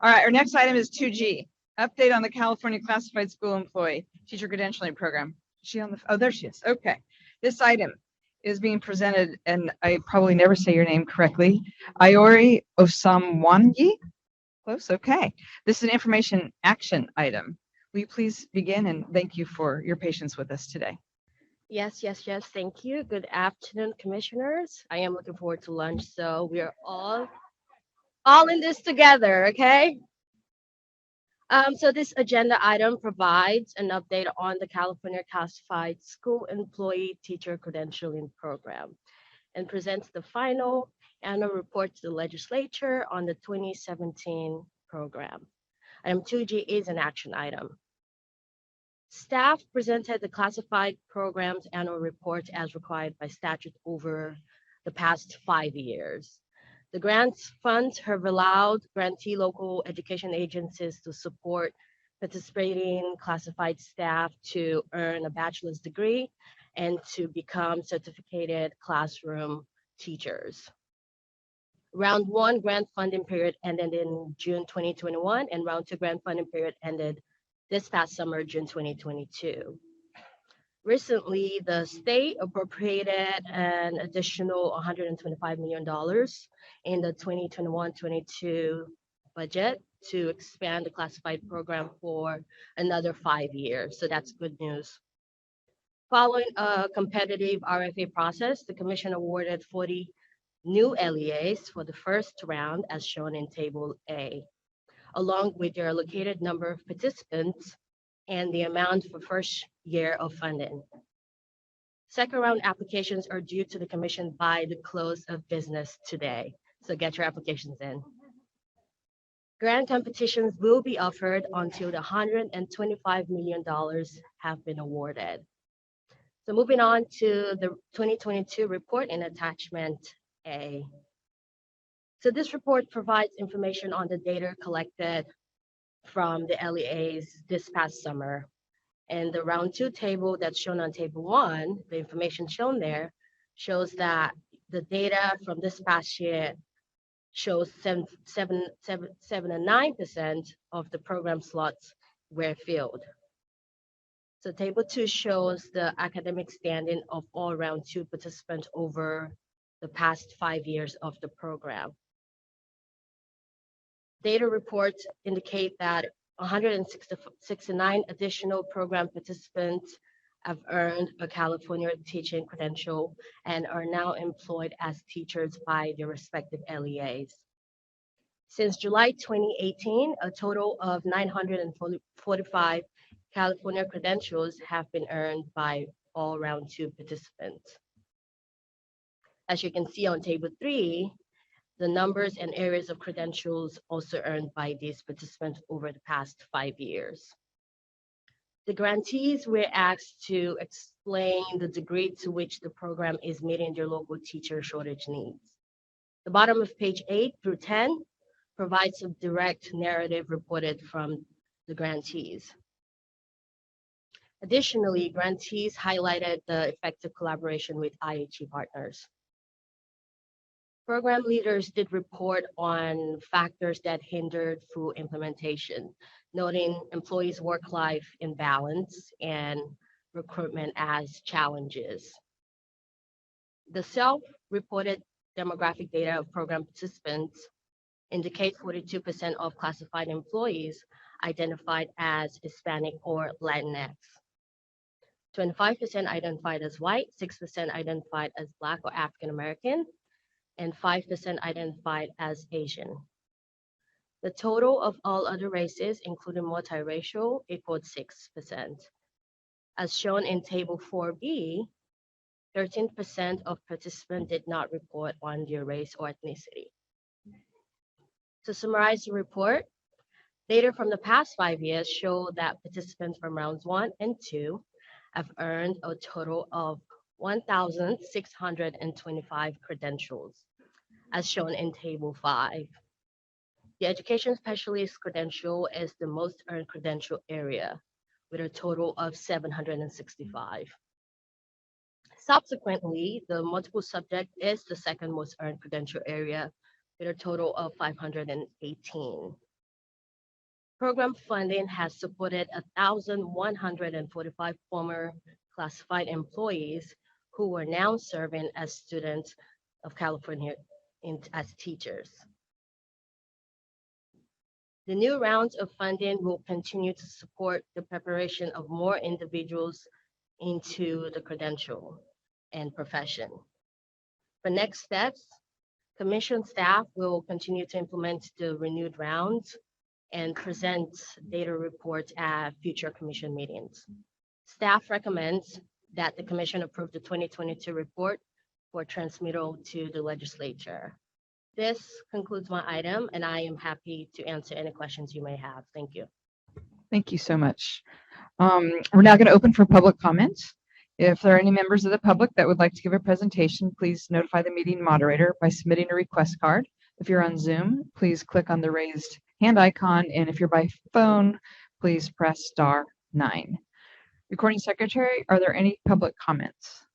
All right, our next item is 2G, update on the California Classified School Employee Teacher Credentialing Program. Is she on the, oh, there she is. Okay. This item is being presented, and I probably never say your name correctly, Iori Osamwanyi. Close, okay. This is an information action item. Will you please begin, and thank you for your patience with us today. Yes. Thank you. Good afternoon, commissioners. I am looking forward to lunch, so we are all in this together, okay? So this agenda item provides an update on the California Classified School Employee Teacher Credentialing Program and presents the final annual report to the legislature on the 2017 program. Item 2G is an action item. Staff presented the classified program's annual report as required by statute over the past 5 years. The grants funds have allowed grantee local education agencies to support participating classified staff to earn a bachelor's degree and to become certificated classroom teachers. Round 1 grant funding period ended in June 2021, and round 2 grant funding period ended this past summer, June 2022. Recently, the state appropriated an additional $125 million in the 2021-22 budget to expand the classified program for another 5 years. So that's good news. Following a competitive RFA process, the commission awarded 40 new LEAs for the first round, as shown in Table A, along with their allocated number of participants and the amount for first year of funding. Second round applications are due to the commission by the close of business today, so get your applications in. Grant competitions will be offered until the $125 million have been awarded. So moving on to the 2022 report in attachment A. So this report provides information on the data collected from the LEAs this past summer. And the round 2 table that's shown on table 1, the information shown there shows that the data from this past year shows 79% of the program slots were filled. So table 2 shows the academic standing of all round 2 participants over the past 5 years of the program. Data reports indicate that 169 additional program participants have earned a California teaching credential and are now employed as teachers by their respective LEAs. Since July 2018, a total of 945 California credentials have been earned by all round 2 participants. As you can see on table 3, the numbers and areas of credentials also earned by these participants over the past 5 years. The grantees were asked to explain the degree to which the program is meeting their local teacher shortage needs. The bottom of page 8 through 10 provides a direct narrative reported from the grantees. Additionally, grantees highlighted the effective collaboration with IHE partners. Program leaders did report on factors that hindered full implementation, noting employees' work-life imbalance and recruitment as challenges. The self-reported demographic data of program participants indicate 42% of classified employees identified as Hispanic or Latinx. 25% identified as white, 6% identified as Black or African American, and 5% identified as Asian. The total of all other races, including multiracial, equaled 6%. As shown in Table 4B, 13% of participants did not report on their race or ethnicity. To summarize the report, data from the past 5 years show that participants from rounds 1 and 2 have earned a total of 1,625 credentials, as shown in Table 5. The Education Specialist credential is the most earned credential area, with a total of 765. Subsequently, the multiple subject is the second most earned credential area, with a total of 518. Program funding has supported 1,145 former classified employees who are now serving as students of California as teachers. The new rounds of funding will continue to support the preparation of more individuals into the credential and profession. For next steps, Commission staff will continue to implement the renewed rounds and present data reports at future Commission meetings. Staff recommends that the Commission approve the 2022 report for transmittal to the legislature. This concludes my item, and I am happy to answer any questions you may have. Thank you. Thank you so much. We're now going to open for public comment. If there are any members of the public that would like to give a presentation, please notify the meeting moderator by submitting a request card. If you're on Zoom, please click on the raised hand icon, and if you're by phone, please press *9. Recording secretary, are there any public comments?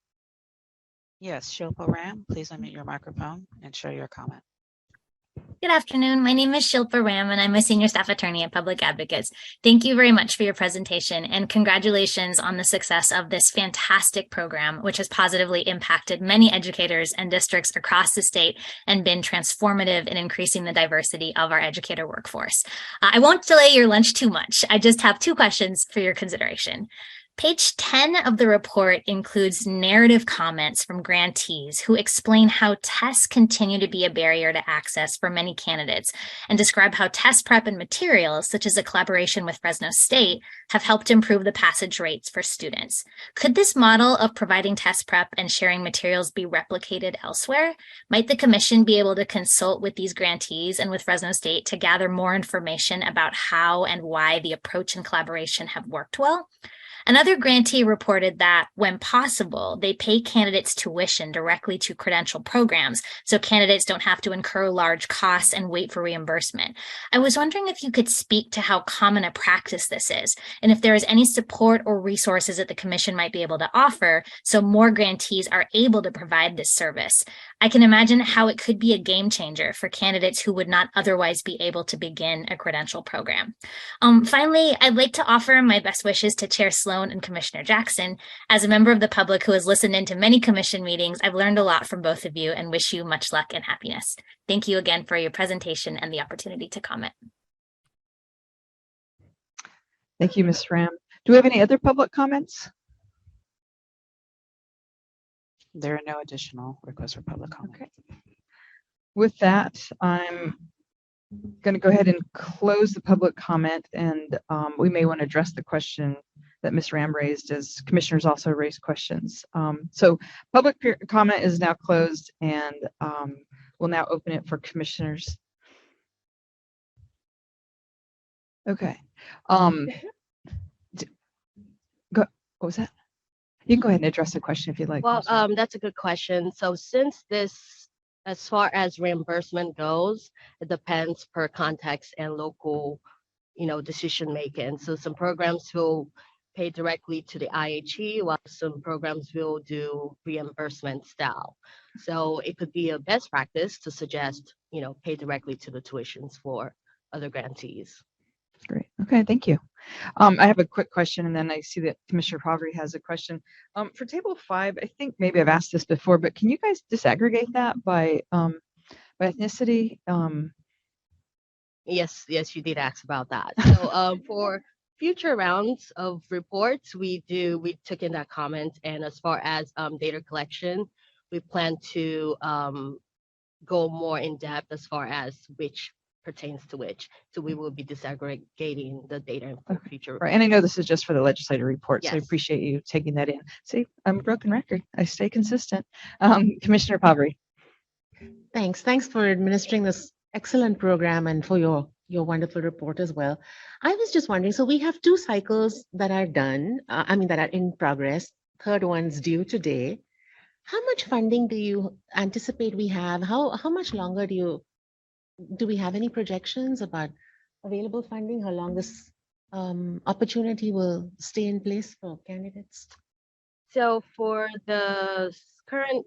Yes, Shilpa Ram, please unmute your microphone and share your comment. Good afternoon. My name is Shilpa Ram, and I'm a senior staff attorney at Public Advocates. Thank you very much for your presentation, and congratulations on the success of this fantastic program, which has positively impacted many educators and districts across the state and been transformative in increasing the diversity of our educator workforce. I won't delay your lunch too much. I just have 2 questions for your consideration. Page 10 of the report includes narrative comments from grantees who explain how tests continue to be a barrier to access for many candidates and describe how test prep and materials, such as a collaboration with Fresno State, have helped improve the passage rates for students. Could this model of providing test prep and sharing materials be replicated elsewhere? Might the Commission be able to consult with these grantees and with Fresno State to gather more information about how and why the approach and collaboration have worked well? Another grantee reported that, when possible, they pay candidates tuition directly to credential programs, so candidates don't have to incur large costs and wait for reimbursement. I was wondering if you could speak to how common a practice this is, and if there is any support or resources that the Commission might be able to offer so more grantees are able to provide this service. I can imagine how it could be a game changer for candidates who would not otherwise be able to begin a credential program. Finally, I'd like to offer my best wishes to Chair Sloan and Commissioner Jackson. As a member of the public who has listened into many Commission meetings, I've learned a lot from both of you and wish you much luck and happiness. Thank you again for your presentation and the opportunity to comment. Thank you, Ms. Ram. Do we have any other public comments? There are no additional requests for public comment. Okay. With that, I'm going to go ahead and close the public comment, and we may want to address the question that Ms. Ram raised, as commissioners also raised questions. So public comment is now closed, and we'll now open it for commissioners. Okay. What was that? You can go ahead and address the question if you'd like. Well, that's a good question. So since this, as far as reimbursement goes, it depends per context and local, decision making. So some programs will pay directly to the IHE, while some programs will do reimbursement style. So it could be a best practice to suggest, pay directly to the tuitions for other grantees. Great. Okay, thank you. I have a quick question, and then I see that Commissioner Pavri has a question. For Table 5, I think maybe I've asked this before, but can you guys disaggregate that by ethnicity? Yes, you did ask about that. So for future rounds of reports, we took in that comment, and as far as data collection, we plan to go more in depth as far as which pertains to which. So we will be disaggregating the data for future. Right, and I know this is just for the legislative report, yes. So I appreciate you taking that in. See, I'm a broken record. I stay consistent. Commissioner Pavri. Thanks for administering this excellent program and for your wonderful report as well. I was just wondering, so we have 2 cycles that are done, that are in progress. Third one's due today. How much funding do you anticipate we have? How much longer do we have any projections about available funding? How long this opportunity will stay in place for candidates? So for the current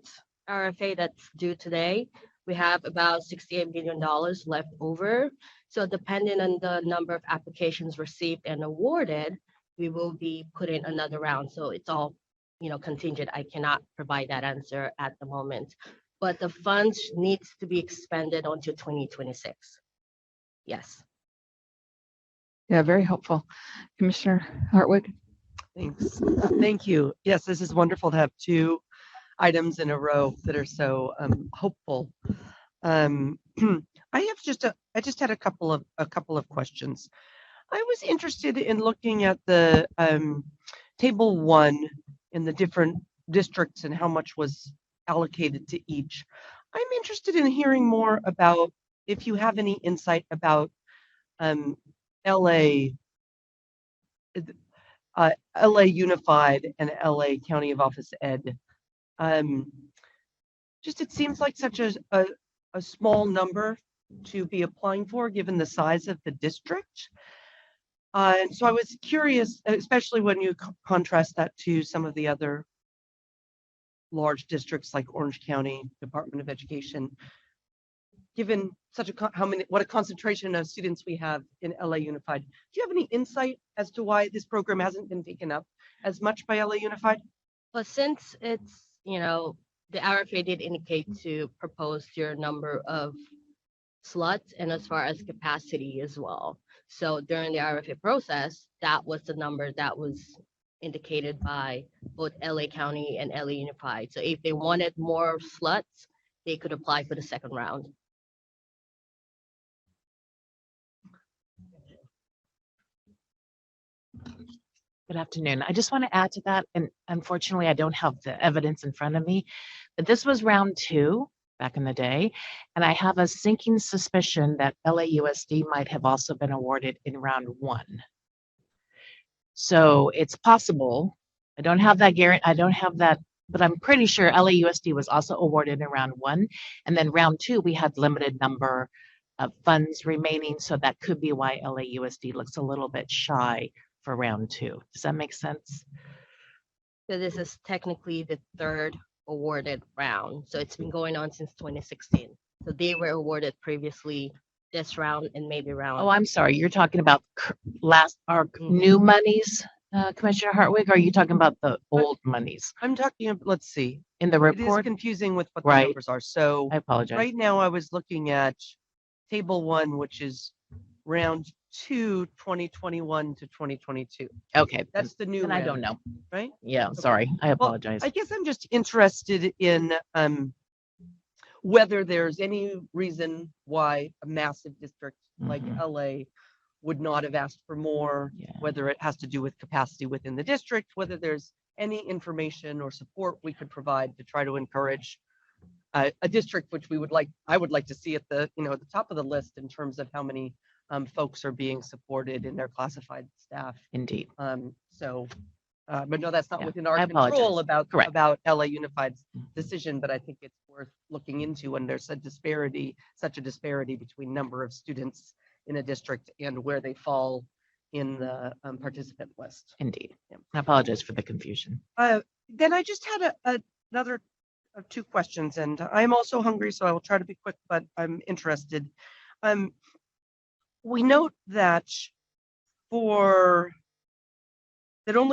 RFA that's due today, We have about $68 million left over. So depending on the number of applications received and awarded, we will be putting another round. So it's all, contingent. I cannot provide that answer at the moment. But the funds needs to be expended until 2026. Yes. Yeah, very helpful. Commissioner Hartwig? Thanks. Thank you. Yes, this is wonderful to have two items in a row that are so hopeful. I just had a couple of questions. I was interested in looking at the table 1 in the different districts and how much was allocated to each. I'm interested in hearing more about if you have any insight about LA, LA Unified and LA County of Office Ed. Just it seems like such a small number to be applying for given the size of the district. And so I was curious, especially when you contrast that to some of the other large districts like Orange County Department of Education, given such what a concentration of students we have in LA Unified. Do you have any insight as to why this program hasn't been taken up as much by LA Unified? But since it's, the RFA did indicate to propose your number of slots and as far as capacity as well. So during the RFA process, that was the number that was indicated by both LA County and LA Unified. So if they wanted more slots, they could apply for the second round. Good afternoon. I just want to add to that, and unfortunately, I don't have the evidence in front of me, but this was round 2 back in the day, and I have a sinking suspicion that LAUSD might have also been awarded in round 1. So it's possible. I don't have that, but I'm pretty sure LAUSD was also awarded in round 1, and then round 2 we had limited number of funds remaining, so that could be why LAUSD looks a little bit shy for round 2. Does that make sense? So this is technically the third awarded round. So it's been going on since 2016. So they were awarded previously this round and maybe round. Oh, I'm sorry. You're talking about new monies, Commissioner Hartwig, or are you talking about the old monies I'm talking, let's see. in the It is report? confusing with what the Right. numbers are. So I apologize. right now I was looking at table 1, which is round 2, 2021 to 2022. Okay. That's the new And I round, don't know. right? Yeah, sorry. I apologize. I guess I'm just interested in whether there's any reason why a massive district like Mhm. LA would not have asked for more, Yeah. whether it has to do with capacity within the district, whether there's any information or support we could provide to try to encourage a district which I would like to see at the top of the list in terms of how many folks are being supported in their classified staff. Indeed. But no, that's not Yeah, within our I control apologize. Correct. about LA Unified's Mhm. decision, but I think it's worth looking into when there's such a disparity between number of students in a district and where they fall in the participant list. Indeed. Yeah. I apologize for the confusion. Then I just had another 2 questions, and I'm also hungry, so I will try to be quick, but I'm interested. We note that only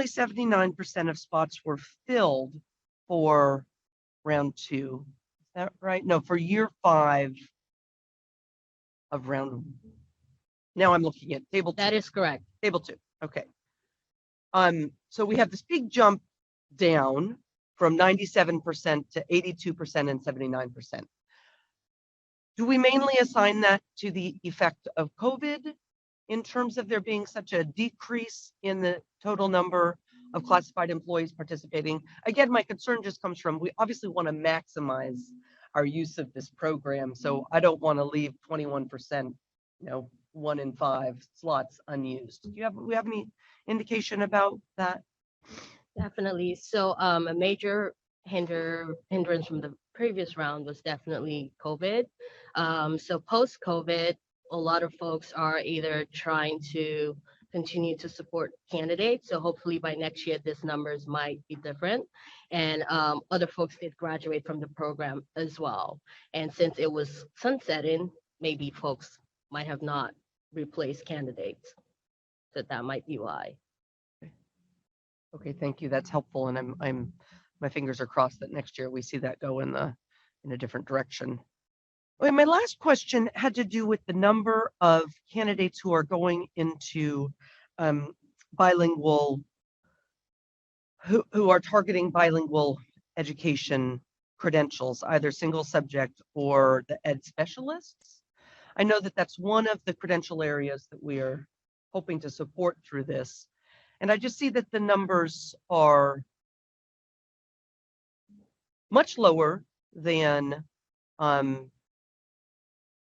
79% of spots were filled for round 2. Is that right? No, for year 5 of round. Now I'm looking at table 2. That is correct. Table 2. Okay. So we have this big jump down from 97% to 82% and 79%. Do we mainly assign that to the effect of COVID in terms of there being such a decrease in the total number of classified employees participating? Again, my concern just comes from, we obviously want to maximize our use of this program. So I don't want to leave 21%, 1 in 5 slots unused. Do we have any indication about that? Definitely. So a major hindrance from the previous round was definitely COVID. So post-COVID, a lot of folks are either trying to continue to support candidates. So hopefully by next year, these numbers might be different. And other folks did graduate from the program as well. And since it was sunsetting, maybe folks might have not replaced candidates. So that might be why. Okay, thank you. That's helpful. And my fingers are crossed that next year we see that go in a different direction. Okay, my last question had to do with the number of candidates who are going into bilingual, who are targeting bilingual education credentials, either single subject or the ed specialists. I know that that's one of the credential areas that we are hoping to support through this. And I just see that the numbers are much lower than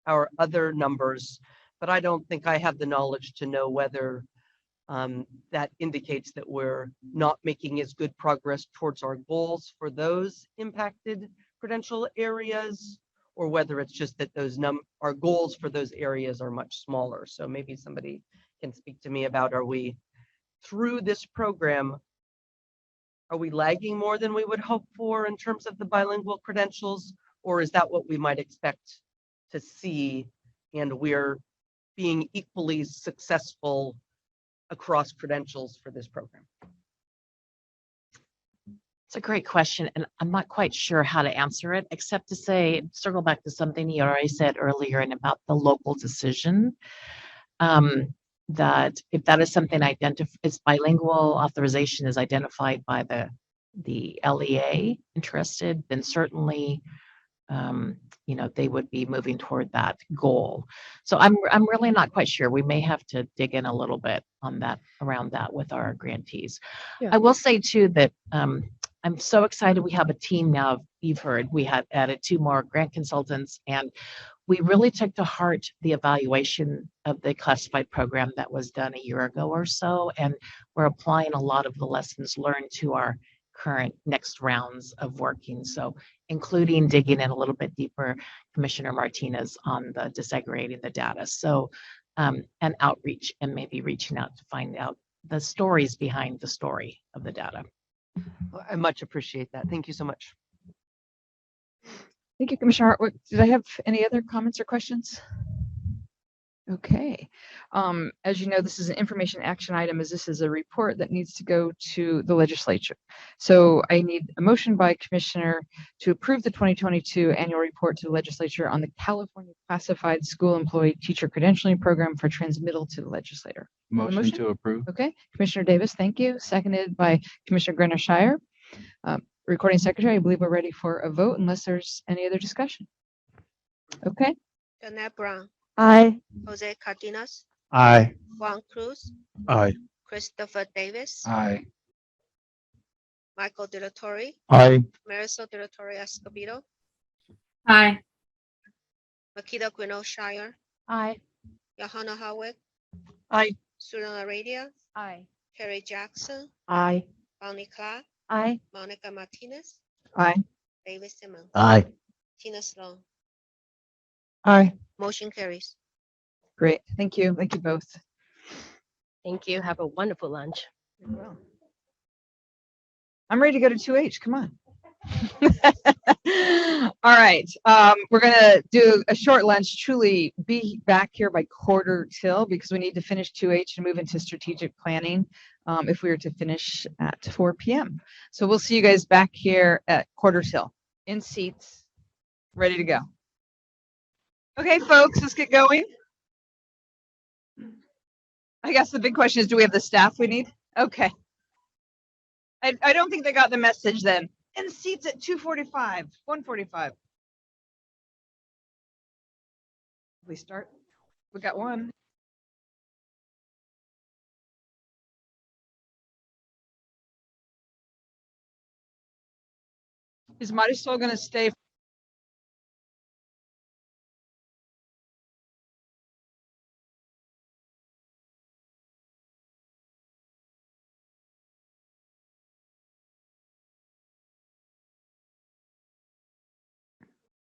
our other numbers, but I don't think I have the knowledge to know whether that indicates that we're not making as good progress towards our goals for those impacted credential areas, or whether it's just that our goals for those areas are much smaller. So maybe somebody can speak to me about, are we through this program, are we lagging more than we would hope for in terms of the bilingual credentials, or is that what we might expect to see and we're being equally successful across credentials for this program? It's a great question, and I'm not quite sure how to answer it, except to say, circle back to something you already said earlier and about the local decision. That if that is something is bilingual authorization is identified by the LEA interested, then certainly they would be moving toward that goal. So I'm really not quite sure. We may have to dig in a little bit on that, around that with our grantees. Yeah. I will say too that I'm so excited we have a team now. You've heard we have added 2 more grant consultants, and we really took to heart the evaluation of the classified program that was done a year ago or so, and we're applying a lot of the lessons learned to our current next rounds of working. So including digging in a little bit deeper, Commissioner Martinez, on the disaggregating the data. So and outreach, and maybe reaching out to find out the stories behind the story of the data. I much appreciate that. Thank you so much. Thank you, Commissioner Hartwick. Did I have any other comments or questions? Okay. As you know, this is an information action item, as this is a report that needs to go to the legislature. So I need a motion by Commissioner to approve the 2022 annual report to the legislature on the California Classified School Employee Teacher Credentialing Program for transmittal to the legislator. Motion to approve. Okay, Commissioner Davis, thank you. Seconded by Commissioner Grenner Shire. Recording Secretary, I believe we're ready for a vote unless there's any other discussion. Okay. Janelle Brown, Aye. Jose Cardenas, Aye. Juan Cruz, Aye. Christopher Davis, Aye. Michael De La Torre, Aye. Marisol De La Torre Escobedo, Aye. Makita Gwino Shire, Aye. Johanna Howick, Aye. Susan Aradia, Aye. Carrie Jackson, Aye. Bonnie Clark, Aye. Monica Martinez, Aye. David Simmons, Aye. Tina Sloan. Aye. Motion carries. Great. Thank you. Thank you both. Thank you. Have a wonderful lunch. I'm ready to go to 2H. Come on. All right. We're going to do a short lunch. Truly be back here by 1:45 because we need to finish 2H and move into strategic planning if we were to finish at 4 p.m. So we'll see you guys back here at 1:45 in seats, ready to go. Okay, folks, let's get going. I guess the big question is, do we have the staff we need? Okay. I don't think they got the message then. And seats at 2:45, 1:45. We start. We got one. Is Marisol going to stay?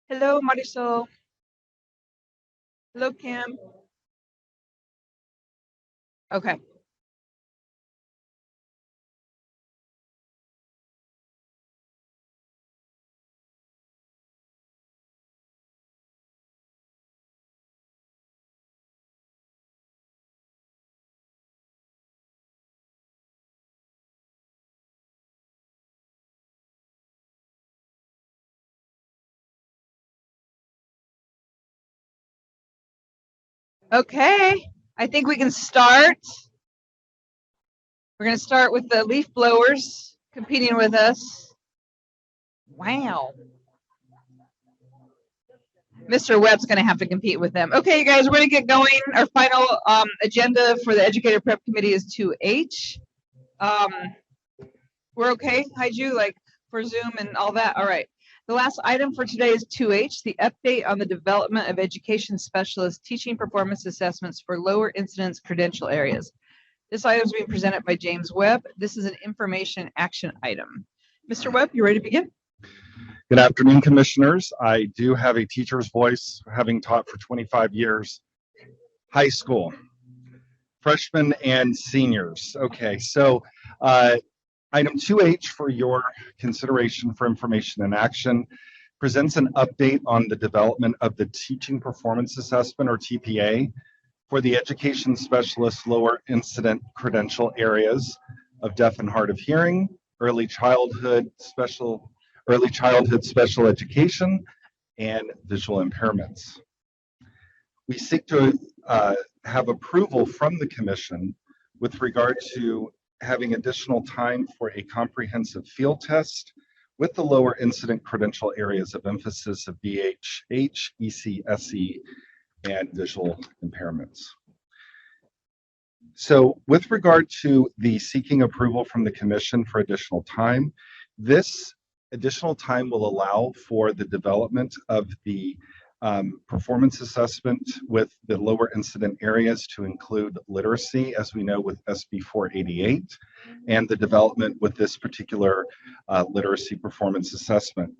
Hello, Marisol. Hello, Cam. Okay. Okay, I think we can start. We're going to start with the leaf blowers competing with us. Wow. Mr. Webb's going to have to compete with them. Okay, you guys, we're going to get going. Our final agenda for the Educator Prep Committee is 2H. We're okay, Haiju, like for Zoom and all that? All right. The last item for today is 2H, the update on the development of education specialist teaching performance assessments for lower incidence credential areas. This item is being presented by James Webb. This is an information action item. Mr. Webb, you ready to begin? Good afternoon, commissioners. I do have a teacher's voice, having taught for 25 years, high school, freshmen and seniors. Okay, so item 2H for your consideration for information and action presents an update on the development of the Teaching Performance Assessment, or TPA, for the education specialist lower incident credential areas of deaf and hard of hearing, early childhood special education, and visual impairments. We seek to have approval from the Commission with regard to having additional time for a comprehensive field test with the lower incident credential areas of emphasis of DHH, ECSE, and visual impairments. So with regard to the seeking approval from the Commission for additional time, this additional time will allow for the development of the performance assessment with the lower incident areas to include literacy, as we know with SB 488, and the development with this particular literacy performance assessment.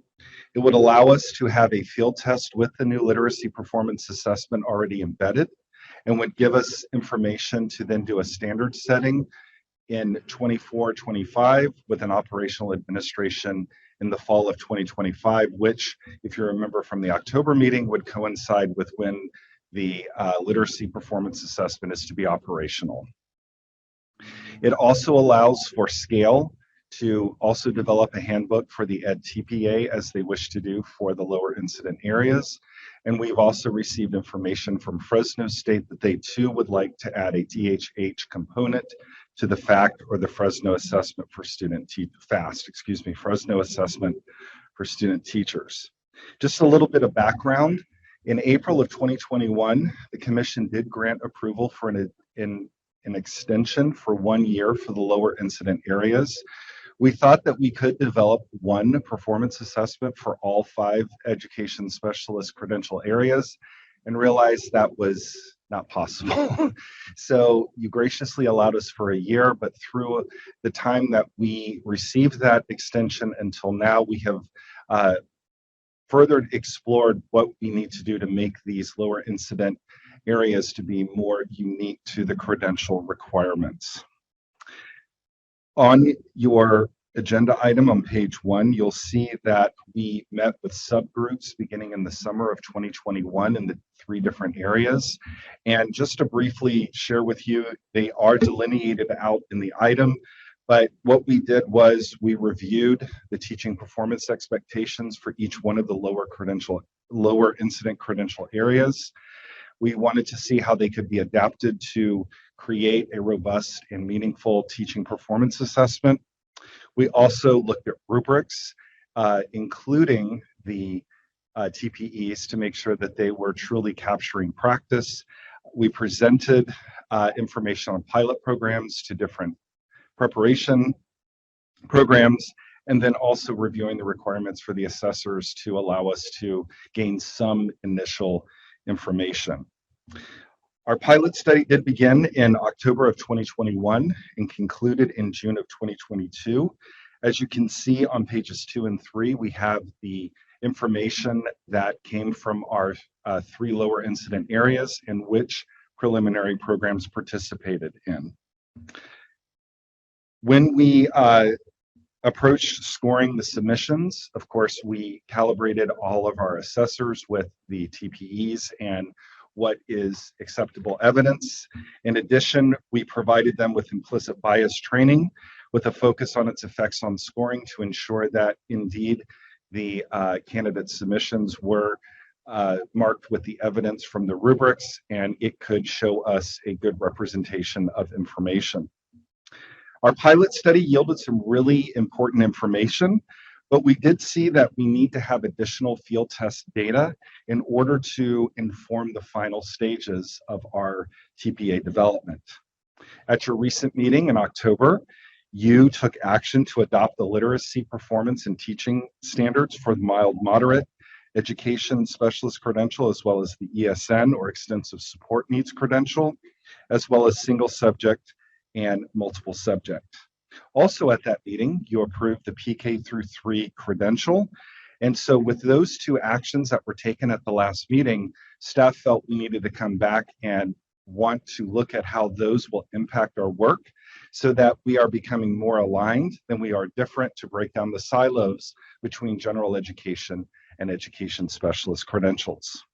It would allow us to have a field test with the new literacy performance assessment already embedded, and would give us information to then do a standard setting in 24-25 with an operational administration in the fall of 2025, which, if you remember from the October meeting, would coincide with when the literacy performance assessment is to be operational. It also allows for scale to also develop a handbook for the Ed TPA as they wish to do for the lower incident areas. And we've also received information from Fresno State that they too would like to add a DHH component to the FACT, or the Fresno Assessment for Student Fresno Assessment for Student Teachers. Just a little bit of background. In April of 2021, the Commission did grant approval for an extension for 1 year for the lower incident areas. We thought that we could develop one performance assessment for all 5 education specialist credential areas, and realized that was not possible. So you graciously allowed us for a year, but through the time that we received that extension until now, we have further explored what we need to do to make these lower incident areas to be more unique to the credential requirements. On your agenda item on page 1, you'll see that we met with subgroups beginning in the summer of 2021 in the 3 different areas. And just to briefly share with you, they are delineated out in the item. But what we did was we reviewed the teaching performance expectations for each one of the lower incident credential areas. We wanted to see how they could be adapted to create a robust and meaningful teaching performance assessment. We also looked at rubrics, including the TPEs, to make sure that they were truly capturing practice. We presented information on pilot programs to different preparation programs, and then also reviewing the requirements for the assessors to allow us to gain some initial information. Our pilot study did begin in October of 2021 and concluded in June of 2022. As you can see on pages 2 and 3, we have the information that came from our 3 lower incident areas in which preliminary programs participated in. When we approached scoring the submissions, of course, we calibrated all of our assessors with the TPEs and what is acceptable evidence. In addition, we provided them with implicit bias training with a focus on its effects on scoring to ensure that indeed the candidate submissions were marked with the evidence from the rubrics, and it could show us a good representation of information. Our pilot study yielded some really important information, but we did see that we need to have additional field test data in order to inform the final stages of our TPA development. At your recent meeting in October, you took action to adopt the literacy performance and teaching standards for the mild moderate education specialist credential, as well as the ESN or extensive support needs credential, as well as single subject and multiple subject. Also at that meeting, you approved the PK through 3 credential. And so with those two actions that were taken at the last meeting, staff felt we needed to come back and want to look at how those will impact our work so that we are becoming more aligned than we are different, to break down the silos between general education and education specialist credentials.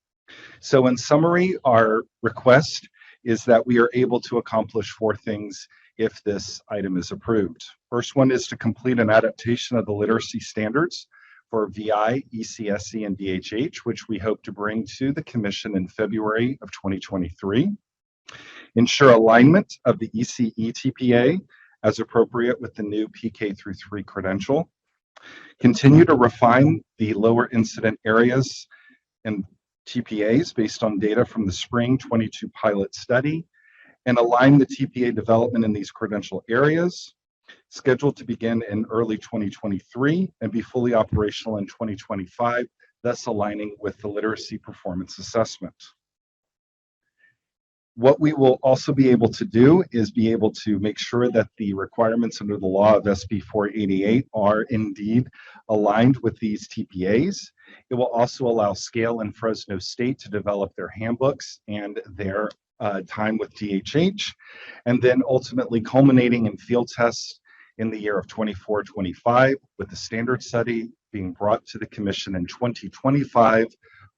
So in summary, our request is that we are able to accomplish 4 things if this item is approved. First one is to complete an adaptation of the literacy standards for VI, ECSE, and DHH, which we hope to bring to the Commission in February of 2023. Ensure alignment of the ECE TPA as appropriate with the new PK through 3 credential. Continue to refine the lower incident areas and TPAs based on data from the spring 22 pilot study, and align the TPA development in these credential areas, scheduled to begin in early 2023 and be fully operational in 2025, thus aligning with the literacy performance assessment. What we will also be able to do is be able to make sure that the requirements under the law of SB 488 are indeed aligned with these TPAs. It will also allow Scale and Fresno State to develop their handbooks and their time with DHH, and then ultimately culminating in field tests in the year of 24-25, with the standard study being brought to the Commission in 2025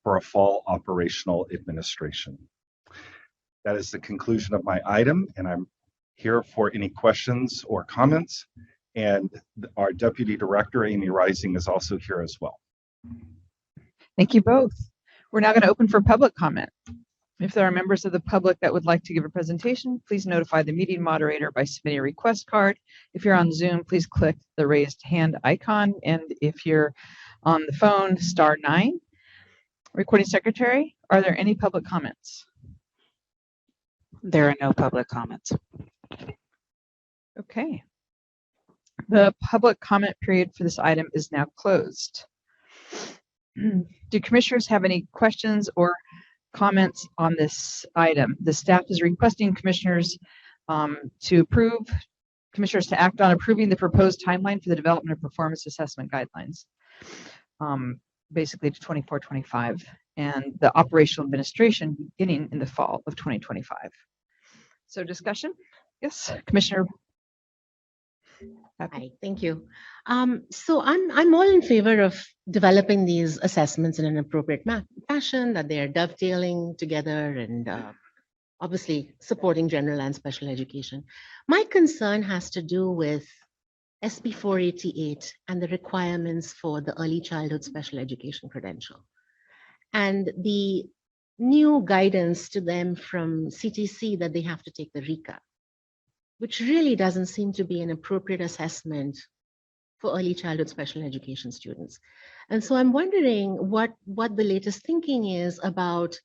for a fall operational administration. That is the conclusion of my item, and I'm here for any questions or comments. And our Deputy Director, Amy Rising, is also here as well. Thank you both. We're now going to open for public comment. If there are members of the public that would like to give a presentation, please notify the meeting moderator by submitting a request card. If you're on Zoom, please click the raised hand icon. And if you're on the phone, *9. Recording Secretary, are there any public comments? There are no public comments. Okay. The public comment period for this item is now closed. Do commissioners have any questions or comments on this item? The staff is requesting commissioners to act on approving the proposed timeline for the development of performance assessment guidelines, basically to 24-25, and the operational administration beginning in the fall of 2025. So discussion? Yes, Commissioner. Hi, thank you. So I'm all in favor of developing these assessments in an appropriate fashion, that they are dovetailing together and obviously supporting general and special education. My concern has to do with SB 488 and the requirements for the early childhood special education credential, and the new guidance to them from CTC that they have to take the RECA, which really doesn't seem to be an appropriate assessment for early childhood special education students. And so I'm wondering what the latest thinking is about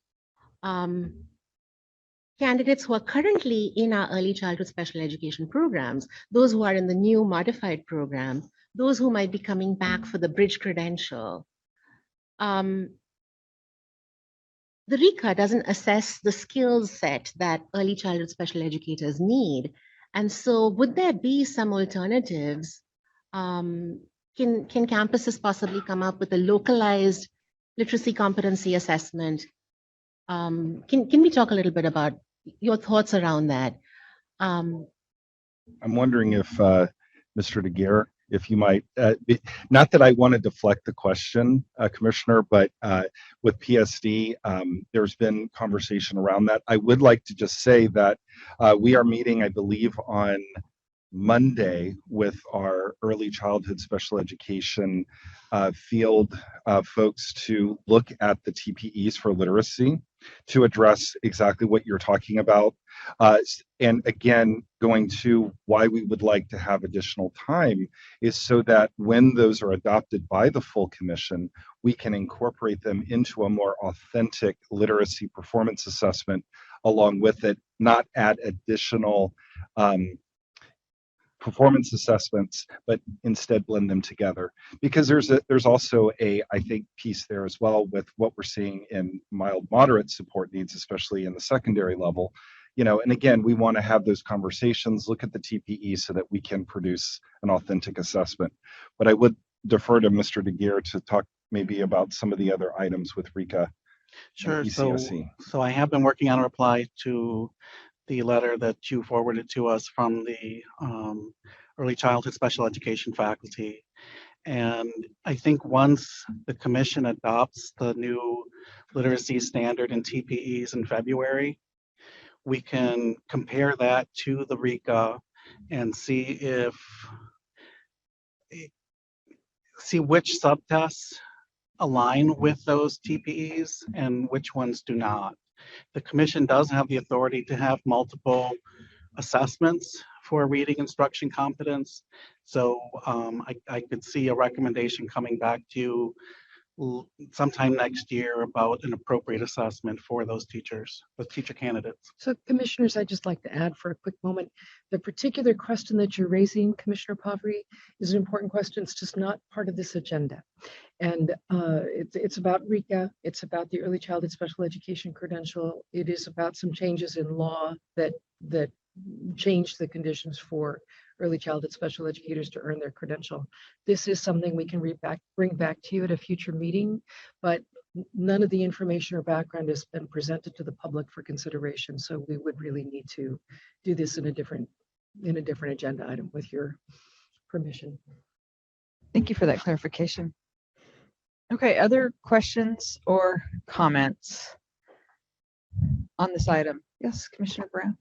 candidates who are currently in our early childhood special education programs, those who are in the new modified program, those who might be coming back for the bridge credential. The RECA doesn't assess the skill set that early childhood special educators need. And so would there be some alternatives? Can campuses possibly come up with a localized literacy competency assessment? Can we talk a little bit about your thoughts around that? I'm wondering if Mr. DeGeer, if you might, not that I want to deflect the question, Commissioner, but with PSD, there's been conversation around that. I would like to just say that we are meeting, I believe, on Monday with our early childhood special education field folks to look at the TPEs for literacy to address exactly what you're talking about. And again, going to why we would like to have additional time is so that when those are adopted by the full commission, we can incorporate them into a more authentic literacy performance assessment along with it, not add additional performance assessments, but instead blend them together. Because there's also I think, piece there as well with what we're seeing in mild moderate support needs, especially in the secondary level. And again, we want to have those conversations, look at the TPE so that we can produce an authentic assessment. But I would defer to Mr. DeGeer to talk maybe about some of the other items with RICA. Sure. ECSE. So I have been working on a reply to the letter that you forwarded to us from the early childhood special education faculty. And I think once the commission adopts the new literacy standard and TPEs in February, we can compare that to the RICA and see which subtests align with those TPEs and which ones do not. The commission does have the authority to have multiple assessments for reading instruction competence. So I could see a recommendation coming back to you sometime next year about an appropriate assessment for those teachers, the teacher candidates. So commissioners, I'd just like to add for a quick moment, the particular question that you're raising, Commissioner Pavri, is an important question. It's just not part of this agenda. And it's about RICA. It's about the early childhood special education credential. It is about some changes in law that change the conditions for early childhood special educators to earn their credential. This is something we can bring back to you at a future meeting, but none of the information or background has been presented to the public for consideration. So we would really need to do this in a different agenda item with your permission. Thank you for that clarification. Okay, other questions or comments on this item? Yes, Commissioner Brown.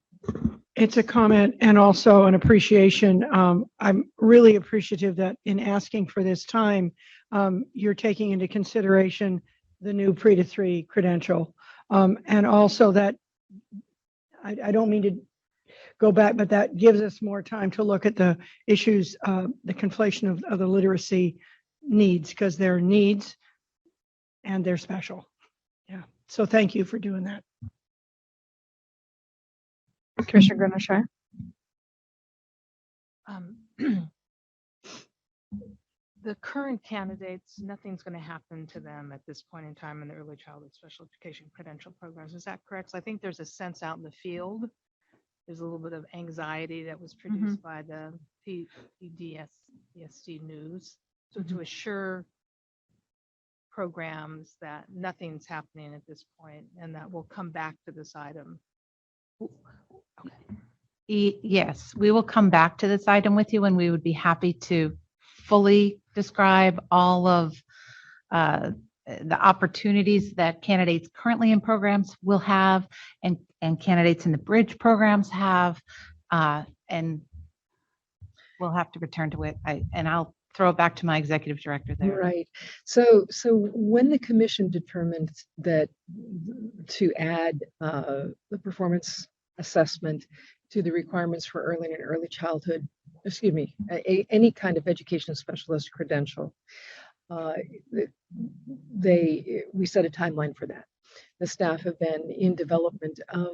It's a comment and also an appreciation. I'm really appreciative that in asking for this time, you're taking into consideration the new pre-to-3 credential. And also that, I don't mean to go back, but that gives us more time to look at the issues, the conflation of the literacy needs, because they're needs and they're special. Yeah. So thank you for doing that. Commissioner Grenishire. The current candidates, nothing's going to happen to them at this point in time in the early childhood special education credential programs. Is that correct? So I think there's a sense out in the field. There's a little bit of anxiety that was produced by the PDSD news. So to assure programs that nothing's happening at this point and that we'll come back to this item. Yes, we will come back to this item with you, and we would be happy to fully describe all of the opportunities that candidates currently in programs will have and candidates in the bridge programs have, and we'll have to return to it. I'll throw it back to my executive director there. Right. So when the commission determined that to add the performance assessment to the requirements for early childhood, any kind of education specialist credential, we set a timeline for that. The staff have been in development of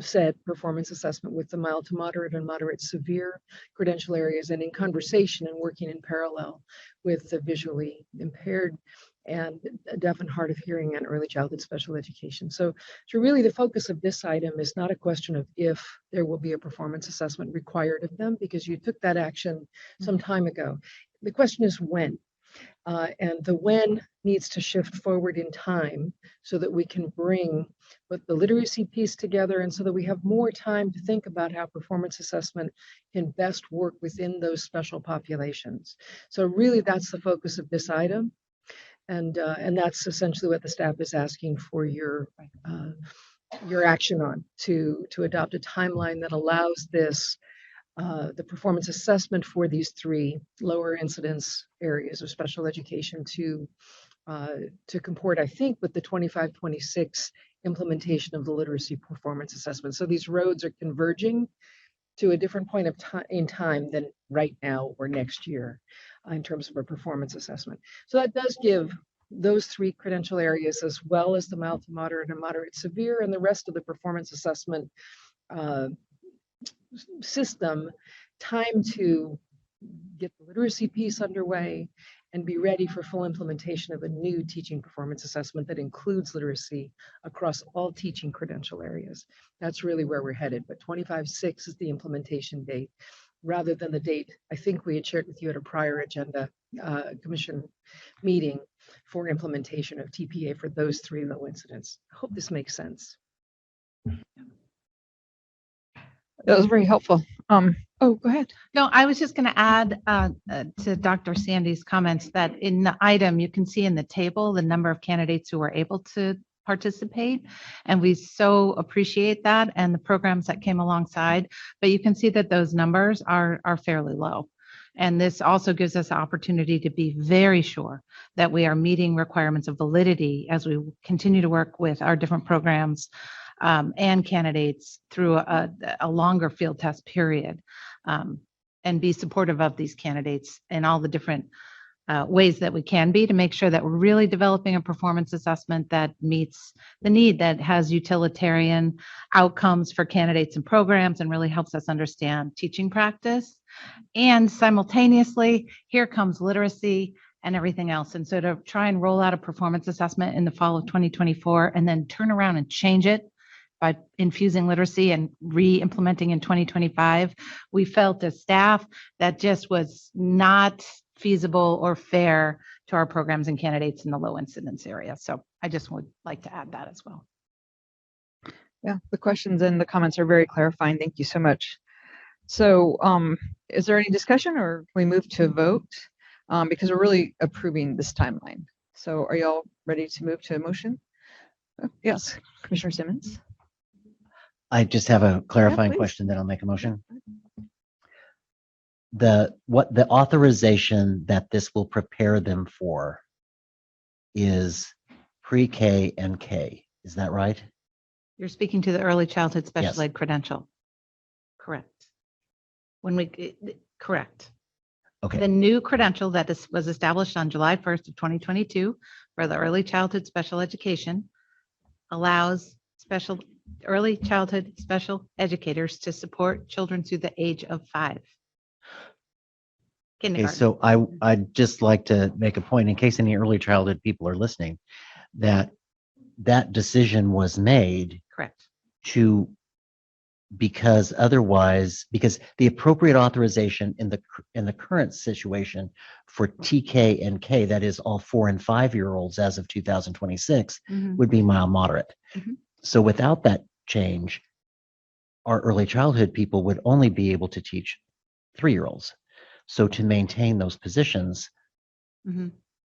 said performance assessment with the mild to moderate and moderate severe credential areas, and in conversation and working in parallel with the visually impaired and deaf and hard of hearing and early childhood special education. So really the focus of this item is not a question of if there will be a performance assessment required of them, because you took that action some time ago. The question is when. And the when needs to shift forward in time so that we can bring the literacy piece together, and so that we have more time to think about how performance assessment can best work within those special populations. So really that's the focus of this item. And that's essentially what the staff is asking for your action on, to adopt a timeline that allows this the performance assessment for these three lower incidence areas of special education to comport, I think, with the 25-26 implementation of the literacy performance assessment. So these roads are converging to a different point of time in time than right now or next year in terms of a performance assessment. So that does give those three credential areas, as well as the mild to moderate and moderate severe, and the rest of the performance assessment system, time to get the literacy piece underway and be ready for full implementation of a new teaching performance assessment that includes literacy across all teaching credential areas. That's really where we're headed, but 25/6 is the implementation date rather than the date I think we had shared with you at a prior agenda commission meeting for implementation of TPA for those three low incidents. I hope this makes sense. That was very helpful. Oh, go ahead. No, I was just going to add to Dr. Sandy's comments that in the item, you can see in the table the number of candidates who were able to participate. And we so appreciate that and the programs that came alongside. But you can see that those numbers are fairly low. And this also gives us the opportunity to be very sure that we are meeting requirements of validity as we continue to work with our different programs and candidates through a longer field test period, and be supportive of these candidates in all the different ways that we can be to make sure that we're really developing a performance assessment that meets the need, that has utilitarian outcomes for candidates and programs and really helps us understand teaching practice. And simultaneously, here comes literacy and everything else. And so to try and roll out a performance assessment in the fall of 2024 and then turn around and change it by infusing literacy and re-implementing in 2025, we felt as staff that just was not feasible or fair to our programs and candidates in the low incidence area. So I just would like to add that as well. Yeah, the questions and the comments are very clarifying. Thank you so much. So is there any discussion or can we move to vote? Because we're really approving this timeline. So are y'all ready to move to a motion? Yes, Commissioner Simmons. I just have a clarifying please. question, then I'll make a motion. The authorization that this will prepare them for is pre-K and K. Is that right? You're speaking to the early childhood special Yes. ed credential. Correct. Correct. Okay. The new credential that was established on July 1st of 2022 for the early childhood special education allows early childhood special educators to support children through the age of 5. Okay, Kindergarten. so I'd just like to make a point in case any early childhood people are listening, that decision was made Correct. because the appropriate authorization in the current situation for TK and K, that is all 4 and 5 year olds as of 2026, would be mild moderate. Mhm. So without that change, our early childhood people would only be able to teach 3-year-olds. So to maintain those positions, Mhm.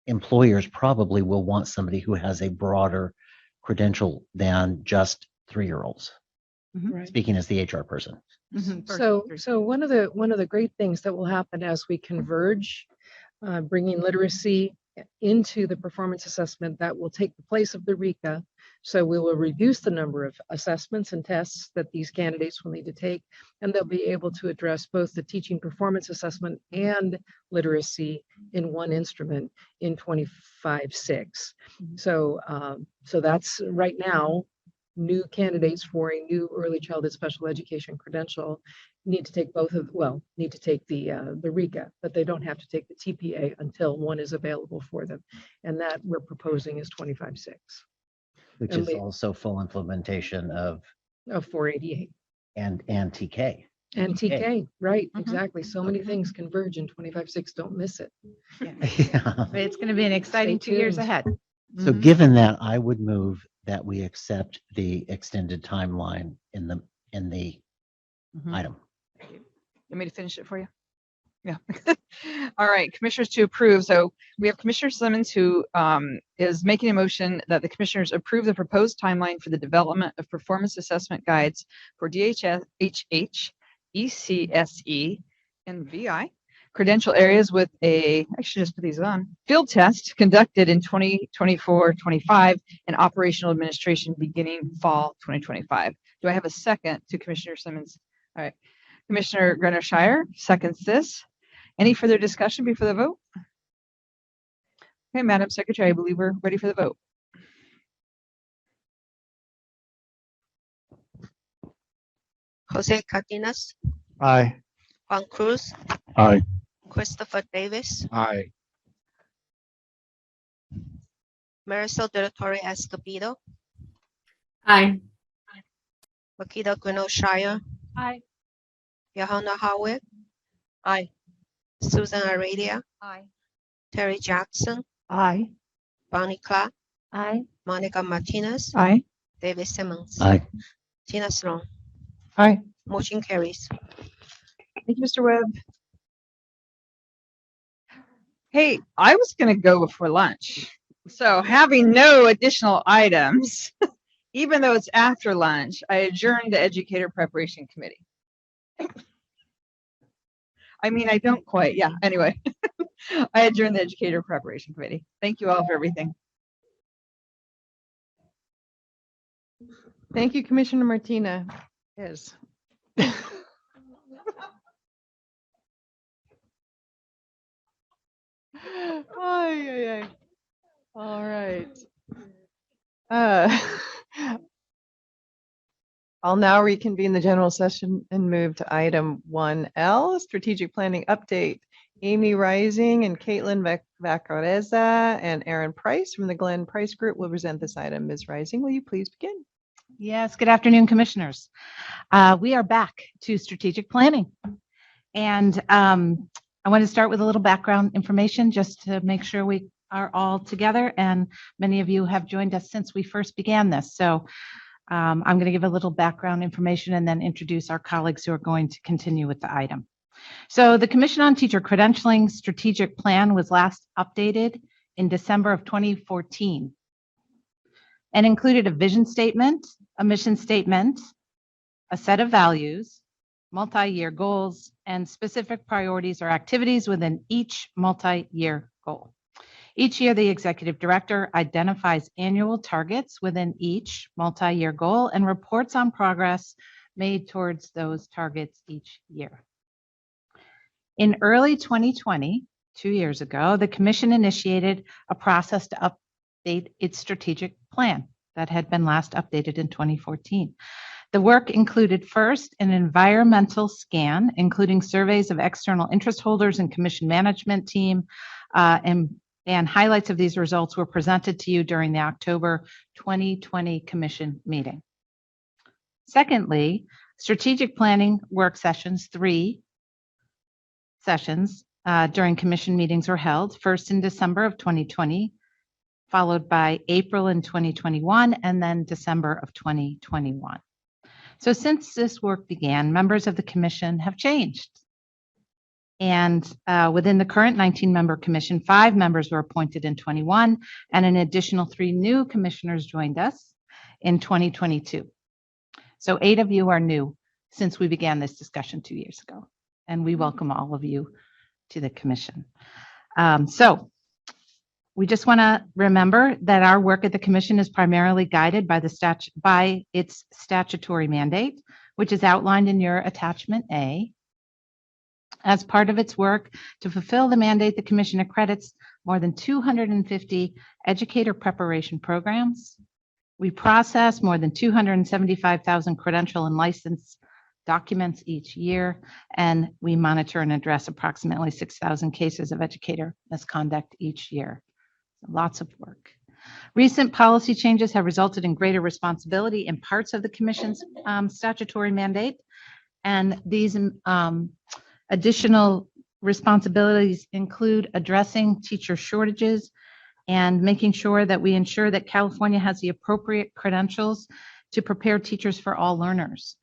employers probably will want somebody who has a broader credential than just 3-year-olds. Right. Speaking as the HR person. Mhm. So one of the great things that will happen as we converge, bringing literacy into the performance assessment, that will take the place of the RECA. So we will reduce the number of assessments and tests that these candidates will need to take, and they'll be able to address both the teaching performance assessment and literacy in one instrument in 25/6. So that's right now. New candidates for a new early childhood special education credential need to take the RECA, but they don't have to take the TPA until one is available for them. And that we're proposing is 25/6. Which And is also full implementation of 488. and TK. And TK, right, Mhm. exactly. So many things converge in 25/6, don't miss it. Yeah. It's going to be an exciting Stay 2 years tuned. ahead. So Mhm. given that, I would move that we accept the extended timeline in the Mhm. item. You want me to finish it for you? Yeah. All right, commissioners to approve. So we have Commissioner Simmons who is making a motion that the commissioners approve the proposed timeline for the development of performance assessment guides for DHS, HH, ECSE, and VI. Credential areas with I should just put these on. Field test conducted in 2024-25 and operational administration beginning fall 2025. Do I have a second to Commissioner Simmons? All right. Commissioner Grenner-Shire seconds this. Any further discussion before the vote? Okay, Madam Secretary, I believe we're ready for the vote. Jose Cardenas, Aye. Juan Cruz, Aye. Christopher Davis, Aye. Marisol de la Torre Escobedo, Aye. Makita Grenell-Shire, Aye. Johanna Howard, Aye. Susan Aradia, Aye. Terry Jackson, Aye. Bonnie Clark, Aye. Monica Martinez, Aye. David Simmons, Aye. Tina Sloan. Aye. Motion carries. Thank you, Mr. Webb. Hey, I was going to go before lunch. So having no additional items, even though it's after lunch, I adjourned the Educator Preparation Committee. I mean, I don't quite. Yeah, anyway, I adjourned the Educator Preparation Committee. Thank you all for everything. Thank you, Commissioner Martina. Yes. Ay, ay, ay. All right. I'll now reconvene the general session and move to item 1L, strategic planning update. Amy Rising and Caitlin Vacareza and Aaron Price from the Glenn Price Group will present this item. Ms. Rising, will you please begin? Yes, good afternoon, commissioners. We are back to strategic planning. And I want to start with a little background information just to make sure we are all together. And many of you have joined us since we first began this. So I'm going to give a little background information and then introduce our colleagues who are going to continue with the item. So the Commission on Teacher Credentialing strategic plan was last updated in December of 2014 and included a vision statement, a mission statement, a set of values, multi-year goals, and specific priorities or activities within each multi-year goal. Each year, the executive director identifies annual targets within each multi-year goal and reports on progress made towards those targets each year. In early 2020, 2 years ago, the Commission initiated a process to update its strategic plan that had been last updated in 2014. The work included first an environmental scan, including surveys of external interest holders and Commission management team, and highlights of these results were presented to you during the October 2020 Commission meeting. Secondly, strategic planning work sessions, 3 sessions during Commission meetings were held, first in December of 2020, followed by April in 2021, and then December of 2021. So since this work began, members of the Commission have changed. And within the current 19-member commission, 5 members were appointed in 21, and an additional 3 new commissioners joined us in 2022. So 8 of you are new since we began this discussion 2 years ago, and we welcome all of you to the commission. So we just want to remember that our work at the commission is primarily guided by its statutory mandate, which is outlined in your attachment A. As part of its work to fulfill the mandate, the Commission accredits more than 250 educator preparation programs. We process more than 275,000 credential and license documents each year, and we monitor and address approximately 6,000 cases of educator misconduct each year. Lots of work. Recent policy changes have resulted in greater responsibility in parts of the Commission's statutory mandate, and these additional responsibilities include addressing teacher shortages and making sure that we ensure that California has the appropriate credentials to prepare teachers for all learners.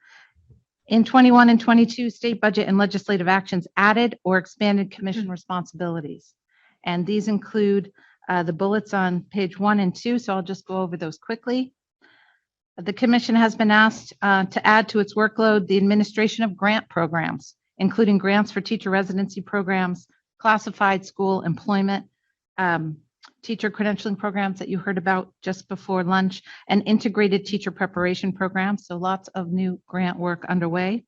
In 21 and 22, state budget and legislative actions added or expanded Commission responsibilities. And these include the bullets on page 1 and 2, so I'll just go over those quickly. The commission has been asked to add to its workload the administration of grant programs, including grants for teacher residency programs, classified school employment, teacher credentialing programs that you heard about just before lunch, and integrated teacher preparation programs. So lots of new grant work underway.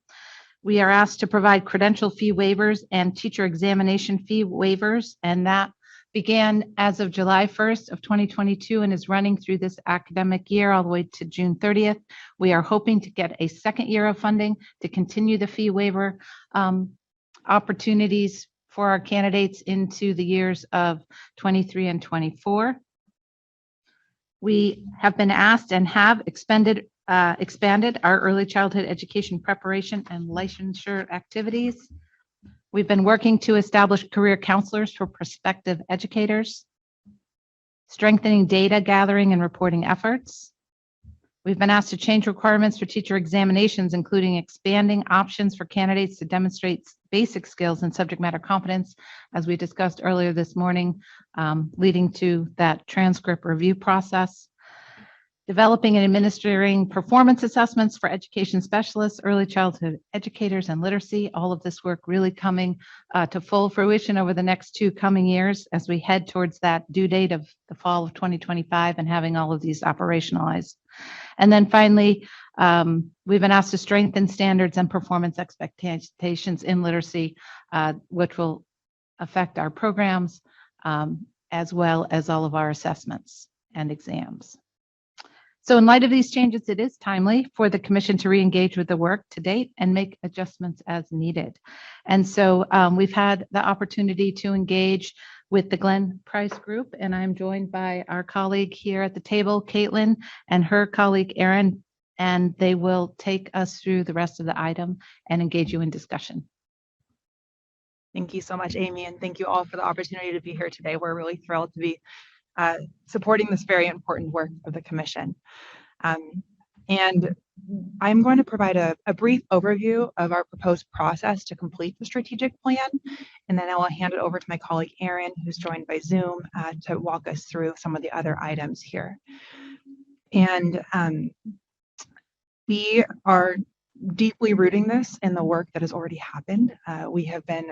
We are asked to provide credential fee waivers and teacher examination fee waivers, and that began as of July 1st of 2022 and is running through this academic year all the way to June 30th. We are hoping to get a second year of funding to continue the fee waiver opportunities for our candidates into the years of 23 and 24. We have been asked and have expanded our early childhood education preparation and licensure activities. We've been working to establish career counselors for prospective educators, strengthening data gathering and reporting efforts. We've been asked to change requirements for teacher examinations, including expanding options for candidates to demonstrate basic skills and subject matter competence, as we discussed earlier this morning, leading to that transcript review process. Developing and administering performance assessments for education specialists, early childhood educators, and literacy. All of this work really coming to full fruition over the next 2 coming years as we head towards that due date of the fall of 2025 and having all of these operationalized. And then finally, we've been asked to strengthen standards and performance expectations in literacy, which will affect our programs as well as all of our assessments and exams. So in light of these changes, it is timely for the commission to re-engage with the work to date and make adjustments as needed. And so we've had the opportunity to engage with the Glenn Price Group, and I'm joined by our colleague here at the table, Caitlin, and her colleague, Erin, and they will take us through the rest of the item and engage you in discussion. Thank you so much, Amy, and thank you all for the opportunity to be here today. We're really thrilled to be supporting this very important work of the commission. And I'm going to provide a brief overview of our proposed process to complete the strategic plan, and then I will hand it over to my colleague Erin, who's joined by Zoom, to walk us through some of the other items here. And we are deeply rooting this in the work that has already happened. We have been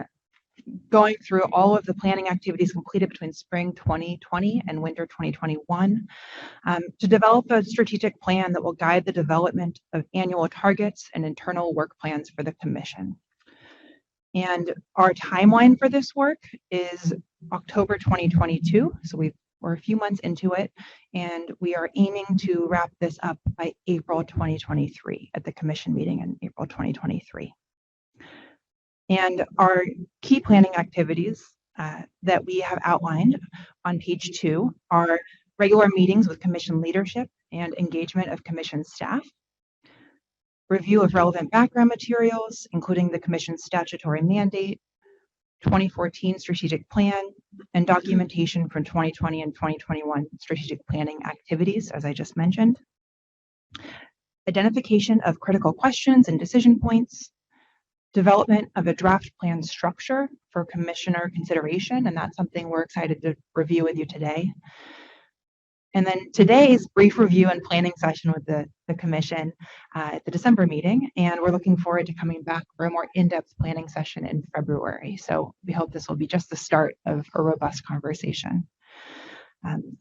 going through all of the planning activities completed between spring 2020 and winter 2021 to develop a strategic plan that will guide the development of annual targets and internal work plans for the commission. And our timeline for this work is October 2022. So we're a few months into it, and we are aiming to wrap this up by April 2023 at the commission meeting in April 2023. And our key planning activities that we have outlined on page 2 are regular meetings with commission leadership and engagement of commission staff, review of relevant background materials, including the commission's statutory mandate, 2014 strategic plan, and documentation from 2020 and 2021 strategic planning activities, as I just mentioned. Identification of critical questions and decision points, development of a draft plan structure for commissioner consideration, and that's something we're excited to review with you today. And then today's brief review and planning session with the commission at the December meeting, and we're looking forward to coming back for a more in-depth planning session in February. So we hope this will be just the start of a robust conversation.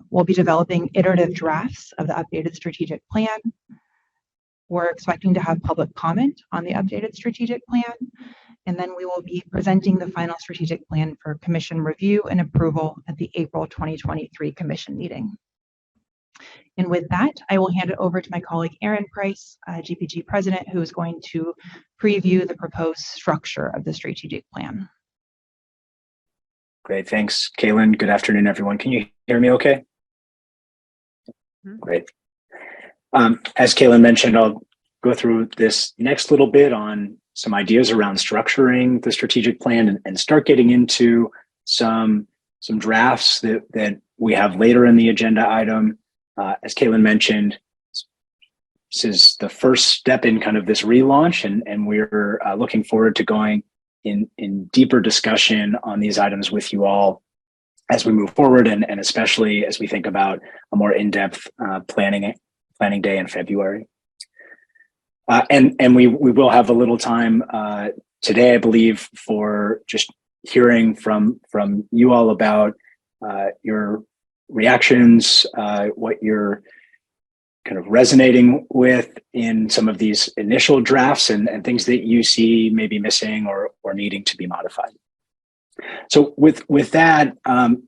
We'll be developing iterative drafts of the updated strategic plan. We're expecting to have public comment on the updated strategic plan, and then we will be presenting the final strategic plan for commission review and approval at the April 2023 commission meeting. And with that, I will hand it over to my colleague Erin Price, GPG president, who is going to preview the proposed structure of the strategic plan. Great, thanks, Caitlin. Good afternoon, everyone. Can you hear me okay? Great. As Caitlin mentioned, I'll go through this next little bit on some ideas around structuring the strategic plan and start getting into some drafts that we have later in the agenda item. As Caitlin mentioned, this is the first step in kind of this relaunch, and we're looking forward to going in deeper discussion on these items with you all as we move forward, and especially as we think about a more in-depth planning planning day in February. And we will have a little time today, I believe, for just hearing from you all about your reactions, what you're kind of resonating with in some of these initial drafts, and things that you see maybe missing or needing to be modified. So with that,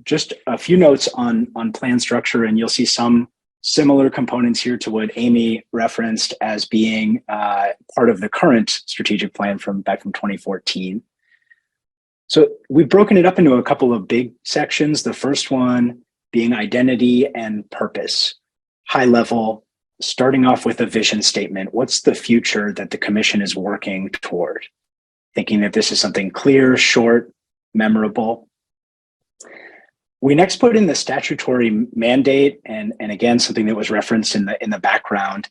just a few notes on plan structure, and you'll see some similar components here to what Amy referenced as being part of the current strategic plan back from 2014. So we've broken it up into a couple of big sections. The first one being identity and purpose, high level, starting off with a vision statement. What's the future that the commission is working toward? Thinking that this is something clear, short, memorable. We next put in the statutory mandate, and again, something that was referenced in the background,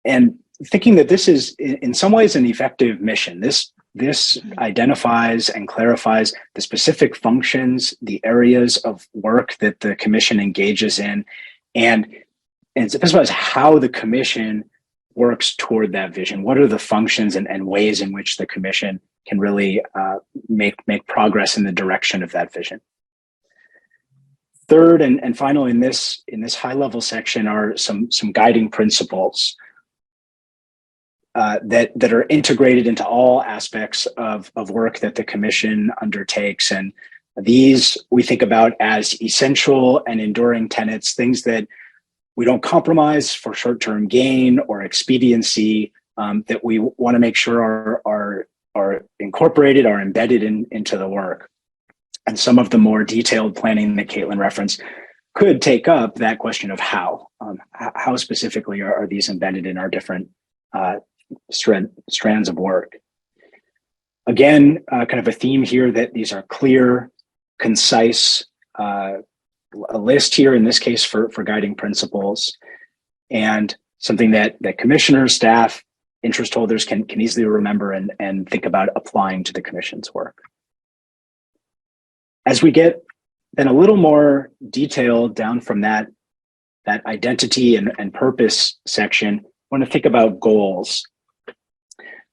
and thinking that this is in some ways an effective mission. This identifies and clarifies the specific functions, the areas of work that the commission engages in, and specifies how the commission works toward that vision. What are the functions and ways in which the commission can really make progress in the direction of that vision? Third and final in this high level section are some guiding principles that are integrated into all aspects of work that the commission undertakes. And these we think about as essential and enduring tenets, things that we don't compromise for short-term gain or expediency, that we want to make sure are incorporated, are embedded into the work. And some of the more detailed planning that Caitlin referenced could take up that question of how specifically are these embedded in our different strands of work. Again, kind of a theme here that these are clear, concise, a list here in this case for guiding principles, and something that commissioners, staff, interest holders can easily remember and think about applying to the commission's work. As we get then a little more detailed down from that identity and purpose section, I want to think about goals.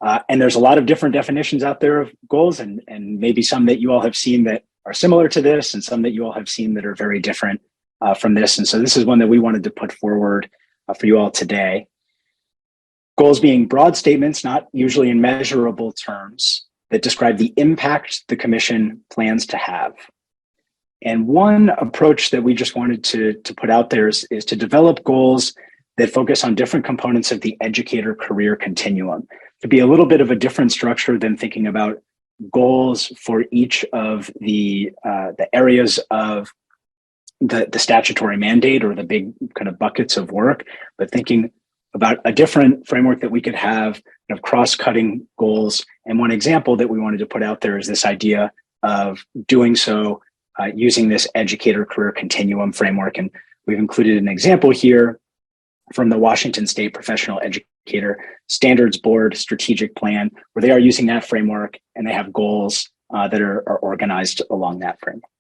And there's a lot of different definitions out there of goals, and maybe some that you all have seen that are similar to this, and some that you all have seen that are very different from this. And so this is one that we wanted to put forward for you all today. Goals being broad statements, not usually in measurable terms, that describe the impact the commission plans to have. And one approach that we just wanted to put out there is to develop goals that focus on different components of the educator career continuum, to be a little bit of a different structure than thinking about goals for each of the areas of the statutory mandate or the big kind of buckets of work, but thinking about a different framework that we could have of cross-cutting goals. And one example that we wanted to put out there is this idea of doing so using this educator career continuum framework. And we've included an example here from the Washington State Professional Educator Standards Board strategic plan, where they are using that framework and they have goals that are organized along that framework.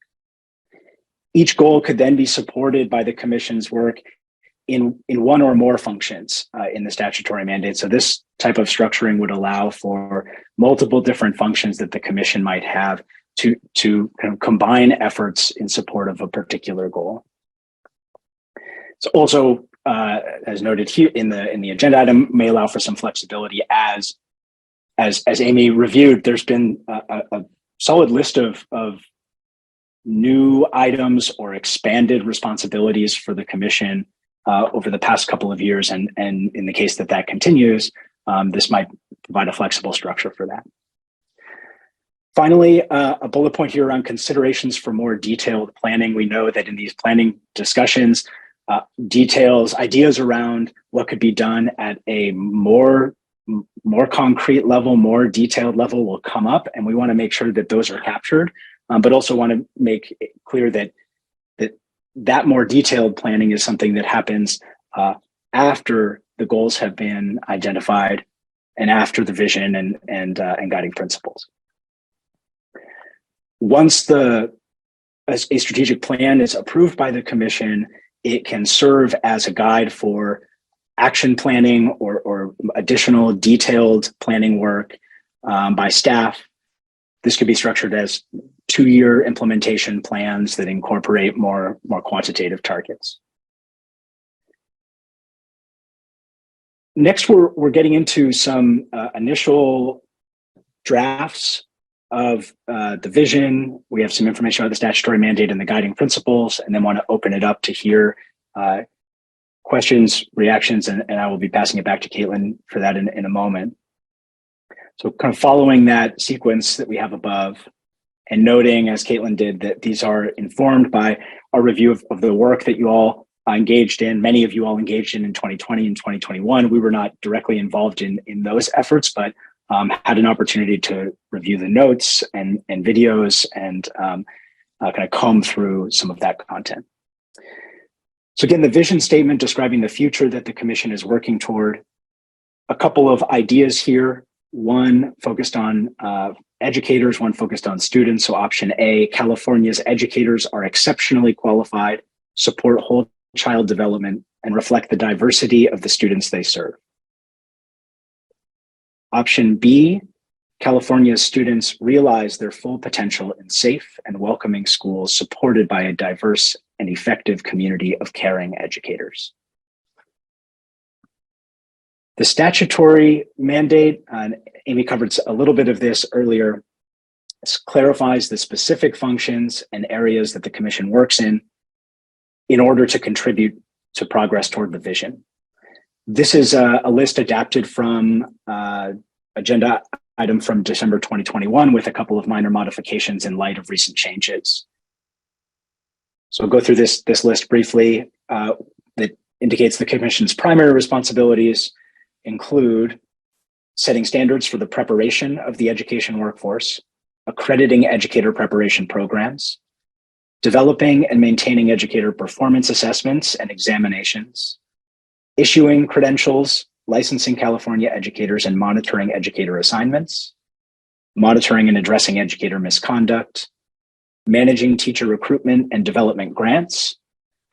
Each goal could then be supported by the commission's work in one or more functions in the statutory mandate. So this type of structuring would allow for multiple different functions that the commission might have to kind of combine efforts in support of a particular goal. It's also, as noted here in the agenda item, may allow for some flexibility as Amy reviewed. There's been a solid list of new items or expanded responsibilities for the commission over the past couple of years, and in the case that continues, this might provide a flexible structure for that. Finally, a bullet point here around considerations for more detailed planning. We know that in these planning discussions, ideas around what could be done at a more concrete level, more detailed level will come up, and we want to make sure that those are captured, but also want to make it clear that more detailed planning is something that happens after the goals have been identified and after the vision and guiding principles. Once a strategic plan is approved by the commission, it can serve as a guide for action planning or additional detailed planning work by staff. This could be structured as 2-year implementation plans that incorporate more quantitative targets. Next, we're getting into some initial drafts of the vision. We have some information about the statutory mandate and the guiding principles, and then want to open it up to hear questions, reactions, and I will be passing it back to Caitlin for that in a moment. So kind of following that sequence that we have above, and noting, as Caitlin did, that these are informed by our review of the work that you all engaged in, many of you all engaged in 2020 and 2021. We were not directly involved in those efforts, but had an opportunity to review the notes and videos and kind of comb through some of that content. So again, the vision statement describing the future that the Commission is working toward. A couple of ideas here. One focused on educators, one focused on students. So option A, California's educators are exceptionally qualified, support whole child development, and reflect the diversity of the students they serve. Option B, California's students realize their full potential in safe and welcoming schools supported by a diverse and effective community of caring educators. The statutory mandate, and Amy covered a little bit of this earlier, clarifies the specific functions and areas that the Commission works in order to contribute to progress toward the vision. This is a list adapted from agenda item from December 2021 with a couple of minor modifications in light of recent changes. So I'll go through this list briefly. That indicates the Commission's primary responsibilities include setting standards for the preparation of the education workforce, accrediting educator preparation programs, developing and maintaining educator performance assessments and examinations, issuing credentials, licensing California educators and monitoring educator assignments, monitoring and addressing educator misconduct, managing teacher recruitment and development grants,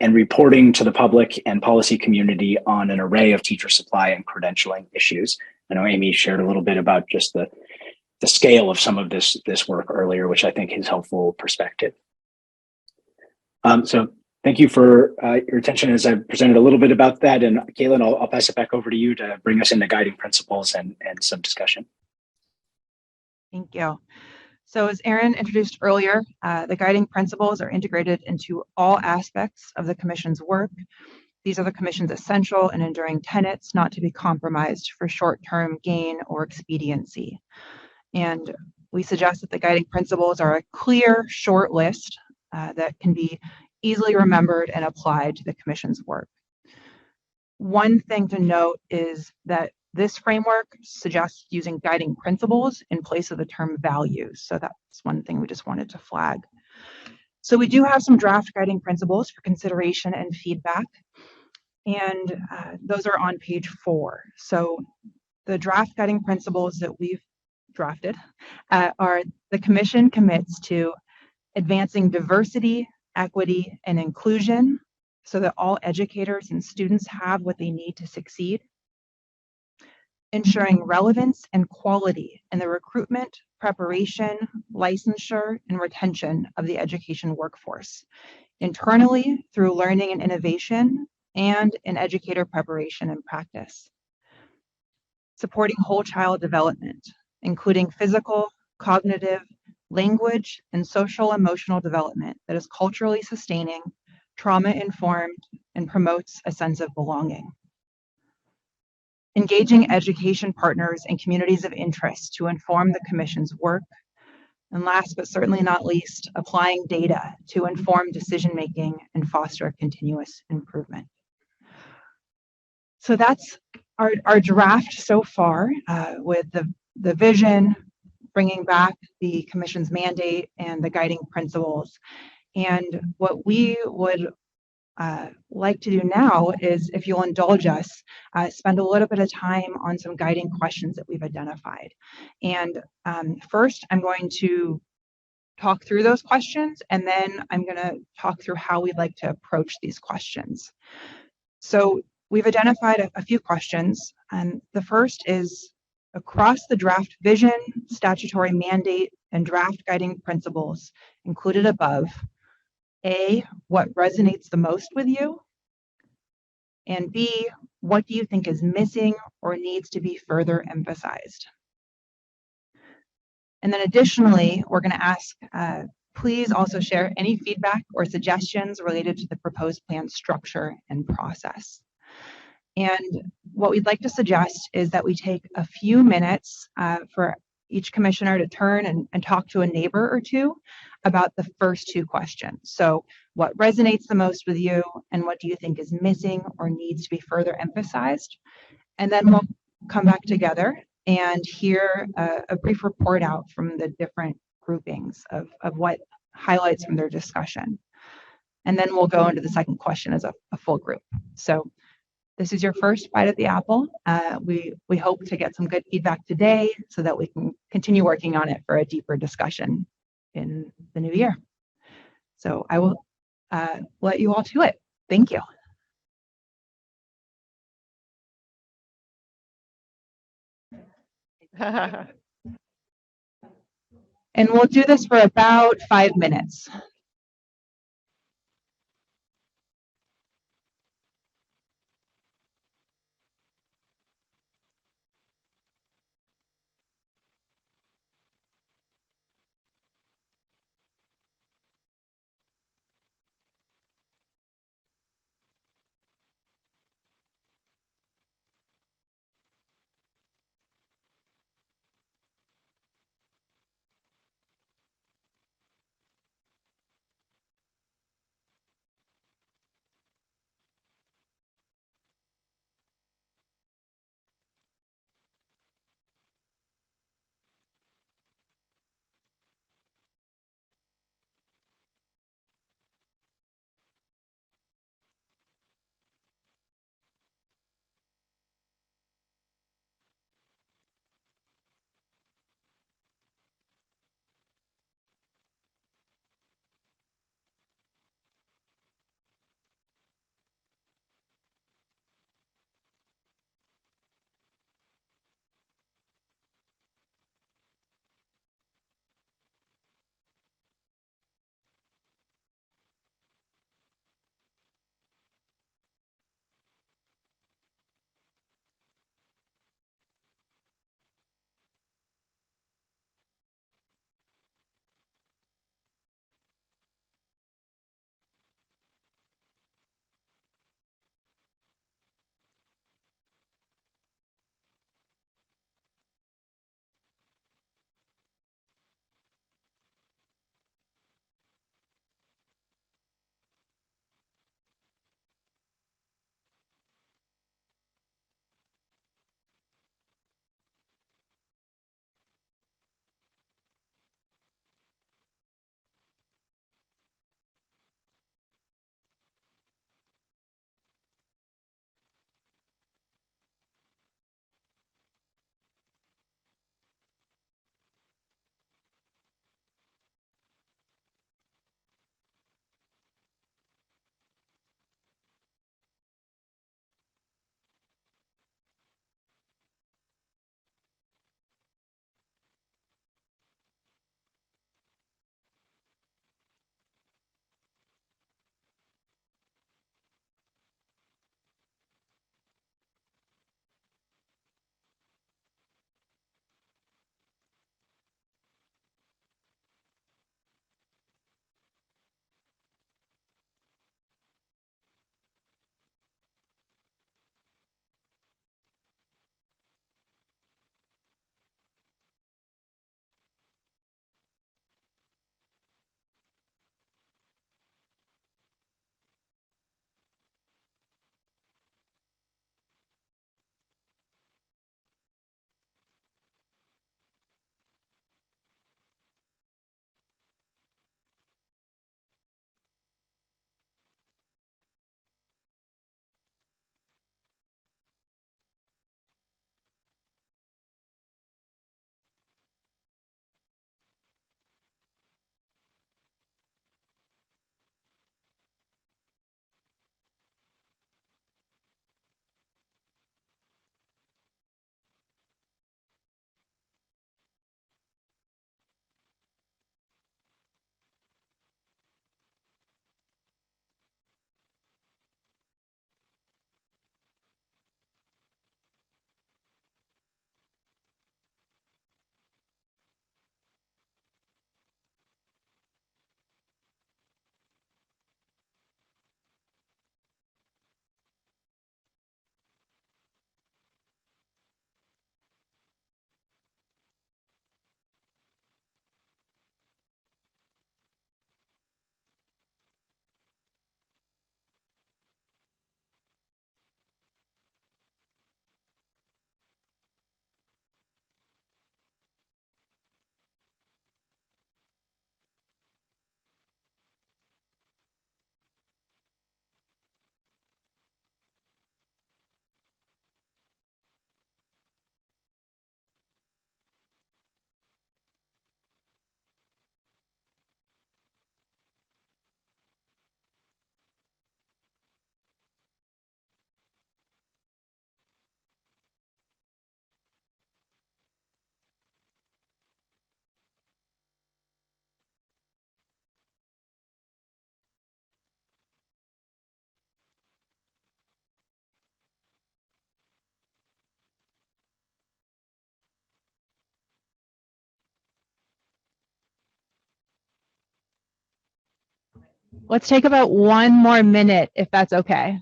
and reporting to the public and policy community on an array of teacher supply and credentialing issues. I know Amy shared a little bit about just the scale of some of this work earlier, which I think is helpful perspective. So thank you for your attention as I presented a little bit about that. And Caitlin, I'll pass it back over to you to bring us into guiding principles and some discussion. Thank you. So as Aaron introduced earlier, the guiding principles are integrated into all aspects of the Commission's work. These are the Commission's essential and enduring tenets, not to be compromised for short-term gain or expediency. And we suggest that the guiding principles are a clear, short list that can be easily remembered and applied to the Commission's work. One thing to note is that this framework suggests using guiding principles in place of the term values. So that's one thing we just wanted to flag. So we do have some draft guiding principles for consideration and feedback, and those are on page 4. So the draft guiding principles that we've drafted are: the Commission commits to advancing diversity, equity, and inclusion so that all educators and students have what they need to succeed. Ensuring relevance and quality in the recruitment, preparation, licensure, and retention of the education workforce, internally through learning and innovation, and in educator preparation and practice. Supporting whole child development, including physical, cognitive, language, and social emotional development that is culturally sustaining, trauma-informed, and promotes a sense of belonging. Engaging education partners and communities of interest to inform the Commission's work. And last but certainly not least, applying data to inform decision-making and foster continuous improvement. So that's our draft so far with the vision, bringing back the Commission's mandate and the guiding principles. And what we would like to do now is, if you'll indulge us, spend a little bit of time on some guiding questions that we've identified. And first, I'm going to talk through those questions, and then I'm going to talk through how we'd like to approach these questions. So we've identified a few questions, and the first is, across the draft vision, statutory mandate, and draft guiding principles included above, A, what resonates the most with you? And B, what do you think is missing or needs to be further emphasized? And then additionally, we're going to ask, please also share any feedback or suggestions related to the proposed plan structure and process. And what we'd like to suggest is that we take a few minutes for each commissioner to turn and talk to a neighbor or two about the first two questions. So what resonates the most with you, and what do you think is missing or needs to be further emphasized? And then we'll come back together and hear a brief report out from the different groupings of what highlights from their discussion. And then we'll go into the second question as a full group. So this is your first bite at the apple. We hope to get some good feedback today so that we can continue working on it for a deeper discussion in the new year. So I will let you all to it. Thank you. And we'll do this for about 5 minutes. Let's take about 1 more minute if that's okay.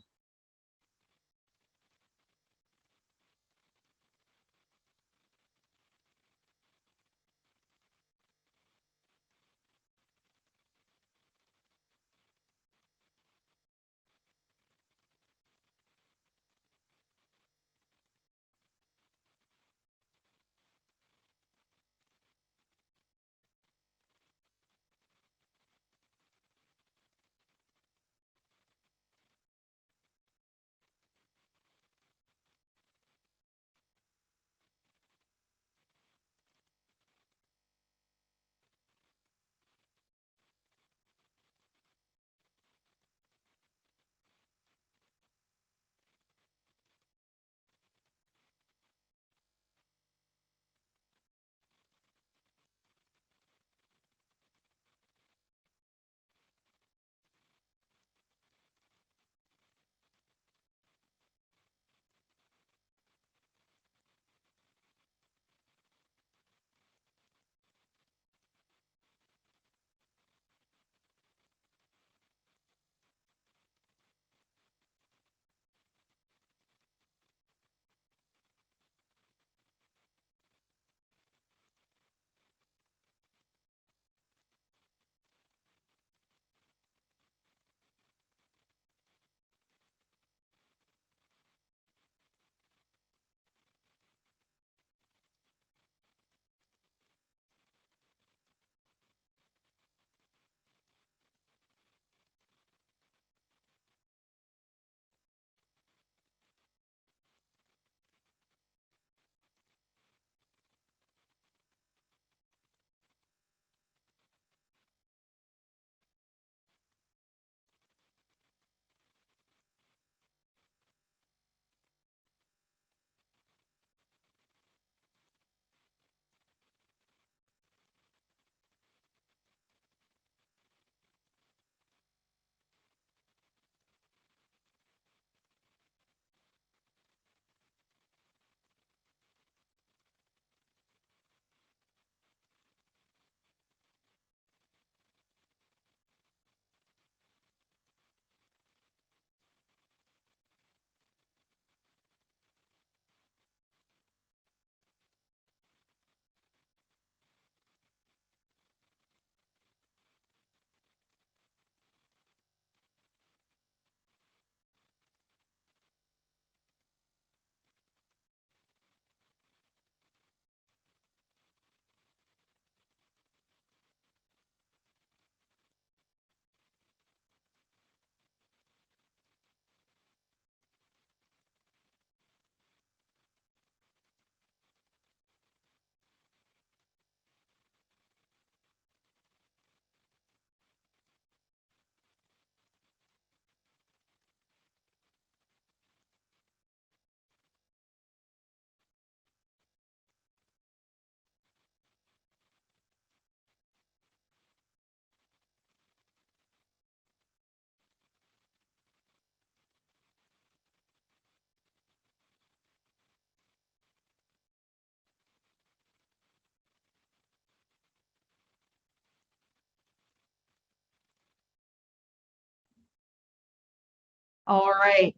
All right.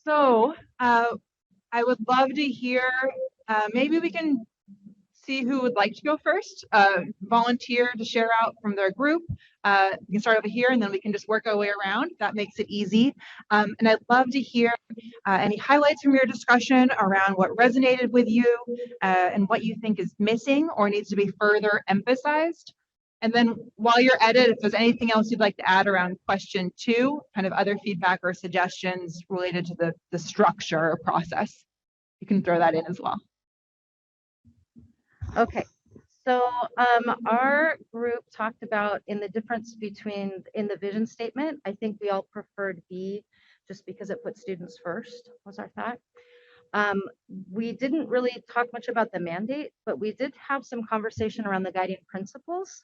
So I would love to hear, maybe we can see who would like to go first, volunteer to share out from their group. We can start over here and then we can just work our way around. That makes it easy. And I'd love to hear any highlights from your discussion around what resonated with you and what you think is missing or needs to be further emphasized. And then while you're at it, if there's anything else you'd like to add around question 2, kind of other feedback or suggestions related to the structure or process, you can throw that in as well. Okay, so our group talked about in the difference between in the vision statement. I think we all preferred B just because it put students first, was our thought. We didn't really talk much about the mandate, but we did have some conversation around the guiding principles.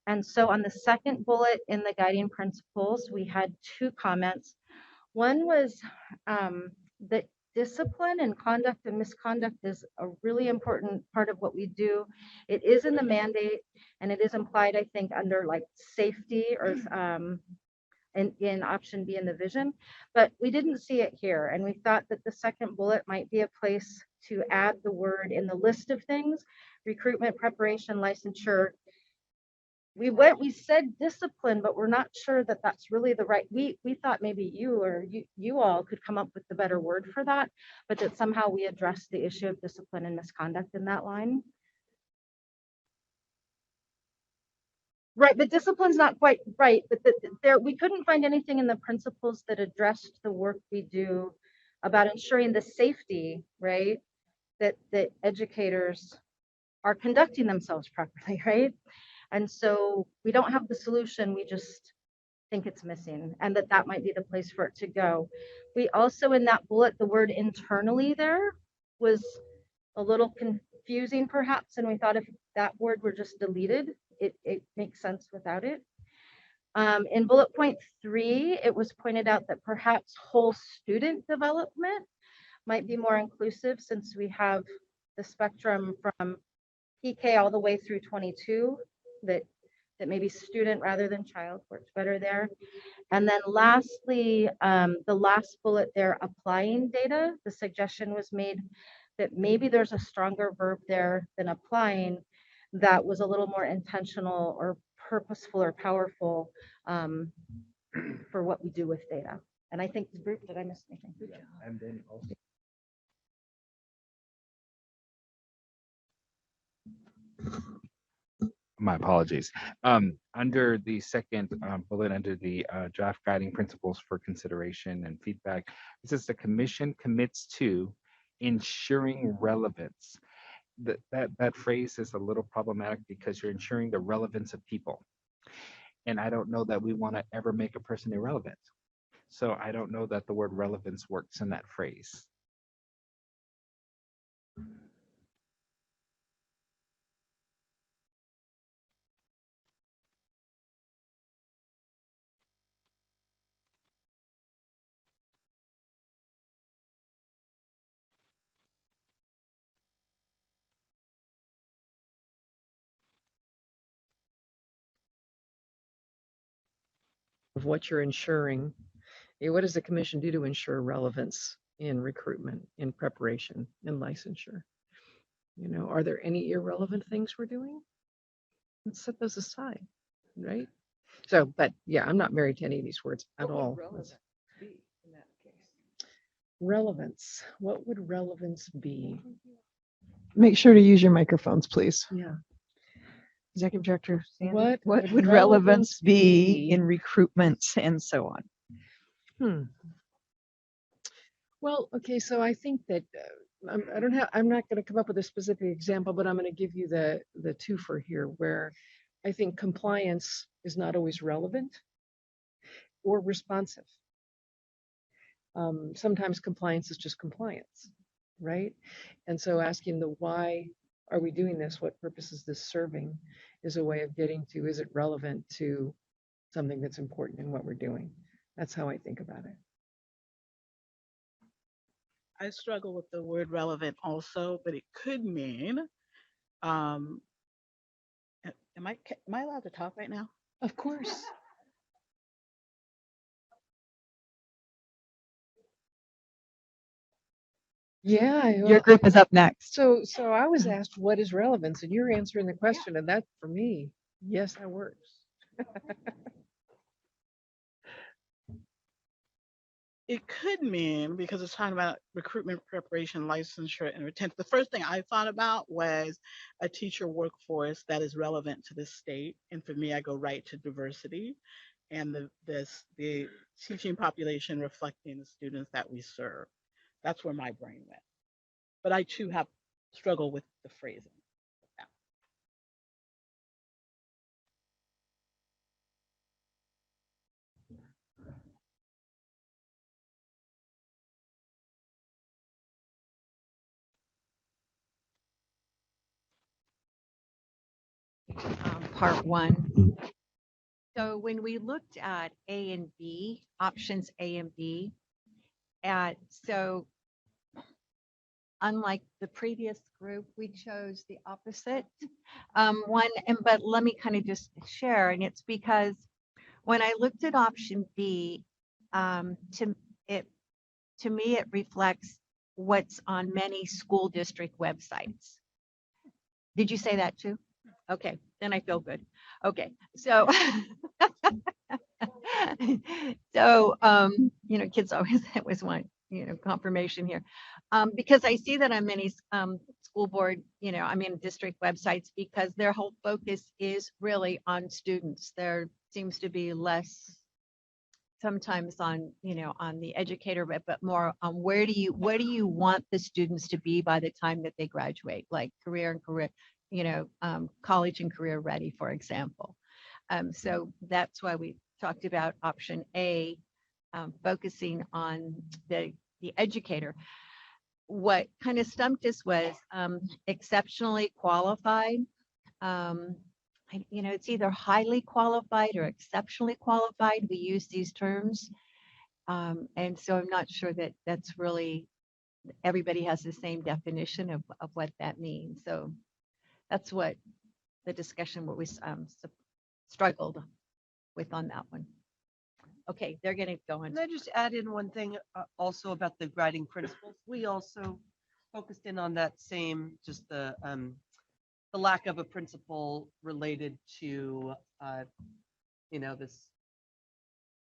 And so on the second bullet in the guiding principles, we had 2 comments. One was that discipline and conduct and misconduct is a really important part of what we do. It is in the mandate and it is implied, I think, under like safety or in option B in the vision, but we didn't see it here. And we thought that the second bullet might be a place to add the word in the list of things, recruitment, preparation, licensure. We said discipline, but we're not sure that that's really the right, we thought maybe you all could come up with the better word for that, but that somehow we addressed the issue of discipline and misconduct in that line. Right, but discipline's not quite right, but there we couldn't find anything in the principles that addressed the work we do about ensuring the safety, right? That educators are conducting themselves properly, right? And so we don't have the solution, we just think it's missing, and that might be the place for it to go. We also, in that bullet, the word internally there was a little confusing perhaps, and we thought if that word were just deleted, it makes sense without it. In bullet point 3, it was pointed out that perhaps whole student development might be more inclusive, since we have the spectrum from PK all the way through 22, that maybe student rather than child works better there. And then lastly, the last bullet there, applying data, the suggestion was made that maybe there's a stronger verb there than applying that was a little more intentional or purposeful or powerful for what we do with data. And I think the group, did I miss anything? Yeah. And then also my apologies. Under the second bullet, under the draft guiding principles for consideration and feedback, it says the commission commits to ensuring relevance. That phrase is a little problematic because you're ensuring the relevance of people. And I don't know that we want to ever make a person irrelevant. So I don't know that the word relevance works in that phrase. Of what you're ensuring. What does the commission do to ensure relevance in recruitment, in preparation, in licensure? You know, are there any irrelevant things we're doing? Let's set those aside, right? So, but yeah, I'm not married to any of these words at all. Relevance. What would relevance be? Make sure to use your microphones, please. Yeah. Executive Director Sandy, What would relevance be in recruitment and so on? Well, okay, so I think that I'm not going to come up with a specific example, but I'm going to give you the twofer here, where I think compliance is not always relevant or responsive. Sometimes compliance is just compliance, right? And so asking the why are we doing this? What purpose is this serving? Is a way of getting to, is it relevant to something that's important in what we're doing? That's how I think about it. I struggle with the word relevant also, but it could mean, am I allowed to talk right now? Of course. Yeah, Your group is up next. So I was asked, what is relevance? And you're answering the question, and that for me, yes, that works. It could mean, because it's talking about recruitment, preparation, licensure, and retention. The first thing I thought about was a teacher workforce that is relevant to the state. And for me, I go right to diversity and the teaching population reflecting the students that we serve. That's where my brain went. But I too have struggled with the phrasing. Part 1. So when we looked at A and B, options A and B, so unlike the previous group, we chose the opposite one. But let me kind of just share, and it's because when I looked at option B, to me, it reflects what's on many school district websites. Did you say that too? Okay, then I feel good. Okay, so kids always want confirmation here, because I see that on many school board, district websites, because their whole focus is really on students. There seems to be less sometimes on the educator, but more on where do you want the students to be by the time that they graduate, like college and career ready, for example. So that's why we talked about option A, focusing on the educator. What kind of stumped us was exceptionally qualified. It's either highly qualified or exceptionally qualified. We use these terms. And so I'm not sure that that's really, everybody has the same definition of what that means. So that's what the discussion, what we struggled with on that one. Okay, they're getting going. Can I just add in one thing also about the guiding principles? We also focused in on that same, just the lack of a principle related to, this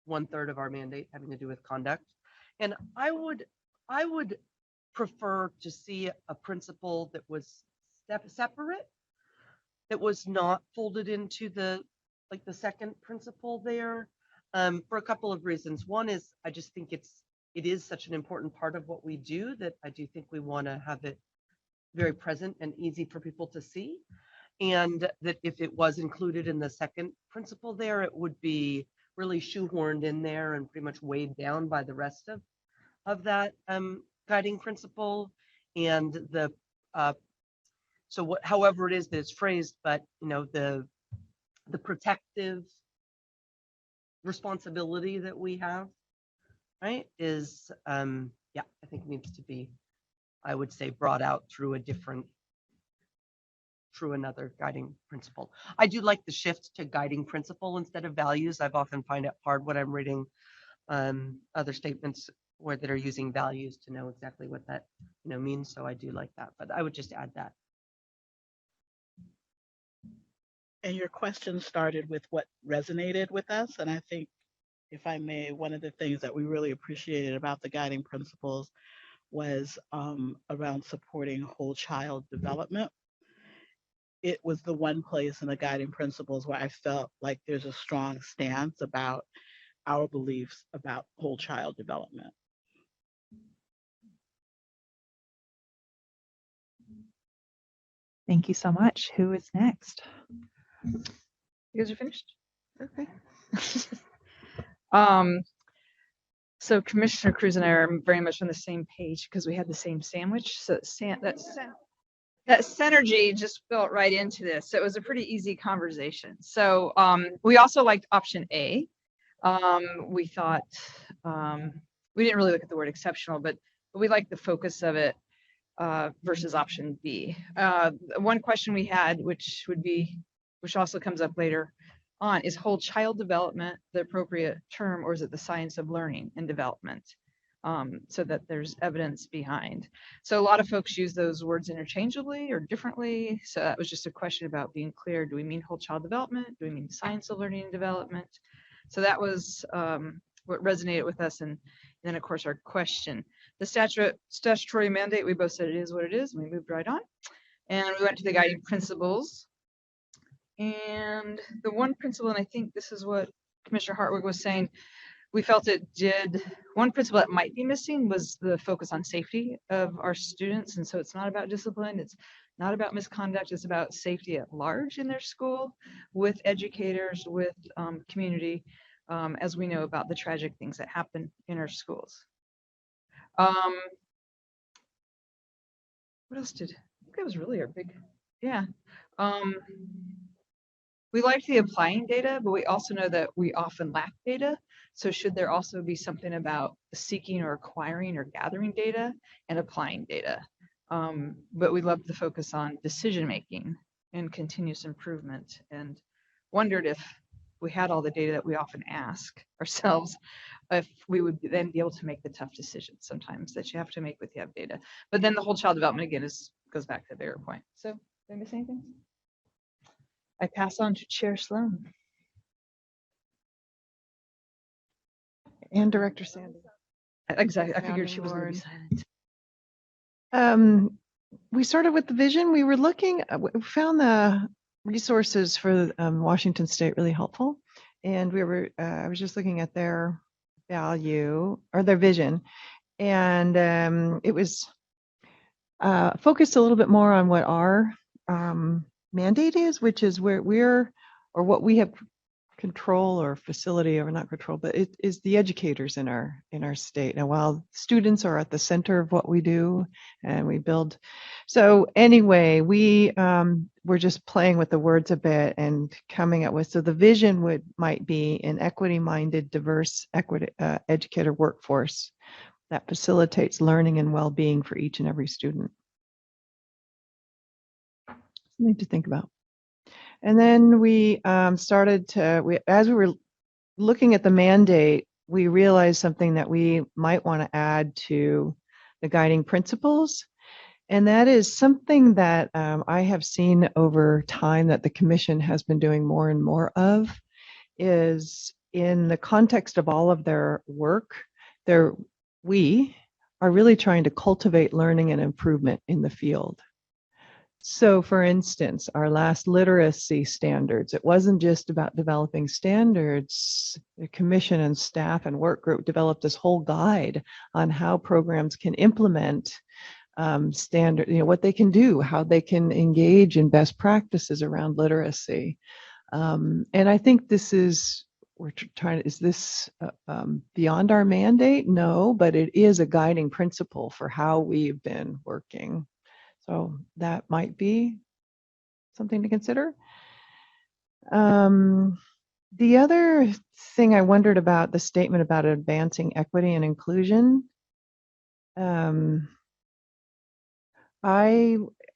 1/3 of our mandate having to do with conduct. And I would prefer to see a principle that was separate, that was not folded into the second principle there, for a couple of reasons. One is I just think it is such an important part of what we do that I do think we want to have it very present and easy for people to see. And that if it was included in the second principle there, it would be really shoehorned in there and pretty much weighed down by the rest of that guiding principle. And however it is that it's phrased, but the protective responsibility that we have, right, is I think needs to be, I would say, brought out through another guiding principle. I do like the shift to guiding principle instead of values. I've often find it hard when I'm reading other statements that are using values to know exactly what that means. So I do like that, but I would just add that. And your question started with what resonated with us. And I think, if I may, one of the things that we really appreciated about the guiding principles was around supporting whole child development. It was the one place in the guiding principles where I felt like there's a strong stance about our beliefs about whole child development. Thank you so much. Who is next? You guys are finished? Okay. So Commissioner Cruz and I are very much on the same page because we had the same sandwich. So that synergy just built right into this. So it was a pretty easy conversation. So we also liked option A. We thought, we didn't really look at the word exceptional, but we liked the focus of it versus option B. One question we had, which also comes up later on, is whole child development the appropriate term, or is it the science of learning and development? So that there's evidence behind. So a lot of folks use those words interchangeably or differently. So that was just a question about being clear. Do we mean whole child development? Do we mean science of learning and development? So that was what resonated with us. And then, of course, our question. The statutory mandate, we both said it is what it is. And we moved right on. And we went to the guiding principles. And the one principle, and I think this is what Commissioner Hartwig was saying, we felt one principle that might be missing was the focus on safety of our students. And so it's not about discipline, it's not about misconduct, it's about safety at large in their school, with educators, with community, as we know about the tragic things that happen in our schools. What else I think that was really our big, yeah. We like the applying data, but we also know that we often lack data. So should there also be something about seeking or acquiring or gathering data and applying data? But we loved the focus on decision making and continuous improvement, and wondered if we had all the data that we often ask ourselves, if we would then be able to make the tough decisions sometimes that you have to make with you have data. But then the whole child development again goes back to the bigger point. So did I miss anything? I pass on to Chair Sloan. And Director Sandy. Exactly. I figured Founding she was going to be board. silent. We started with the vision. We were looking, we found the resources for Washington State really helpful. And I was just looking at their value or their vision. And it was focused a little bit more on what our mandate is, which is where what we have control or facility or not control, but it is the educators in our state. And while students are at the center of what we do and we build. So anyway, we're just playing with the words a bit and coming up with, so the vision might be an equity-minded, diverse educator workforce that facilitates learning and well-being for each and every student. Something to think about. And then we started to, as we were looking at the mandate, we realized something that we might want to add to the guiding principles. And that is something that I have seen over time that the commission has been doing more and more of, is in the context of all of their work, we are really trying to cultivate learning and improvement in the field. So for instance, our last literacy standards, it wasn't just about developing standards. The commission and staff and work group developed this whole guide on how programs can implement standard, what they can do, how they can engage in best practices around literacy. And I think this is, is this beyond our mandate? No, but it is a guiding principle for how we've been working. So that might be something to consider. The other thing I wondered about the statement about advancing equity and inclusion. I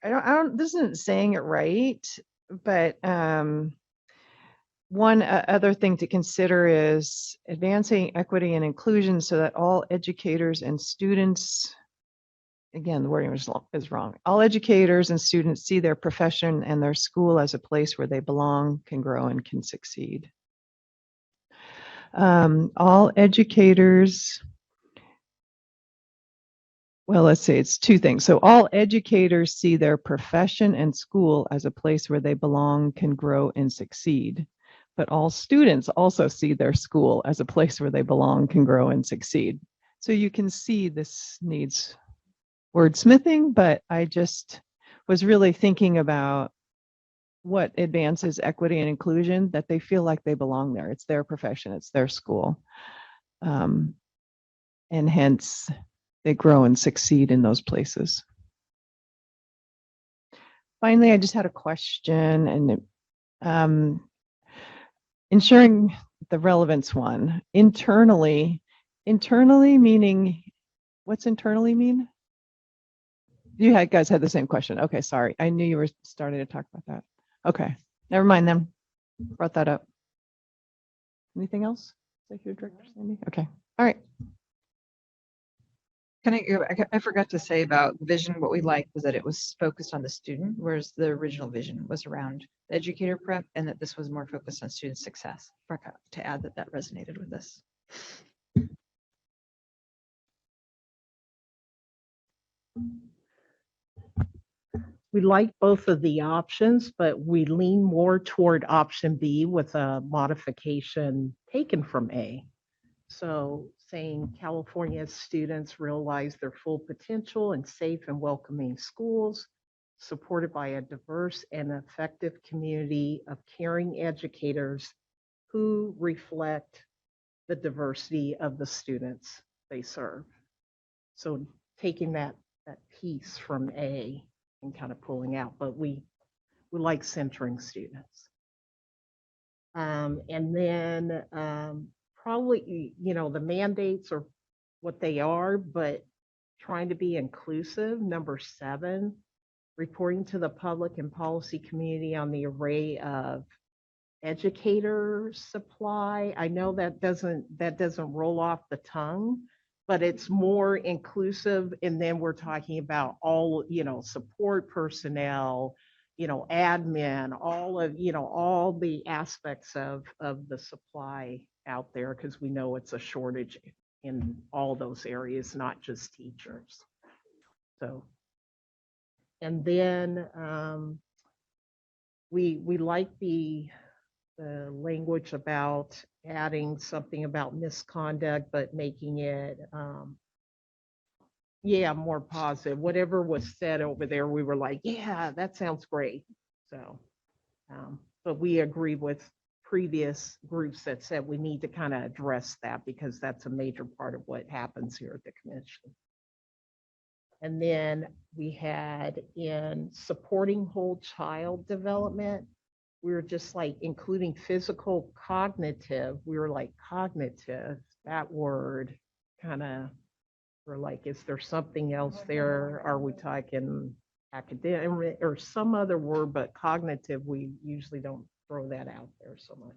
don't, this isn't saying it right, but one other thing to consider is advancing equity and inclusion so that all educators and students, again, the wording is wrong. All educators and students see their profession and their school as a place where they belong, can grow, and can succeed. All educators, well, let's say it's two things. So all educators see their profession and school as a place where they belong, can grow, and succeed. But all students also see their school as a place where they belong, can grow, and succeed. So you can see this needs wordsmithing, but I just was really thinking about what advances equity and inclusion, that they feel like they belong there. It's their profession, it's their school. And hence they grow and succeed in those places. Finally, I just had a question, and ensuring the relevance one. Internally meaning, what's internally mean? You guys had the same question. Okay, sorry. I knew you were starting to talk about that. Okay, never mind then. Brought that up. Anything else? Executive Director Sandy? Okay, all right. Can I go back? I forgot to say about the vision. What we liked was that it was focused on the student, whereas the original vision was around the educator prep, and that this was more focused on student success. Forgot to add that resonated with us. We like both of the options, but we lean more toward option B with a modification taken from A. So saying California students realize their full potential in safe and welcoming schools, supported by a diverse and effective community of caring educators who reflect the diversity of the students they serve. So taking that piece from A and kind of pulling out, but we like centering students. And then probably, the mandates are what they are, but trying to be inclusive. Number 7, reporting to the public and policy community on the array of educator supply. I know that doesn't roll off the tongue, but it's more inclusive. And then we're talking about all, support personnel, admin, all the aspects of the supply out there, because we know it's a shortage in all those areas, not just teachers. So, and then we like the language about adding something about misconduct, but making it, more positive. Whatever was said over there, we were like, yeah, that sounds great. So, but we agree with previous groups that said we need to kind of address that, because that's a major part of what happens here at the commission. And then we had in supporting whole child development, we were just like including physical, cognitive. We were like cognitive, that word kind of, we're like, is there something else there? Are we talking academic or some other word? But cognitive, we usually don't throw that out there so much,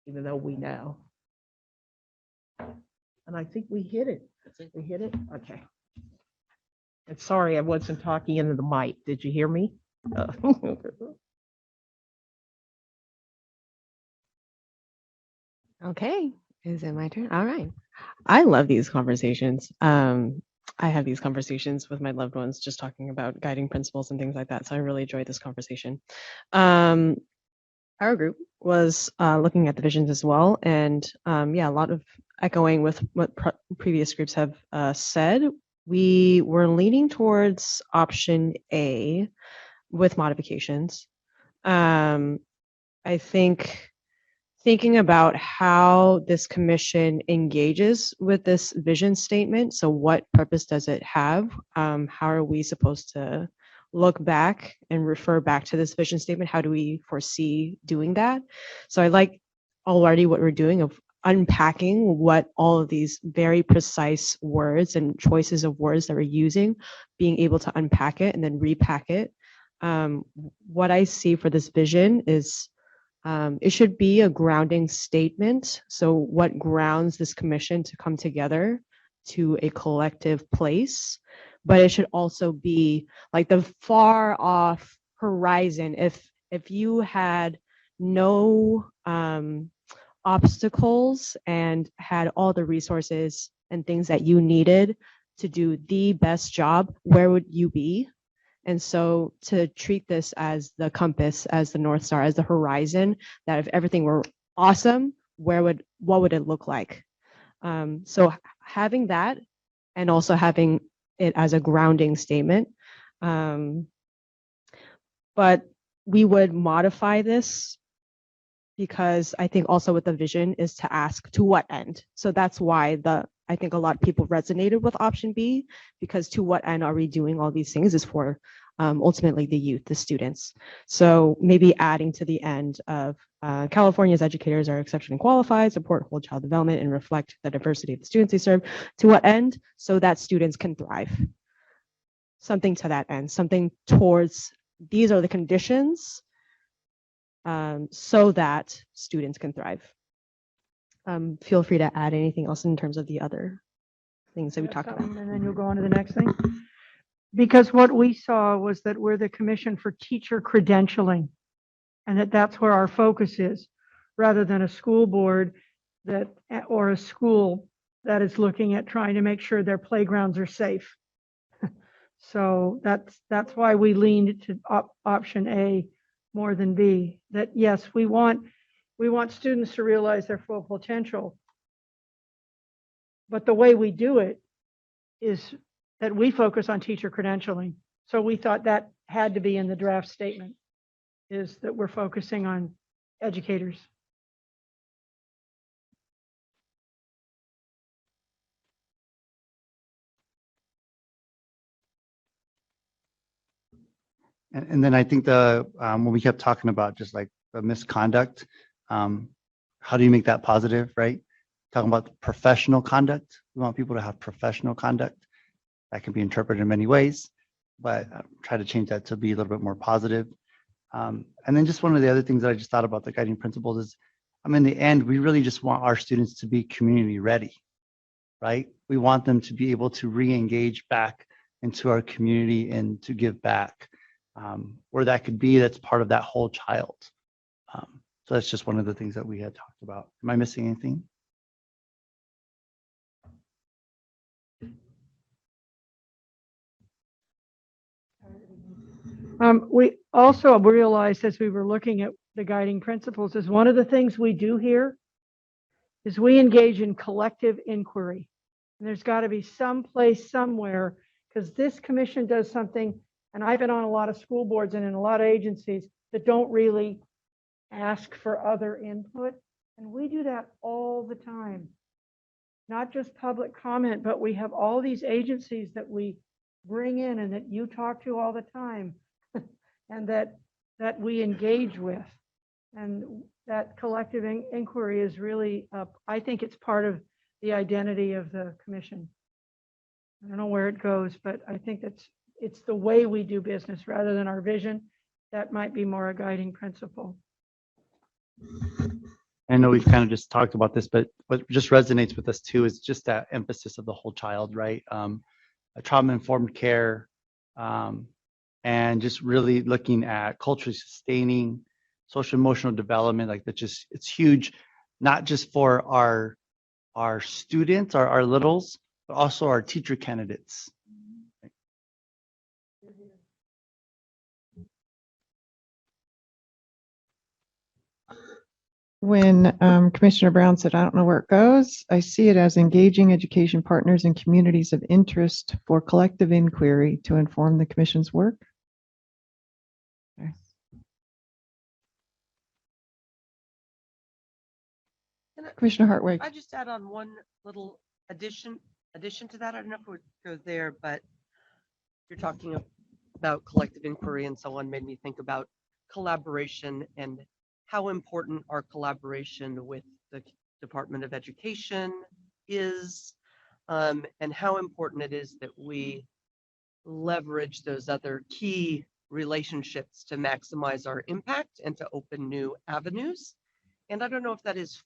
even though we know. And I think we hit it. We hit it? Okay. And sorry, I wasn't talking into the mic. Did you hear me? Okay, is it my turn? All right. I love these conversations. I have these conversations with my loved ones, just talking about guiding principles and things like that. So I really enjoyed this conversation. Our group was looking at the visions as well, and a lot of echoing with what previous groups have said. We were leaning towards option A with modifications. I think thinking about how this commission engages with this vision statement. So what purpose does it have? How are we supposed to look back and refer back to this vision statement? How do we foresee doing that? So I like already what we're doing of unpacking what all of these very precise words and choices of words that we're using, being able to unpack it and then repack it. What I see for this vision is it should be a grounding statement. So what grounds this commission to come together to a collective place, but it should also be like the far off horizon. If you had no obstacles and had all the resources and things that you needed to do the best job, where would you be? And so to treat this as the compass, as the North Star, as the horizon, that if everything were awesome, what would it look like? So having that and also having it as a grounding statement. But we would modify this because I think also with the vision is to ask to what end. So that's why I think a lot of people resonated with option B, because to what end are we doing all these things is for ultimately the youth, the students. So maybe adding to the end of California's educators are exceptionally qualified, support whole child development, and reflect the diversity of the students they serve. To what end? So that students can thrive. Something to that end, something towards these are the conditions so that students can thrive. Feel free to add anything else in terms of the other things that we talked about. And then you'll go on to the next thing. Because what we saw was that we're the Commission for Teacher Credentialing, and that's where our focus is, rather than a school board or a school that is looking at trying to make sure their playgrounds are safe. So that's why we leaned to option A more than B. That yes, we want students to realize their full potential, but the way we do it is that we focus on teacher credentialing. So we thought that had to be in the draft statement, is that we're focusing on educators. And then I think when we kept talking about just like the misconduct, how do you make that positive, right? talking about professional conduct. We want people to have professional conduct. That can be interpreted in many ways, but try to change that to be a little bit more positive. And then just one of the other things that I just thought about the guiding principles is, in the end, we really just want our students to be community ready, right? We want them to be able to re-engage back into our community and to give back, where that could be, that's part of that whole child. So that's just one of the things that we had talked about. Am I missing anything? We also realized as we were looking at the guiding principles is one of the things we do here is we engage in collective inquiry. And there's got to be some place somewhere, because this commission does something, and I've been on a lot of school boards and in a lot of agencies that don't really ask for other input. And we do that all the time. Not just public comment, but we have all these agencies that we bring in and that you talk to all the time and that we engage with. And that collective inquiry is really, I think it's part of the identity of the commission. I don't know where it goes, but I think it's the way we do business rather than our vision. That might be more a guiding principle. I know we've kind of just talked about this, but what just resonates with us too is just that emphasis of the whole child, right? A trauma-informed care, and just really looking at culturally sustaining social emotional development. Like that, just it's huge, not just for our students, our littles, but also our teacher candidates. When Commissioner Brown said, I don't know where it goes, I see it as engaging education partners and communities of interest for collective inquiry to inform the commission's work. Okay. Commissioner Hartwig. I just add on one little addition to that. I don't know if it would go there, but you're talking about collective inquiry and so on, made me think about collaboration and how important our collaboration with the Department of Education is, and how important it is that we leverage those other key relationships to maximize our impact and to open new avenues. And I don't know if that is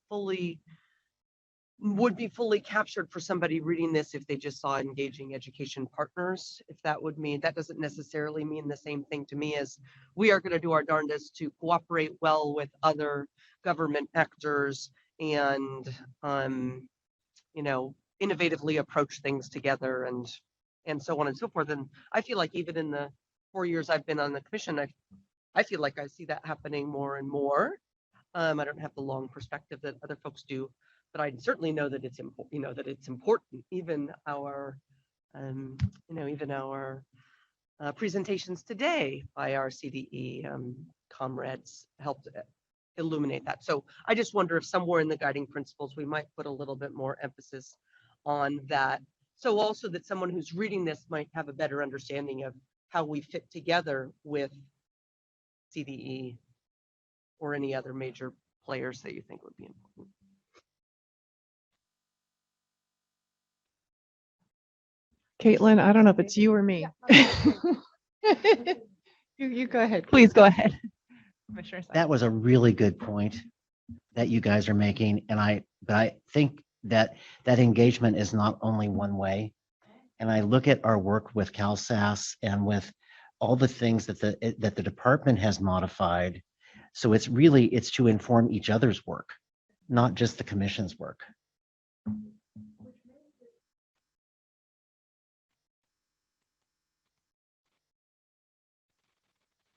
would be fully captured for somebody reading this if they just saw engaging education partners. If that would mean, that doesn't necessarily mean the same thing to me as we are going to do our darndest to cooperate well with other government actors and, innovatively approach things together and so on and so forth. And I feel like even in the 4 years I've been on the commission, I feel like I see that happening more and more. I don't have the long perspective that other folks do, but I certainly know that it's important. Even our, presentations today by our CDE comrades helped illuminate that. So I just wonder if somewhere in the guiding principles we might put a little bit more emphasis on that. So also that someone who's reading this might have a better understanding of how we fit together with CDE or any other major players that you think would be important. Caitlin, I don't know if it's you or me. You go ahead. Please go ahead. Commissioner Simon. That was a really good point that you guys are making, but I think that engagement is not only one way. And I look at our work with CalSAS and with all the things that the department has modified. So it's to inform each other's work, not just the commission's work.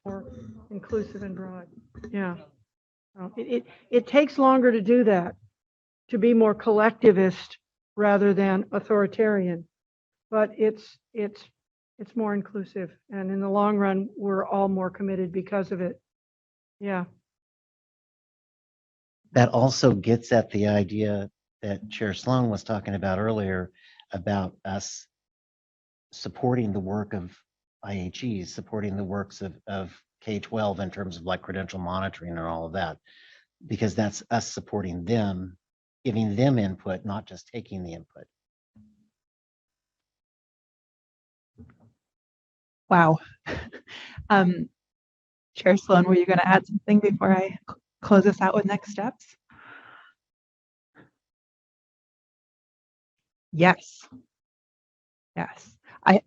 More inclusive and broad. Yeah. It takes longer to do that, to be more collectivist rather than authoritarian, but it's more inclusive, and in the long run, we're all more committed because of it. Yeah. That also gets at the idea that Chair Sloan was talking about earlier about us supporting the work of IHEs, supporting the works of K-12 in terms of like credential monitoring and all of that, because that's us supporting them giving them input, not just taking the input. Wow. Chair Sloan, were you going to add something before I close us out with next steps? Yes. Yes. I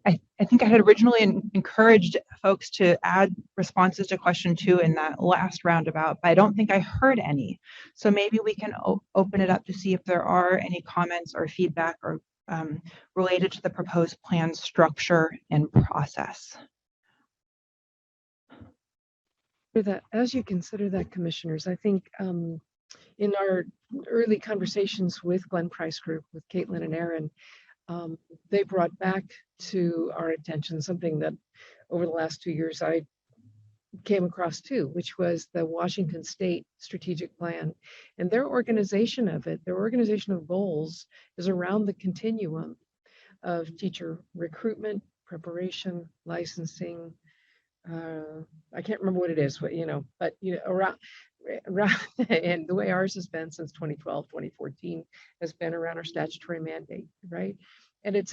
think I had originally encouraged folks to add responses to question 2 in that last roundabout, but I don't think I heard any. So maybe we can open it up to see if there are any comments or feedback or related to the proposed plan structure and process. For that, as you consider that, commissioners, I think in our early conversations with Glenn Price Group, with Caitlin and Aaron, they brought back to our attention something that over the last 2 years I came across too, which was the Washington State Strategic Plan. And their organization of it, their organization of goals is around the continuum of teacher recruitment, preparation, licensing. I can't remember what it is, but around and the way ours has been since 2012, 2014 has been around our statutory mandate, right? And it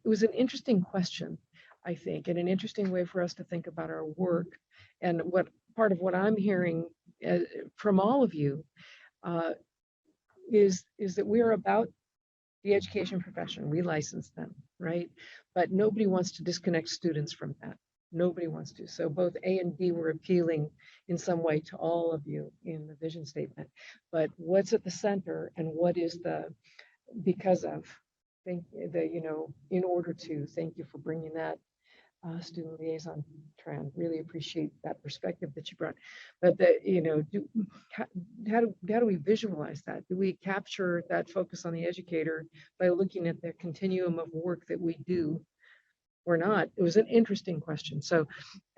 was an interesting question, I think, and an interesting way for us to think about our work. And what part of what I'm hearing from all of you is that we are about the education profession. We license them, right? But nobody wants to disconnect students from that. Nobody wants to. So both A and B were appealing in some way to all of you in the vision statement. But what's at the center and what is the because of? Thank the in order to. Thank you for bringing that student liaison, Tran. Really appreciate that perspective that you brought. But how do we visualize that? Do we capture that focus on the educator by looking at the continuum of work that we do? Or not? It was an interesting question. So,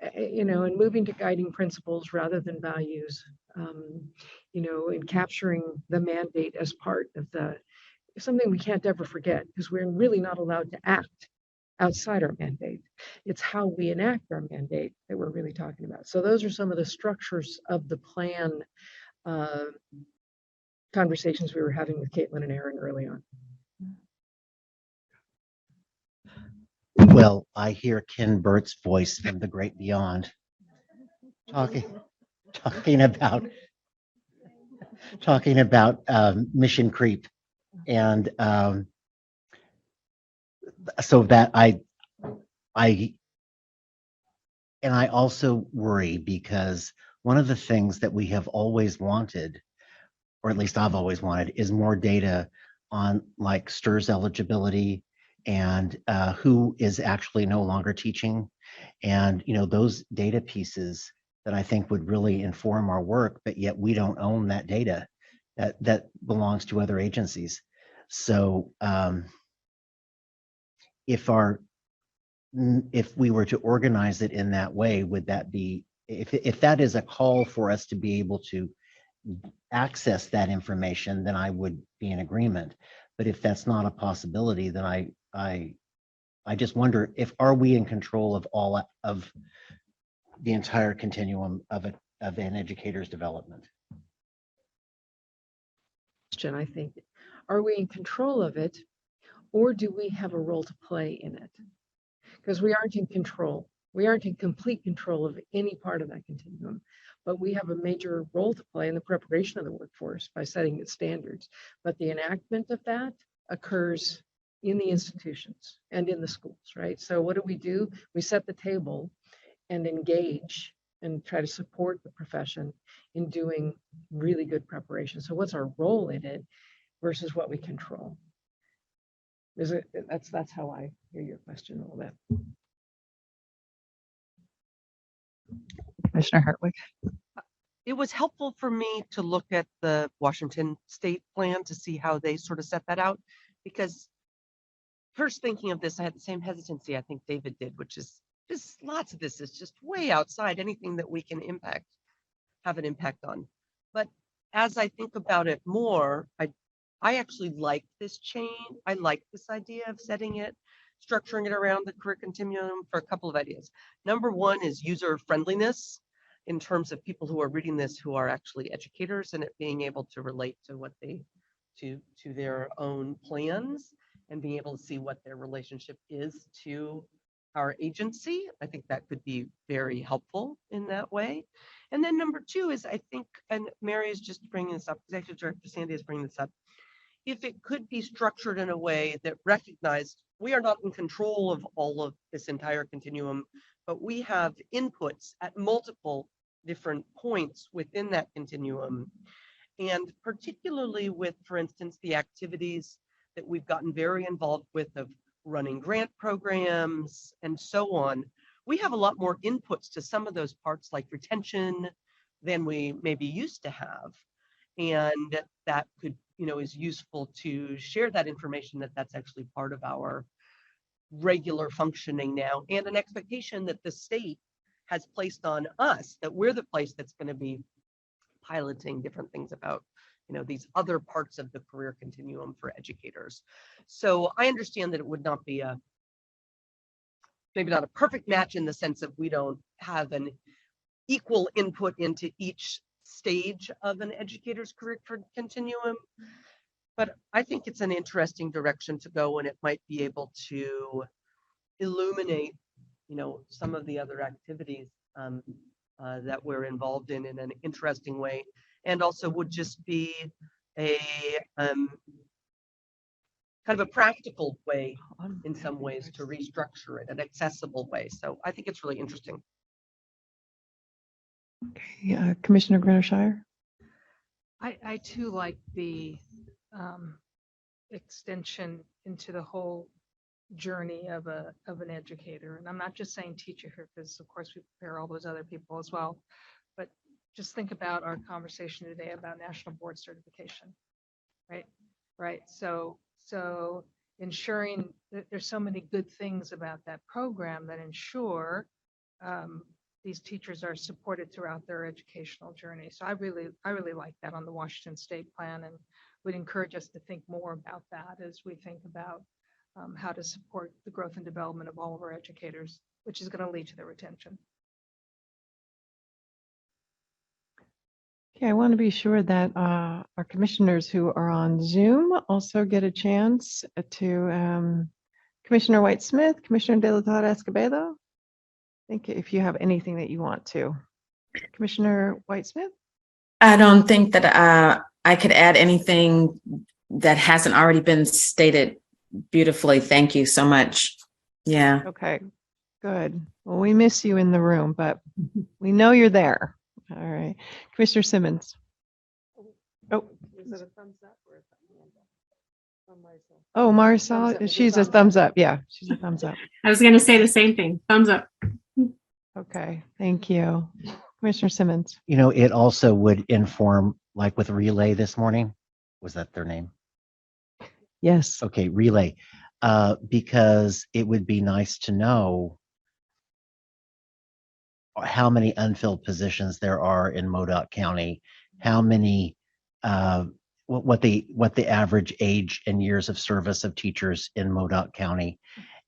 and moving to guiding principles rather than values, and capturing the mandate as part of something we can't ever forget, because we're really not allowed to act outside our mandate. It's how we enact our mandate that we're really talking about. So those are some of the structures of the plan conversations we were having with Caitlin and Aaron early on. Well, I hear Ken Burt's voice from the great beyond talking about mission creep. And so that I also worry, because one of the things that we have always wanted, or at least I've always wanted, is more data on like STIRS eligibility and who is actually no longer teaching, and those data pieces that I think would really inform our work, but yet we don't own that data. That belongs to other agencies. So if we were to organize it in that way, would that be, if that is a call for us to be able to access that information, then I would be in agreement. But if that's not a possibility, then I just wonder, are we in control of all of the entire continuum of an educator's development? I think, are we in control of it, or do we have a role to play in it? Because we aren't in control. We aren't in complete control of any part of that continuum, but we have a major role to play in the preparation of the workforce by setting its standards. But the enactment of that occurs in the institutions and in the schools, right? So what do? We set the table and engage and try to support the profession in doing really good preparation. So what's our role in it versus what we control? That's how I hear your question a little bit. Commissioner Hartwig. It was helpful for me to look at the Washington State plan to see how they sort of set that out, because first thinking of this, I had the same hesitancy I think David did, which is just lots of this is just way outside anything that we can have an impact on. But as I think about it more, I actually like this change. I like this idea of setting it, structuring it around the career continuum for a couple of ideas. Number one is user friendliness, in terms of people who are reading this who are actually educators, and it being able to relate to what they to their own plans and being able to see what their relationship is to our agency. I think that could be very helpful in that way. And then number two is, I think, and Mary is just bringing this up, Executive Director Sandy is bringing this up, if it could be structured in a way that recognized we are not in control of all of this entire continuum, but we have inputs at multiple different points within that continuum. And particularly with, for instance, the activities that we've gotten very involved with of running grant programs and so on, we have a lot more inputs to some of those parts like retention than we maybe used to have. And that could, is useful to share that information, that that's actually part of our regular functioning now, and an expectation that the state has placed on us, that we're the place that's going to be piloting different things about, these other parts of the career continuum for educators. So I understand that it would not be maybe not a perfect match in the sense of we don't have an equal input into each stage of an educator's career continuum. But I think it's an interesting direction to go, and it might be able to illuminate, some of the other activities that we're involved in an interesting way, and also would just be a kind of a practical way in some ways to restructure it, an accessible way. So I think it's really interesting. Okay, Commissioner Grenishire. I too like the extension into the whole journey of an educator. And I'm not just saying teacher here, because of course we prepare all those other people as well. But just think about our conversation today about national board certification, right? Right. So ensuring that there's so many good things about that program that ensure these teachers are supported throughout their educational journey. So I really like that on the Washington State plan, and would encourage us to think more about that as we think about how to support the growth and development of all of our educators, which is going to lead to their retention. Okay, I want to be sure that our commissioners who are on Zoom also get a chance to Commissioner White-Smith, Commissioner De La Torre Escobedo. I think if you have anything that you want to. Commissioner White-Smith? I don't think that I could add anything that hasn't already been stated beautifully. Thank you so much. Yeah. Okay, good. Well, we miss you in the room, but we know you're there. All right. Commissioner Simmons. Oh. Oh, Marisol, she's a thumbs up. Yeah, she's a thumbs up. I was going to say the same thing. Thumbs up. Okay, thank you. Commissioner Simmons. It also would inform, like with Relay this morning. Was that their name? Yes. Okay, Relay. Because it would be nice to know how many unfilled positions there are in Modoc County, how many, what the average age and years of service of teachers in Modoc County,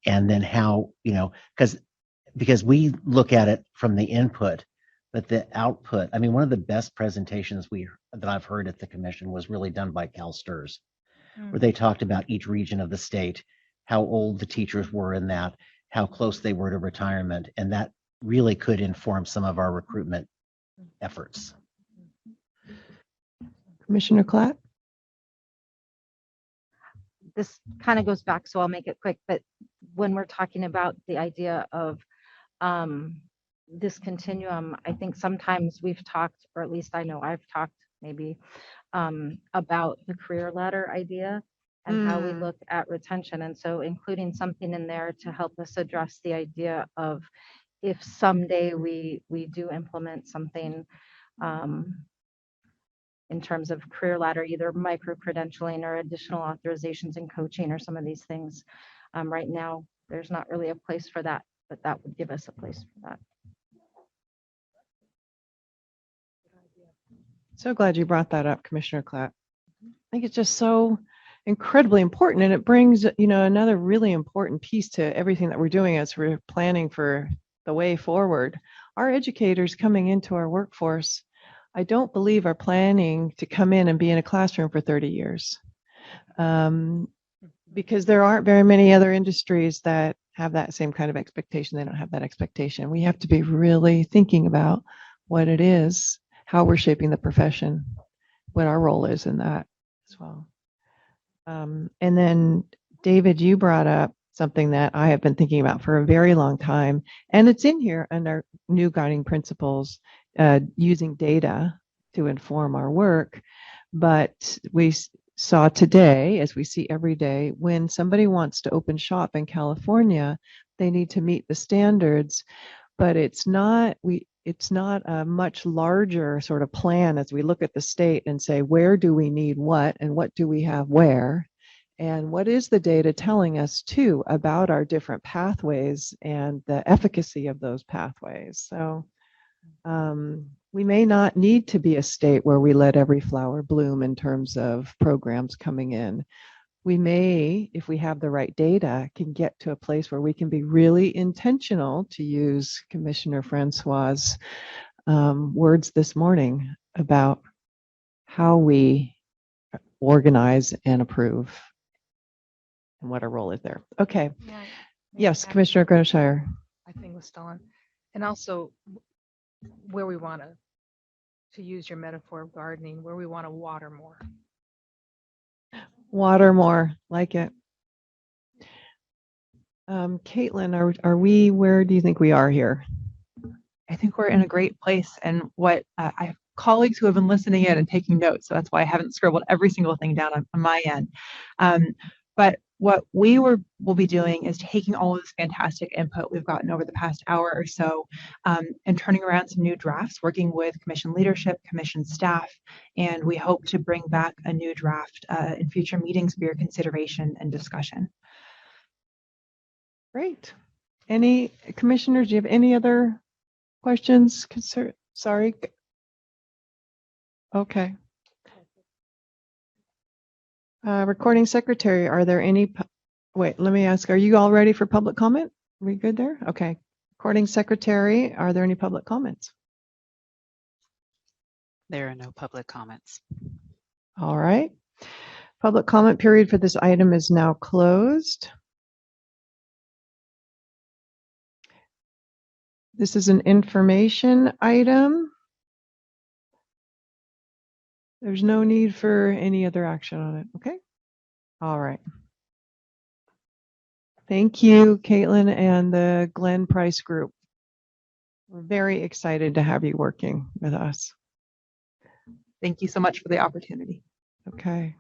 and then how, because we look at it from the input, but the output. I mean, one of the best presentations that I've heard at the commission was really done by Cal Stirs, where they talked about each region of the state, how old the teachers were in that, how close they were to retirement, and that really could inform some of our recruitment efforts. Commissioner Klatt? This kind of goes back, so I'll make it quick, but when we're talking about the idea of this continuum, I think sometimes we've talked, or at least I know I've talked maybe about the career ladder idea and how we look at retention. And so including something in there to help us address the idea of if someday we do implement something in terms of career ladder, either micro-credentialing or additional authorizations and coaching or some of these things. Right now, there's not really a place for that, but that would give us a place for that. So glad you brought that up, Commissioner Klatt. I think it's just so incredibly important, and it brings, another really important piece to everything that we're doing as we're planning for the way forward. Our educators coming into our workforce, I don't believe are planning to come in and be in a classroom for 30 years. Because there aren't very many other industries that have that same kind of expectation. They don't have that expectation. We have to be really thinking about what it is, how we're shaping the profession, what our role is in that as well. And then, David, you brought up something that I have been thinking about for a very long time, and it's in here under new guiding principles, using data to inform our work. But we saw today, as we see every day, when somebody wants to open shop in California, they need to meet the standards, but it's not a much larger sort of plan as we look at the state and say, where do we need what and what do we have where? And what is the data telling us too about our different pathways and the efficacy of those pathways? So we may not need to be a state where we let every flower bloom in terms of programs coming in. We may, if we have the right data, can get to a place where we can be really intentional, to use Commissioner Francois' words this morning, about how we organize and approve and what our role is there. Okay. Yes, Commissioner Grenshire. I think was Dawn. And also where we want to use your metaphor of gardening, where we want to water more. Water more, like it. Caitlin, are we, where do you think we are here? I think we're in a great place. And what I have colleagues who have been listening in and taking notes. So that's why I haven't scribbled every single thing down on my end. But what will be doing is taking all of this fantastic input we've gotten over the past hour or so, and turning around some new drafts, working with commission leadership, commission staff, and we hope to bring back a new draft in future meetings for your consideration and discussion. Great. Any commissioners, do you have any other questions? Sorry. Okay. Recording secretary, are there any, wait, let me ask, are you all ready for public comment? Are we good there? Okay. Recording secretary, are there any public comments? There are no public comments. All right. Public comment period for this item is now closed. This is an information item. There's no need for any other action on it. Okay. All right. Thank you, Caitlin and the Glenn Price Group. We're very excited to have you working with us. Thank you so much for the opportunity. Okay.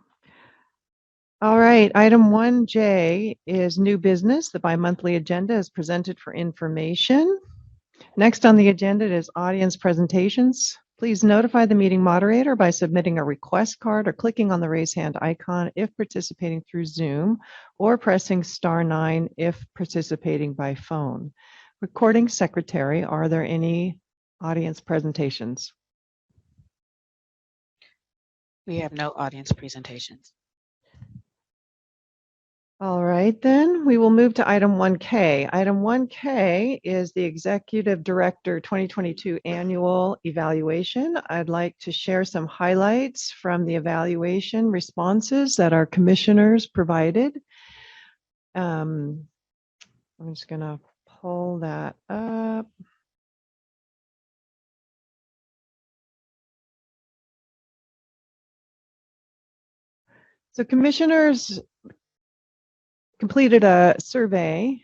All right. Item 1J is new business. The bi-monthly agenda is presented for information. Next on the agenda is audience presentations. Please notify the meeting moderator by submitting a request card or clicking on the raise hand icon if participating through Zoom, or pressing *9 if participating by phone. Recording secretary, are there any audience presentations? We have no audience presentations. All right, then we will move to item 1K. Item 1K is the Executive Director 2022 Annual Evaluation. I'd like to share some highlights from the evaluation responses that our commissioners provided. I'm just going to pull that up. So commissioners completed a survey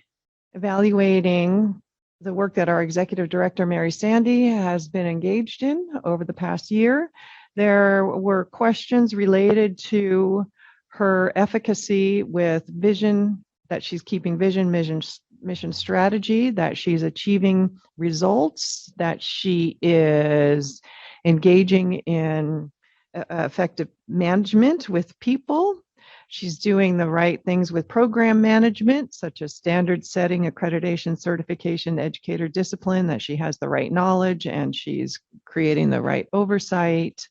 evaluating the work that our Executive Director, Mary Sandy, has been engaged in over the past year. There were questions related to her efficacy with vision, that she's keeping vision, mission strategy, that she's achieving results, that she is engaging in effective management with people. She's doing the right things with program management, such as standard setting, accreditation, certification, educator discipline, that she has the right knowledge and she's creating the right oversight,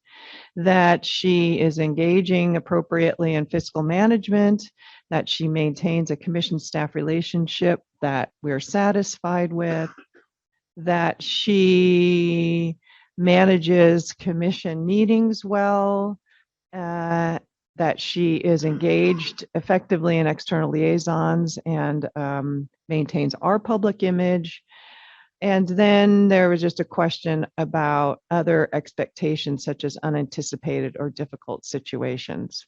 that she is engaging appropriately in fiscal management, that she maintains a commission staff relationship that we're satisfied with, that she manages commission meetings well, that she is engaged effectively in external liaisons and maintains our public image. And then there was just a question about other expectations, such as unanticipated or difficult situations.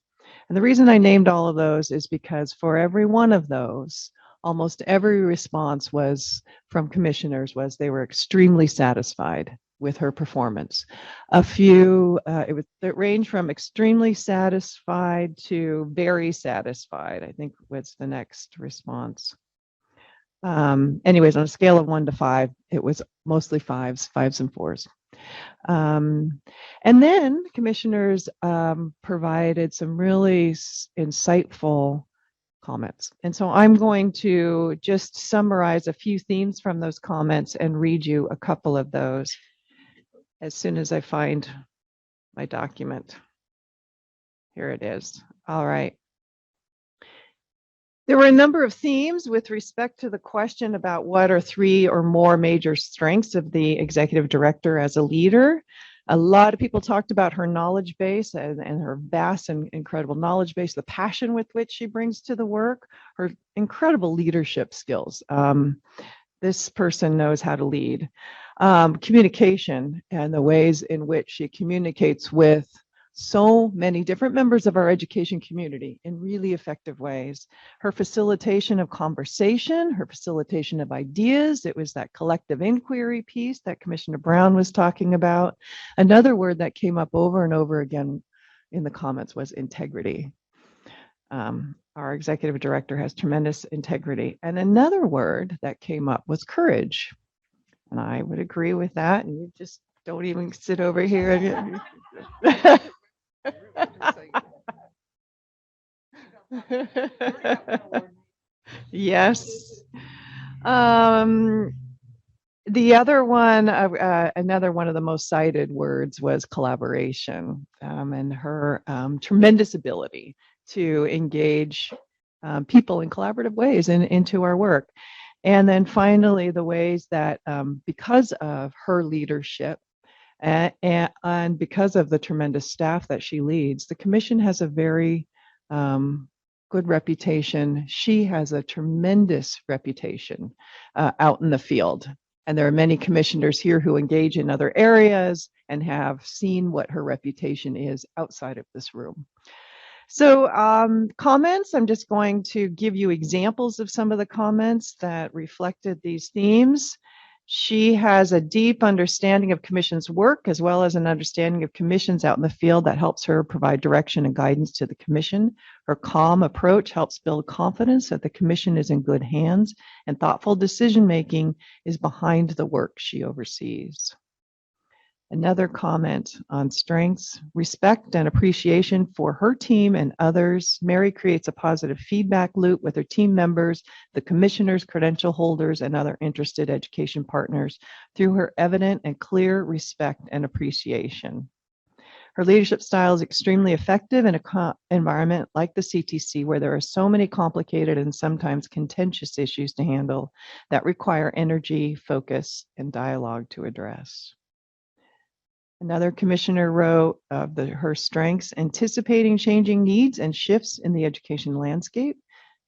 And the reason I named all of those is because for every one of those, almost every response was from commissioners was they were extremely satisfied with her performance. A few, it ranged from extremely satisfied to very satisfied, I think was the next response. Anyways, on a scale of 1 to 5, it was mostly fives and fours. And then commissioners provided some really insightful comments. And so I'm going to just summarize a few themes from those comments and read you a couple of those as soon as I find my document. Here it is. All right. There were a number of themes with respect to the question about what are 3 or more major strengths of the executive director as a leader. A lot of people talked about her knowledge base and her vast and incredible knowledge base, the passion with which she brings to the work, her incredible leadership skills. This person knows how to lead. Communication and the ways in which she communicates with so many different members of our education community in really effective ways. Her facilitation of conversation, her facilitation of ideas. It was that collective inquiry piece that Commissioner Brown was talking about. Another word that came up over and over again in the comments was integrity. Our executive director has tremendous integrity. And another word that came up was courage. And I would agree with that. And you just don't even sit over here and yes. The other one, another one of the most cited words was collaboration, and her tremendous ability to engage people in collaborative ways into our work. And then finally, the ways that because of her leadership and because of the tremendous staff that she leads, the commission has a very good reputation. She has a tremendous reputation out in the field. And there are many commissioners here who engage in other areas and have seen what her reputation is outside of this room. So comments, I'm just going to give you examples of some of the comments that reflected these themes. She has a deep understanding of commission's work, as well as an understanding of commissions out in the field that helps her provide direction and guidance to the commission. Her calm approach helps build confidence that the commission is in good hands, and thoughtful decision-making is behind the work she oversees. Another comment on strengths: respect and appreciation for her team and others. Mary creates a positive feedback loop with her team members, the commissioners, credential holders, and other interested education partners through her evident and clear respect and appreciation. Her leadership style is extremely effective in an environment like the CTC, where there are so many complicated and sometimes contentious issues to handle that require energy, focus, and dialogue to address. Another commissioner wrote of her strengths: anticipating changing needs and shifts in the education landscape,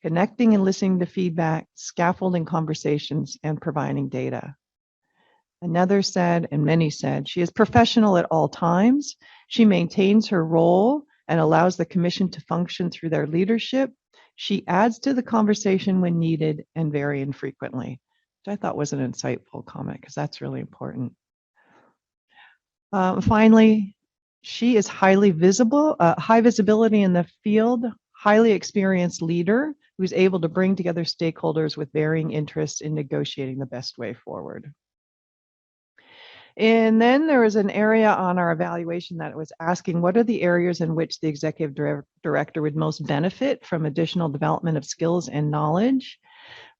connecting and listening to feedback, scaffolding conversations, and providing data. Another said, and many said, she is professional at all times. She maintains her role and allows the commission to function through their leadership. She adds to the conversation when needed and very infrequently, which I thought was an insightful comment because that's really important. Finally, she is highly visible, high visibility in the field, highly experienced leader who's able to bring together stakeholders with varying interests in negotiating the best way forward. And then there was an area on our evaluation that was asking what are the areas in which the executive director would most benefit from additional development of skills and knowledge.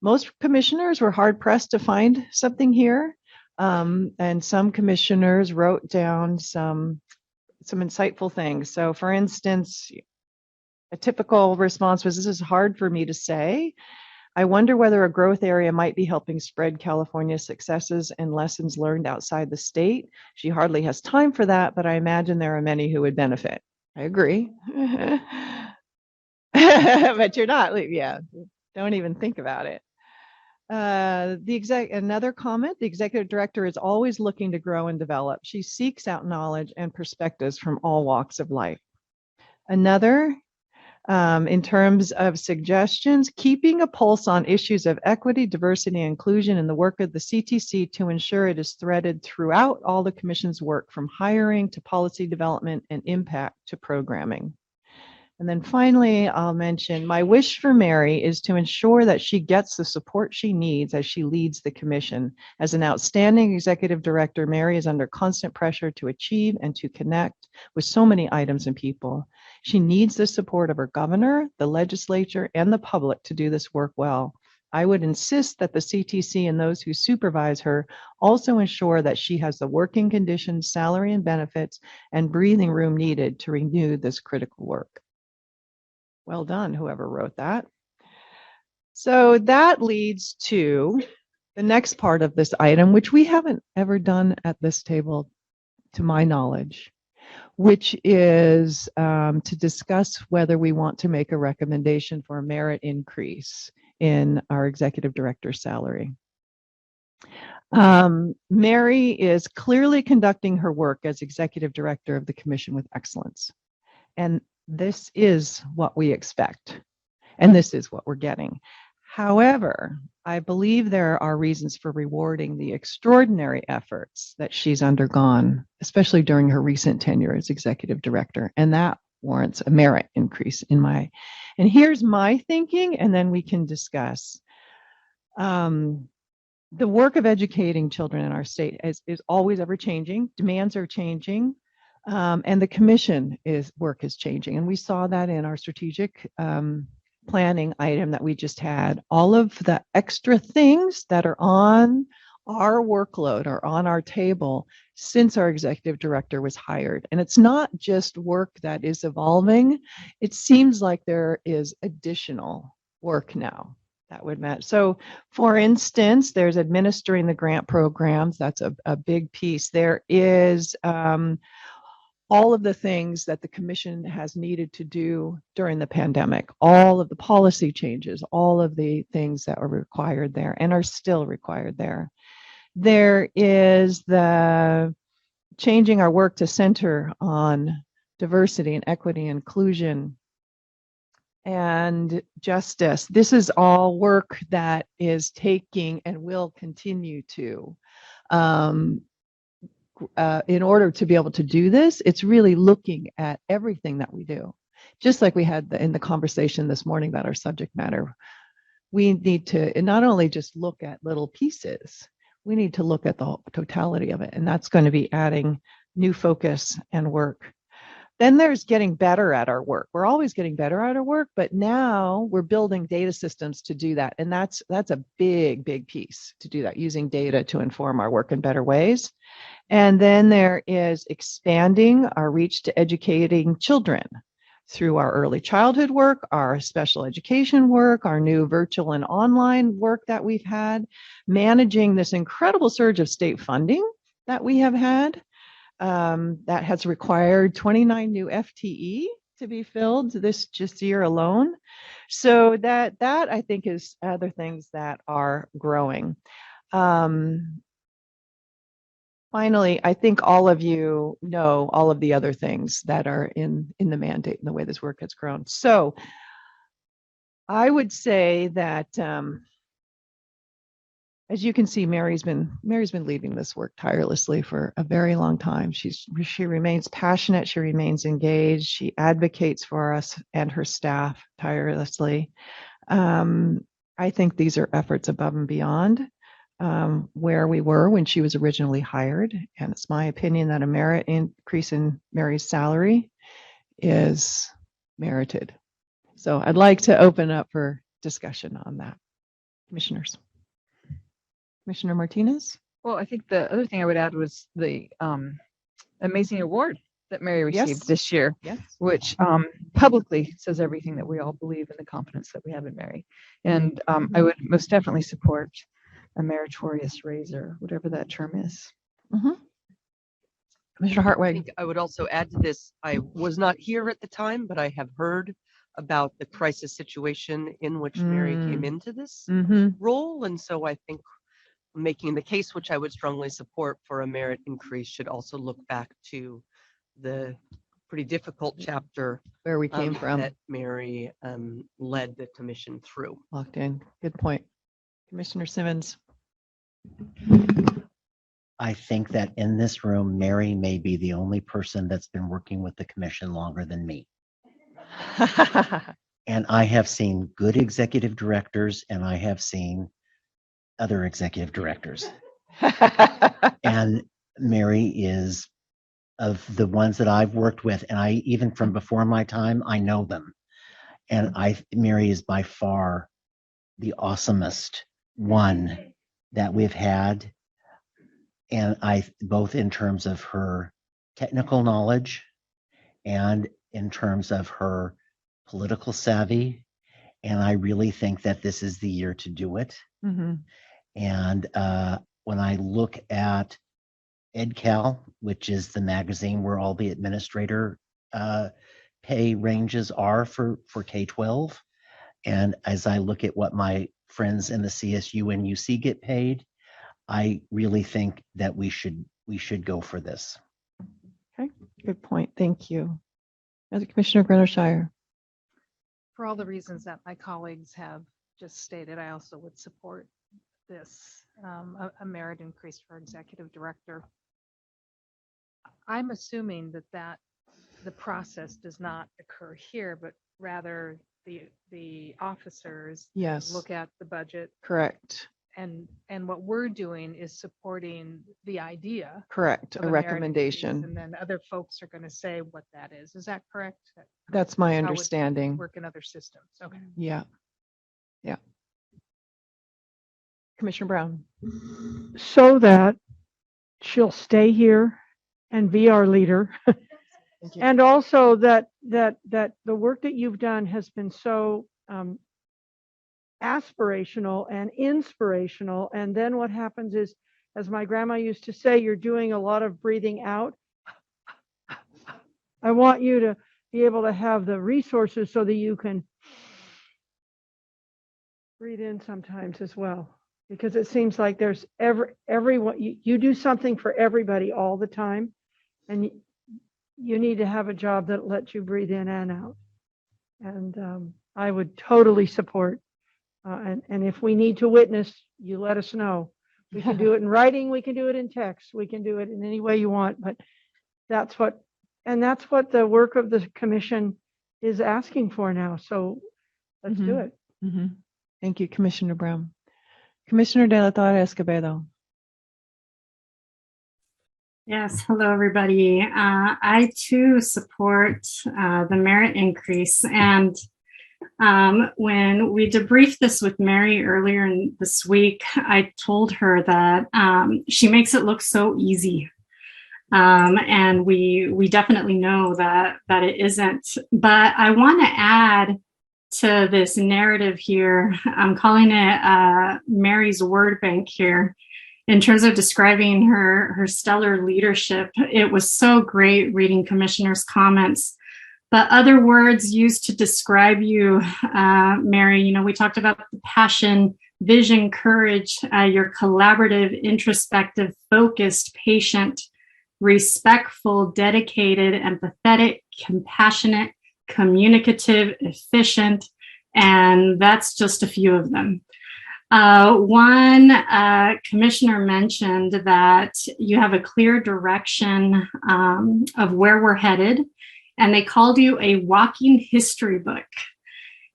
Most commissioners were hard pressed to find something here. And some commissioners wrote down some insightful things. So for instance, a typical response was, "This is hard for me to say. I wonder whether a growth area might be helping spread California's successes and lessons learned outside the state. She hardly has time for that, but I imagine there are many who would benefit." I agree. But you're not, yeah, don't even think about it. Another comment, the executive director is always looking to grow and develop. She seeks out knowledge and perspectives from all walks of life. Another, in terms of suggestions, keeping a pulse on issues of equity, diversity, and inclusion in the work of the CTC to ensure it is threaded throughout all the commission's work, from hiring to policy development and impact to programming. And then finally, I'll mention my wish for Mary is to ensure that she gets the support she needs as she leads the commission. As an outstanding executive director, Mary is under constant pressure to achieve and to connect with so many items and people. She needs the support of her governor, the legislature, and the public to do this work well. I would insist that the CTC and those who supervise her also ensure that she has the working conditions, salary and benefits, and breathing room needed to renew this critical work. Well done, whoever wrote that. So that leads to the next part of this item, which we haven't ever done at this table, to my knowledge, which is to discuss whether we want to make a recommendation for a merit increase in our executive director's salary. Mary is clearly conducting her work as executive director of the commission with excellence. And this is what we expect, and this is what we're getting. However, I believe there are reasons for rewarding the extraordinary efforts that she's undergone, especially during her recent tenure as executive director, and that warrants a merit increase in my, and here's my thinking, and then we can discuss. The work of educating children in our state is always ever changing. Demands are changing. And the commission work is changing. And we saw that in our strategic planning item that we just had. All of the extra things that are on our workload are on our table since our executive director was hired. And it's not just work that is evolving. It seems like there is additional work now that would match. So for instance, there's administering the grant programs. That's a big piece. There is all of the things that the commission has needed to do during the pandemic, all of the policy changes, all of the things that are required there and are still required there. There is the changing our work to center on diversity and equity and inclusion and justice. This is all work that is taking and will continue to in order to be able to do this, it's really looking at everything that we do. Just like we had in the conversation this morning about our subject matter, we need to not only just look at little pieces, we need to look at the totality of it. And that's going to be adding new focus and work. Then there's getting better at our work. We're always getting better at our work, but now we're building data systems to do that. And that's a big, big piece to do that, using data to inform our work in better ways. And then there is expanding our reach to educating children through our early childhood work, our special education work, our new virtual and online work that we've had, managing this incredible surge of state funding that we have had. That has required 29 new FTE to be filled this just year alone. So that I think is other things that are growing. Finally, I think all of you know all of the other things that are in the mandate and the way this work has grown. So I would say that as you can see, Mary's been leading this work tirelessly for a very long time. She remains passionate. She remains engaged. She advocates for us and her staff tirelessly. I think these are efforts above and beyond where we were when she was originally hired. And it's my opinion that a merit increase in Mary's salary is merited. So I'd like to open up for discussion on that. Commissioners. Commissioner Martinez? Well, I think the other thing I would add was the amazing award that Mary received this year, which publicly says everything that we all believe in the confidence that we have in Mary. And I would most definitely support a meritorious raise, or whatever that term is. Commissioner I Hartwig. think I would also add to this, I was not here at the time, but I have heard about the crisis situation in which Mary came into this Mm-hmm. role. And so I think making the case, which I would strongly support for a merit increase, should also look back to the pretty difficult chapter Where we came from. that Mary led the commission through. Locked in. Good point. Commissioner Simmons. I think that in this room, Mary may be the only person that's been working with the commission longer than me. And I have seen good executive directors and I have seen other executive directors. And Mary is, of the ones that I've worked with, and I, even from before my time, I know them. And Mary is by far the awesomest one that we've had. And both in terms of her technical knowledge and in terms of her political savvy. And I really think that this is the year to do it. Mm-hmm. And when I look at EdCal, which is the magazine where all the administrator pay ranges are for K-12, and as I look at what my friends in the CSU and UC get paid, I really think that we should go for this. Okay, good point. Thank you. As Commissioner Grenishire. For all the reasons that my colleagues have just stated, I also would support this, a merit increase for executive director. I'm assuming that the process does not occur here, but rather the officers Yes. look at the budget, Correct. and what we're doing is supporting the idea. Correct. of A merit recommendation. increase, and then other folks are going to say what that is. Is that correct? That's my How would it understanding. work in other systems. Okay. Yeah. Yeah. Commissioner Brown. So that she'll stay here and be our leader. Thank you. And also that the work that you've done has been so aspirational and inspirational. And then what happens is, as my grandma used to say, you're doing a lot of breathing out. I want you to be able to have the resources so that you can breathe in sometimes as well. Because it seems like there's everyone, you do something for everybody all the time. And you need to have a job that lets you breathe in and out. And I would totally support. And if we need to witness, you let us know. We can do it in writing. We can do it in text. We can do it in any way you want. But that's what the work of the commission is asking for now. So let's do it. Mm-hmm. Thank you, Commissioner Brown. Commissioner De La Torre Escobedo. Yes, hello everybody. I too support the merit increase. And when we debriefed this with Mary earlier this week, I told her that she makes it look so easy. And we definitely know that it isn't. But I want to add to this narrative here. I'm calling it Mary's word bank here. In terms of describing her stellar leadership, it was so great reading commissioners' comments. But other words used to describe you, Mary, we talked about the passion, vision, courage, your collaborative, introspective, focused, patient, respectful, dedicated, empathetic, compassionate, communicative, efficient, and that's just a few of them. One commissioner mentioned that you have a clear direction of where we're headed, and they called you a walking history book.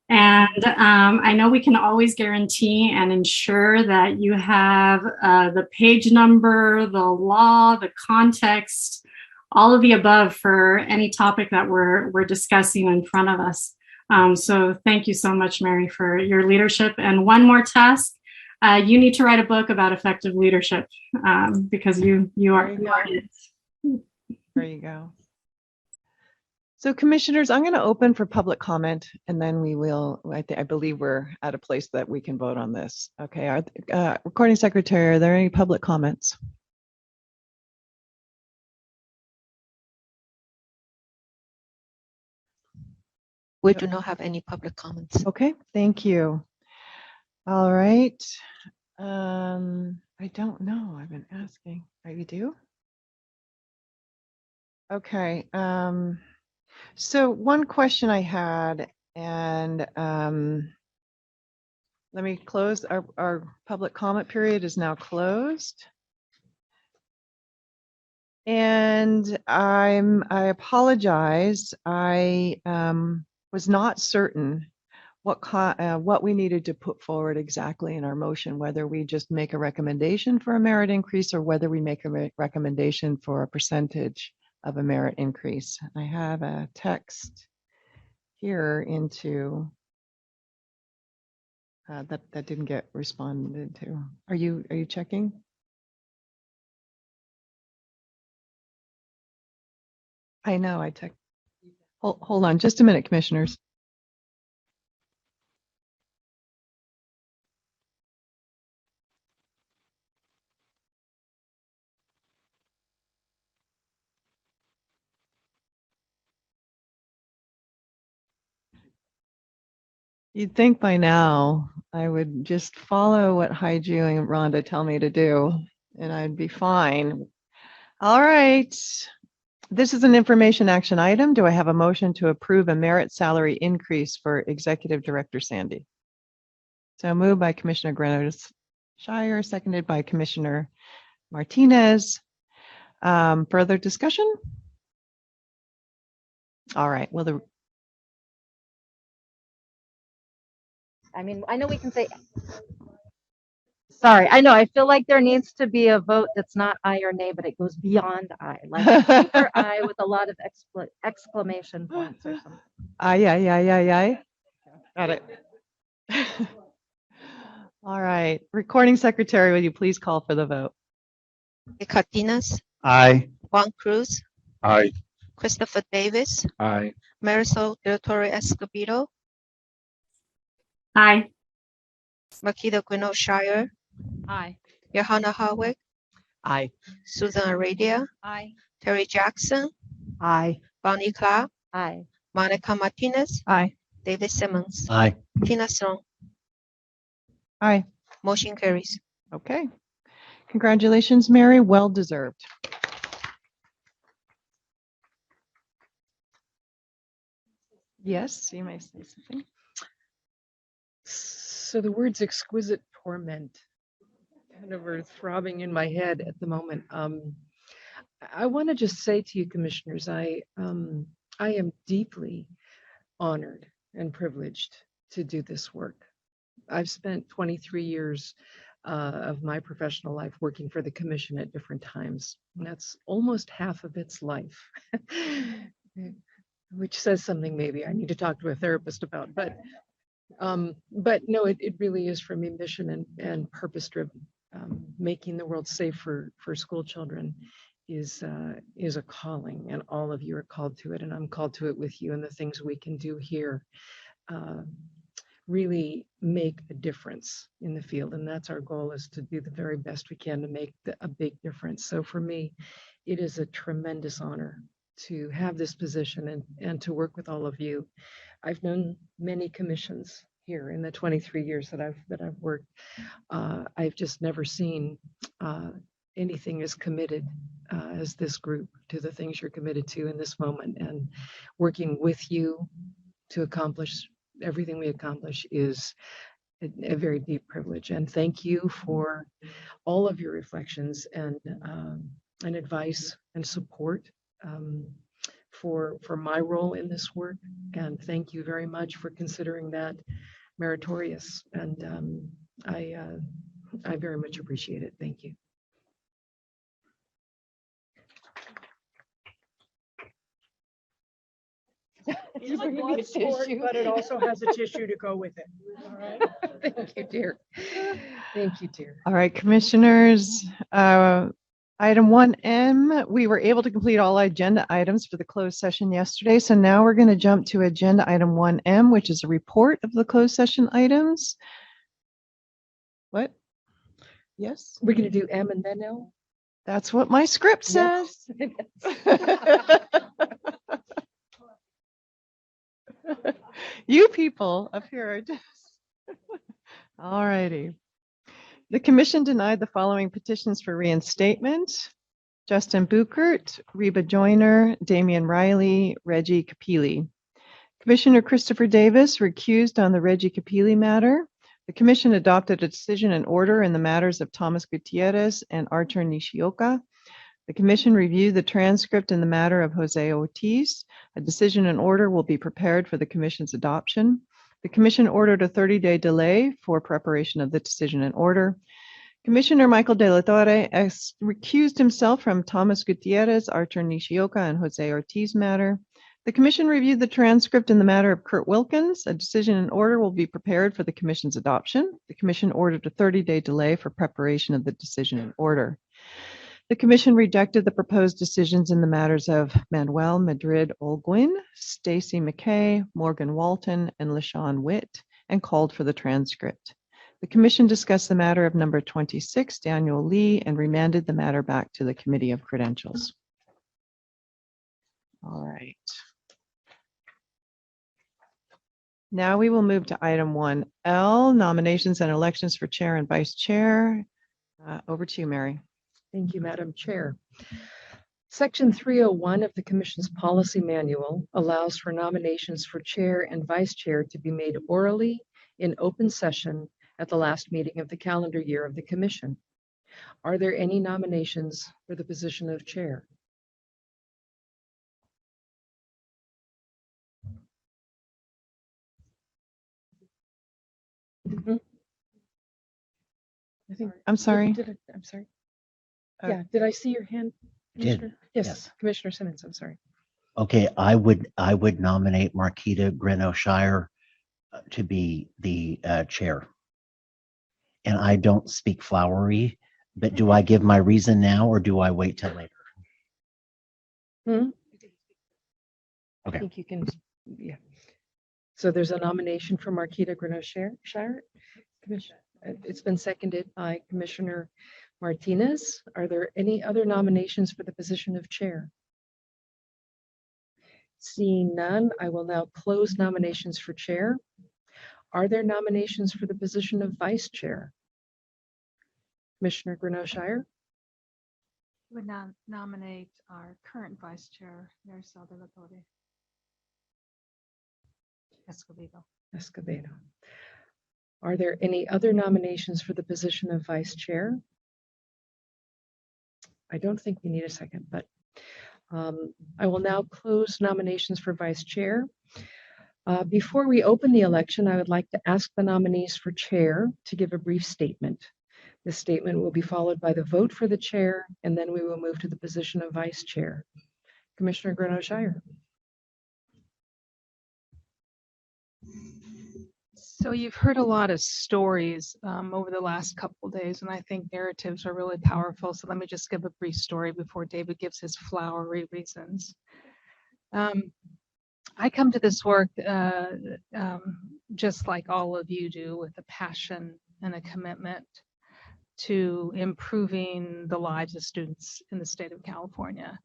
And I know we can always guarantee and ensure that you have the page number, the law, the context, all of the above for any topic that we're discussing in front of us. So thank you so much, Mary, for your leadership. And one more task, you need to write a book about effective leadership because you are it. There you go. So commissioners, I'm going to open for public comment, and then we will, I believe we're at a place that we can vote on this. Okay, our recording secretary, are there any public comments? We do not have any public comments. Okay, thank you. All right. I don't know. I've been asking. Oh, you do? Okay. So one question I had, and let me close. Our public comment period is now closed. And I apologize. I was not certain what we needed to put forward exactly in our motion, whether we just make a recommendation for a merit increase or whether we make a recommendation for a percentage of a merit increase. I have a text here into that didn't get responded to. Are you checking? I know I checked. Hold on just a minute, commissioners. You'd think by now I would just follow what Haiju and Rhonda tell me to do, and I'd be fine. All right. This is an information action item. Do I have a motion to approve a merit salary increase for Executive Director Sandy? So moved by Commissioner Granados Shire, seconded by Commissioner Martinez. Further discussion? All right. Well, I mean, I know we can say, sorry, I know, I feel like there needs to be a vote that's not aye or nay, but it goes beyond aye, like super aye with a lot of exclamation points or something. yeah. Got it. All right. Recording secretary, will you please call for the vote? Cardenas, Aye. Juan Cruz, Aye. Christopher Davis, Aye. Marisol Del Torre Escobedo, Aye. Makita Gwinnett Shire, Aye. Johanna Harwick, Aye. Susan Aradia, Aye. Terry Jackson, Aye. Bonnie Clark, Aye. Monica Martinez, Aye. David Simmons, Aye. Tina Strong. Aye. Motion carries. Okay. Congratulations, Mary. Well deserved. Yes, you may say something. So the words exquisite torment kind of are throbbing in my head at the moment. I want to just say to you, commissioners, I am deeply honored and privileged to do this work. I've spent 23 years of my professional life working for the commission at different times. And that's almost half of its life, which says something maybe I need to talk to a therapist about. But no, it really is for me mission and purpose driven. Making the world safe for school children is a calling, and all of you are called to it, and I'm called to it with you. And the things we can do here really make a difference in the field, and that's our goal, is to do the very best we can to make a big difference. So for me, it is a tremendous honor to have this position and to work with all of you. I've known many commissions here in the 23 years that I've worked. I've just never seen anything as committed as this group to the things you're committed to in this moment, and working with you to accomplish everything we accomplish is a very deep privilege. And thank you for all of your reflections and advice and support for my role in this work. And thank you very much for considering that meritorious. And I very much appreciate it. Thank you. But it also has a tissue to go with it. All right. Thank you, dear. Thank you, dear. All right, commissioners. Item 1M, we were able to complete all agenda items for the closed session yesterday. So now we're going to jump to agenda item 1M, which is a report of the closed session items. What? Yes? We're going to do M and then L? That's what my script says. You people up here are just. All righty. The commission denied the following petitions for reinstatement. Justin Buchert, Reba Joyner, Damian Riley, Reggie Capili. Commissioner Christopher Davis recused on the Reggie Capili matter. The commission adopted a decision and order in the matters of Thomas Gutierrez and Arthur Nishioka. The commission reviewed the transcript in the matter of Jose Ortiz. A decision and order will be prepared for the commission's adoption. The commission ordered a 30-day delay for preparation of the decision and order. Commissioner Michael De La Torre recused himself from Thomas Gutierrez, Arthur Nishioka, and Jose Ortiz matter. The commission reviewed the transcript in the matter of Kurt Wilkins. A decision and order will be prepared for the commission's adoption. The commission ordered a 30-day delay for preparation of the decision and order. The commission rejected the proposed decisions in the matters of Manuel Madrid Olguin, Stacy McKay, Morgan Walton, and LaShawn Witt, and called for the transcript. The commission discussed the matter of number 26, Daniel Lee, and remanded the matter back to the Committee of Credentials. All right. Now we will move to item 1L, nominations and elections for chair and vice chair. Over to you, Mary. Thank you, Madam Chair. Section 301 of the Commission's Policy Manual allows for nominations for chair and vice chair to be made orally in open session at the last meeting of the calendar year of the Commission. Are there any nominations for the position of chair? I think I'm sorry. I'm sorry. Yeah, did I see your hand? Did, Commissioner? Yes, yes. Commissioner Simmons, I'm sorry. Okay, I would nominate Marquita Greno-Shire to be the chair. And I don't speak flowery, but do I give my reason now or do I wait till later? I Okay. think you can, yeah. So there's a nomination for Marquita Greno-Shire. Commissioner, it's been seconded by Commissioner Martinez. Are there any other nominations for the position of chair? Seeing none, I will now close nominations for chair. Are there nominations for the position of vice chair? Commissioner Greno-Shire? Would nominate our current vice chair, Marisol de la Torre. Escobedo. Are there any other nominations for the position of vice chair? I don't think we need a second, but I will now close nominations for vice chair. Before we open the election, I would like to ask the nominees for chair to give a brief statement. This statement will be followed by the vote for the chair, and then we will move to the position of vice chair. Commissioner Greno-Shire. So you've heard a lot of stories over the last couple of days, and I think narratives are really powerful. So let me just give a brief story before David gives his flowery reasons. I come to this work just like all of you do, with a passion and a commitment to improving the lives of students in the state of California.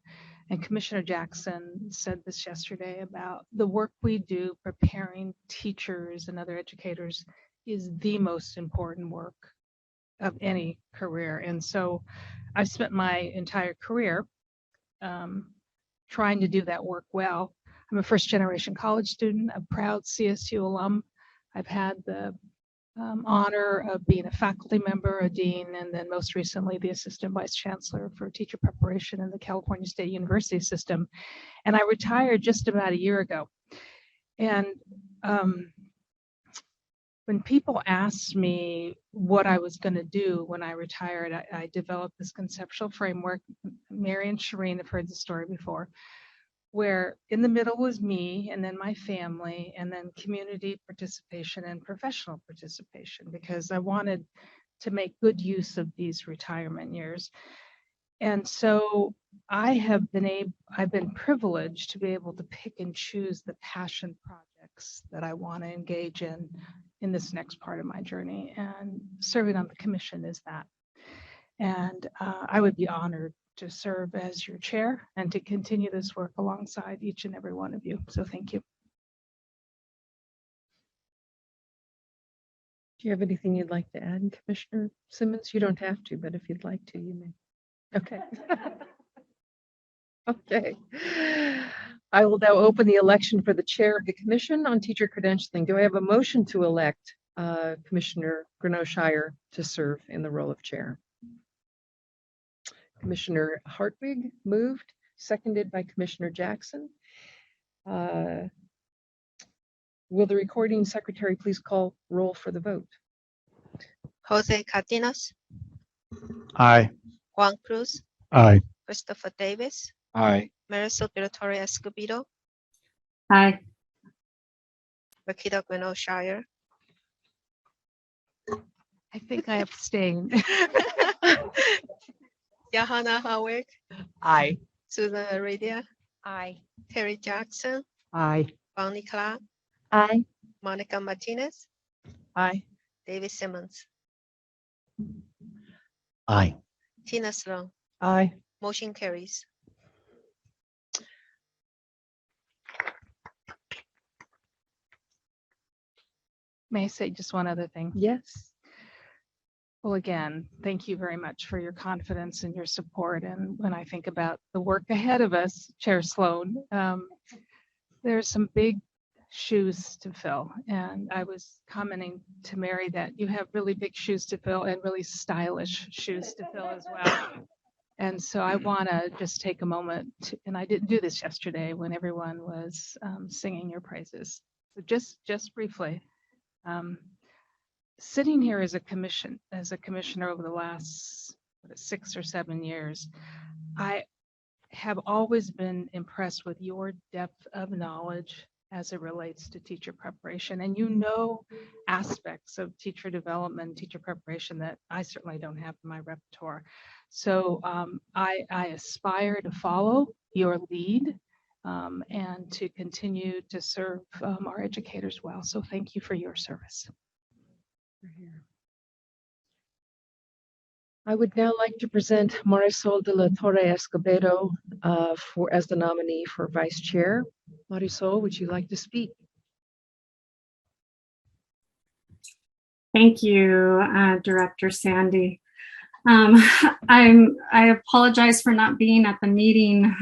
And Commissioner Jackson said this yesterday about the work we do preparing teachers and other educators is the most important work of any career. And so I've spent my entire career trying to do that work well. I'm a first-generation college student, a proud CSU alum. I've had the honor of being a faculty member, a dean, and then most recently the assistant vice chancellor for teacher preparation in the California State University system. And I retired just about a year ago. And when people asked me what I was going to do when I retired, I developed this conceptual framework. Mary and Shireen have heard the story before, where in the middle was me, and then my family, and then community participation and professional participation, because I wanted to make good use of these retirement years. And so I've been privileged to be able to pick and choose the passion projects that I want to engage in this next part of my journey, and serving on the commission is that. And I would be honored to serve as your chair and to continue this work alongside each and every one of you. So thank you. Do you have anything you'd like to add, Commissioner Simmons? You don't have to, but if you'd like to, you may. Okay. Okay. I will now open the election for the chair of the Commission on Teacher Credentialing. Do I have a motion to elect Commissioner Shire to serve in the role of chair? Commissioner Hartwig moved, seconded by Commissioner Jackson. Will the recording secretary please call roll for the vote? Jose Cardenas, Aye. Juan Cruz, Aye. Christopher Davis, Aye. Marisol Directoria Escobedo, Aye. Makita Gwinnett Shire, I think I abstained. Johanna Howard, Aye. Susan Aradia, Aye. Terry Jackson, Aye. Bonnie Clark, Aye. Monica Martinez, Aye. David Simmons, Aye. Tina Sloan. Aye. Motion carries. May I say just one other thing? Yes. Well, again, thank you very much for your confidence and your support. And when I think about the work ahead of us, Chair Sloan, there's some big shoes to fill. And I was commenting to Mary that you have really big shoes to fill and really stylish shoes to fill as well. And so I want to just take a moment to, and I didn't do this yesterday when everyone was singing your praises. So just briefly, sitting here as a commissioner over the last 6 or 7 years, I have always been impressed with your depth of knowledge as it relates to teacher preparation. And you know aspects of teacher development, teacher preparation that I certainly don't have in my repertoire. So I aspire to follow your lead and to continue to serve our educators well. So thank you for your service. I would now like to present Marisol de la Torre Escobedo as the nominee for vice chair. Marisol, would you like to speak? Thank you, Director Sandy. I apologize for not being at the meeting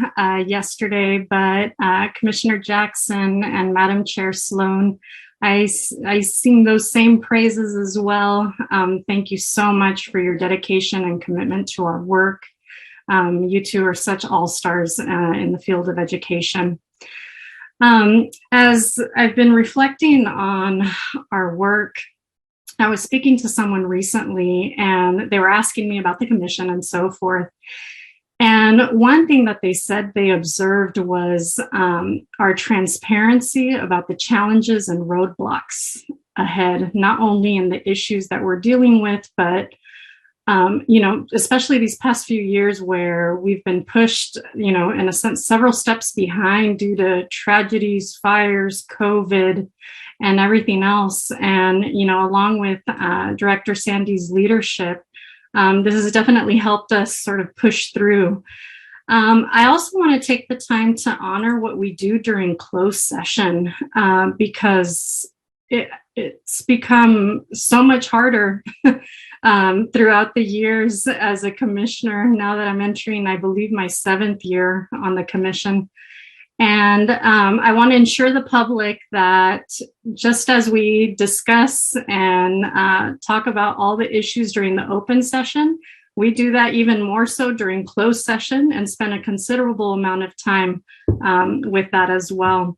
yesterday, but Commissioner Jackson and Madam Chair Sloan, I sing those same praises as well. Thank you so much for your dedication and commitment to our work. You two are such all-stars in the field of education. As I've been reflecting on our work, I was speaking to someone recently and they were asking me about the commission and so forth. And one thing that they said they observed was our transparency about the challenges and roadblocks ahead, not only in the issues that we're dealing with, but especially these past few years where we've been pushed, in a sense, several steps behind due to tragedies, fires, COVID, and everything else. And, along with Director Sandy's leadership, this has definitely helped us sort of push through. I also want to take the time to honor what we do during closed session because it's become so much harder throughout the years as a commissioner, now that I'm entering, I believe, my 7th year on the commission. And I want to ensure the public that just as we discuss and talk about all the issues during the open session, we do that even more so during closed session and spend a considerable amount of time with that as well.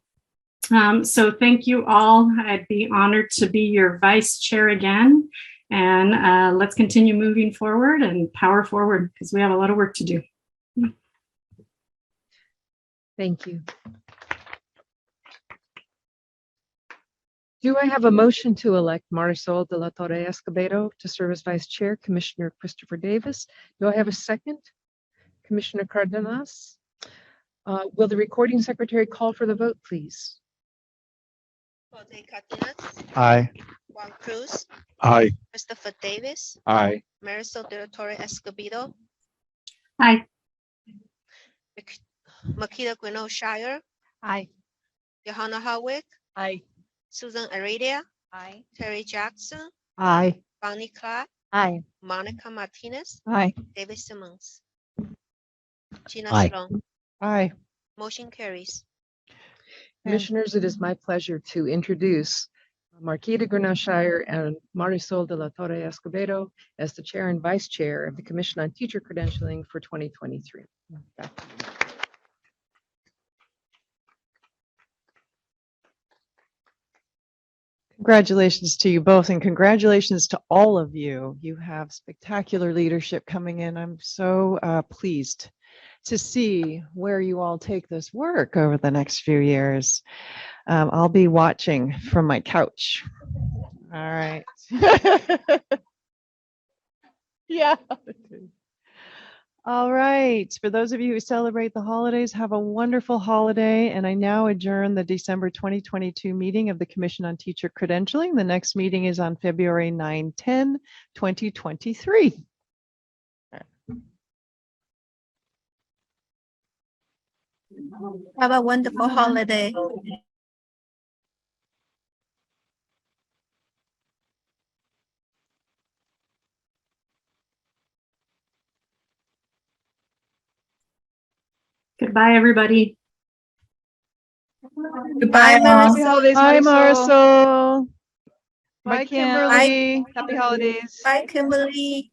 So thank you all. I'd be honored to be your vice chair again. And let's continue moving forward and power forward because we have a lot of work to do. Thank you. Do I have a motion to elect Marisol de la Torre Escobedo to serve as vice chair, Commissioner Christopher Davis? Do I have a second? Commissioner Cardenas? Will the recording secretary call for the vote, please? Jose Cardenas, Aye. Juan Cruz, Aye. Christopher Davis, Aye. Marisol Directoria Escobedo, Aye. Makita Gwinnett Shire, Aye. Johanna Howard, Aye. Susan Aradia, Aye. Terry Jackson, Aye. Bonnie Clark, Aye. Monica Martinez, Aye. David Simmons, Gina Aye. Sloan. Aye. Motion carries. Commissioners, it is my pleasure to introduce Marquita Grenell-Shire and Marisol de la Torre Escobedo as the Chair and Vice Chair of the Commission on Teacher Credentialing for 2023. Back to you. Congratulations to you both, and congratulations to all of you. You have spectacular leadership coming in. I'm so pleased to see where you all take this work over the next few years. I'll be watching from my couch. All right. Yeah. All right. For those of you who celebrate the holidays, have a wonderful holiday. And I now adjourn the December 2022 meeting of the Commission on Teacher Credentialing. The next meeting is on February 9-10, 2023. Have a wonderful holiday. Goodbye, everybody. Goodbye, Happy holidays, Bye, Marisol. Marisol. Bye, Kim. Kimberly. Happy holidays. Bye, Kimberly.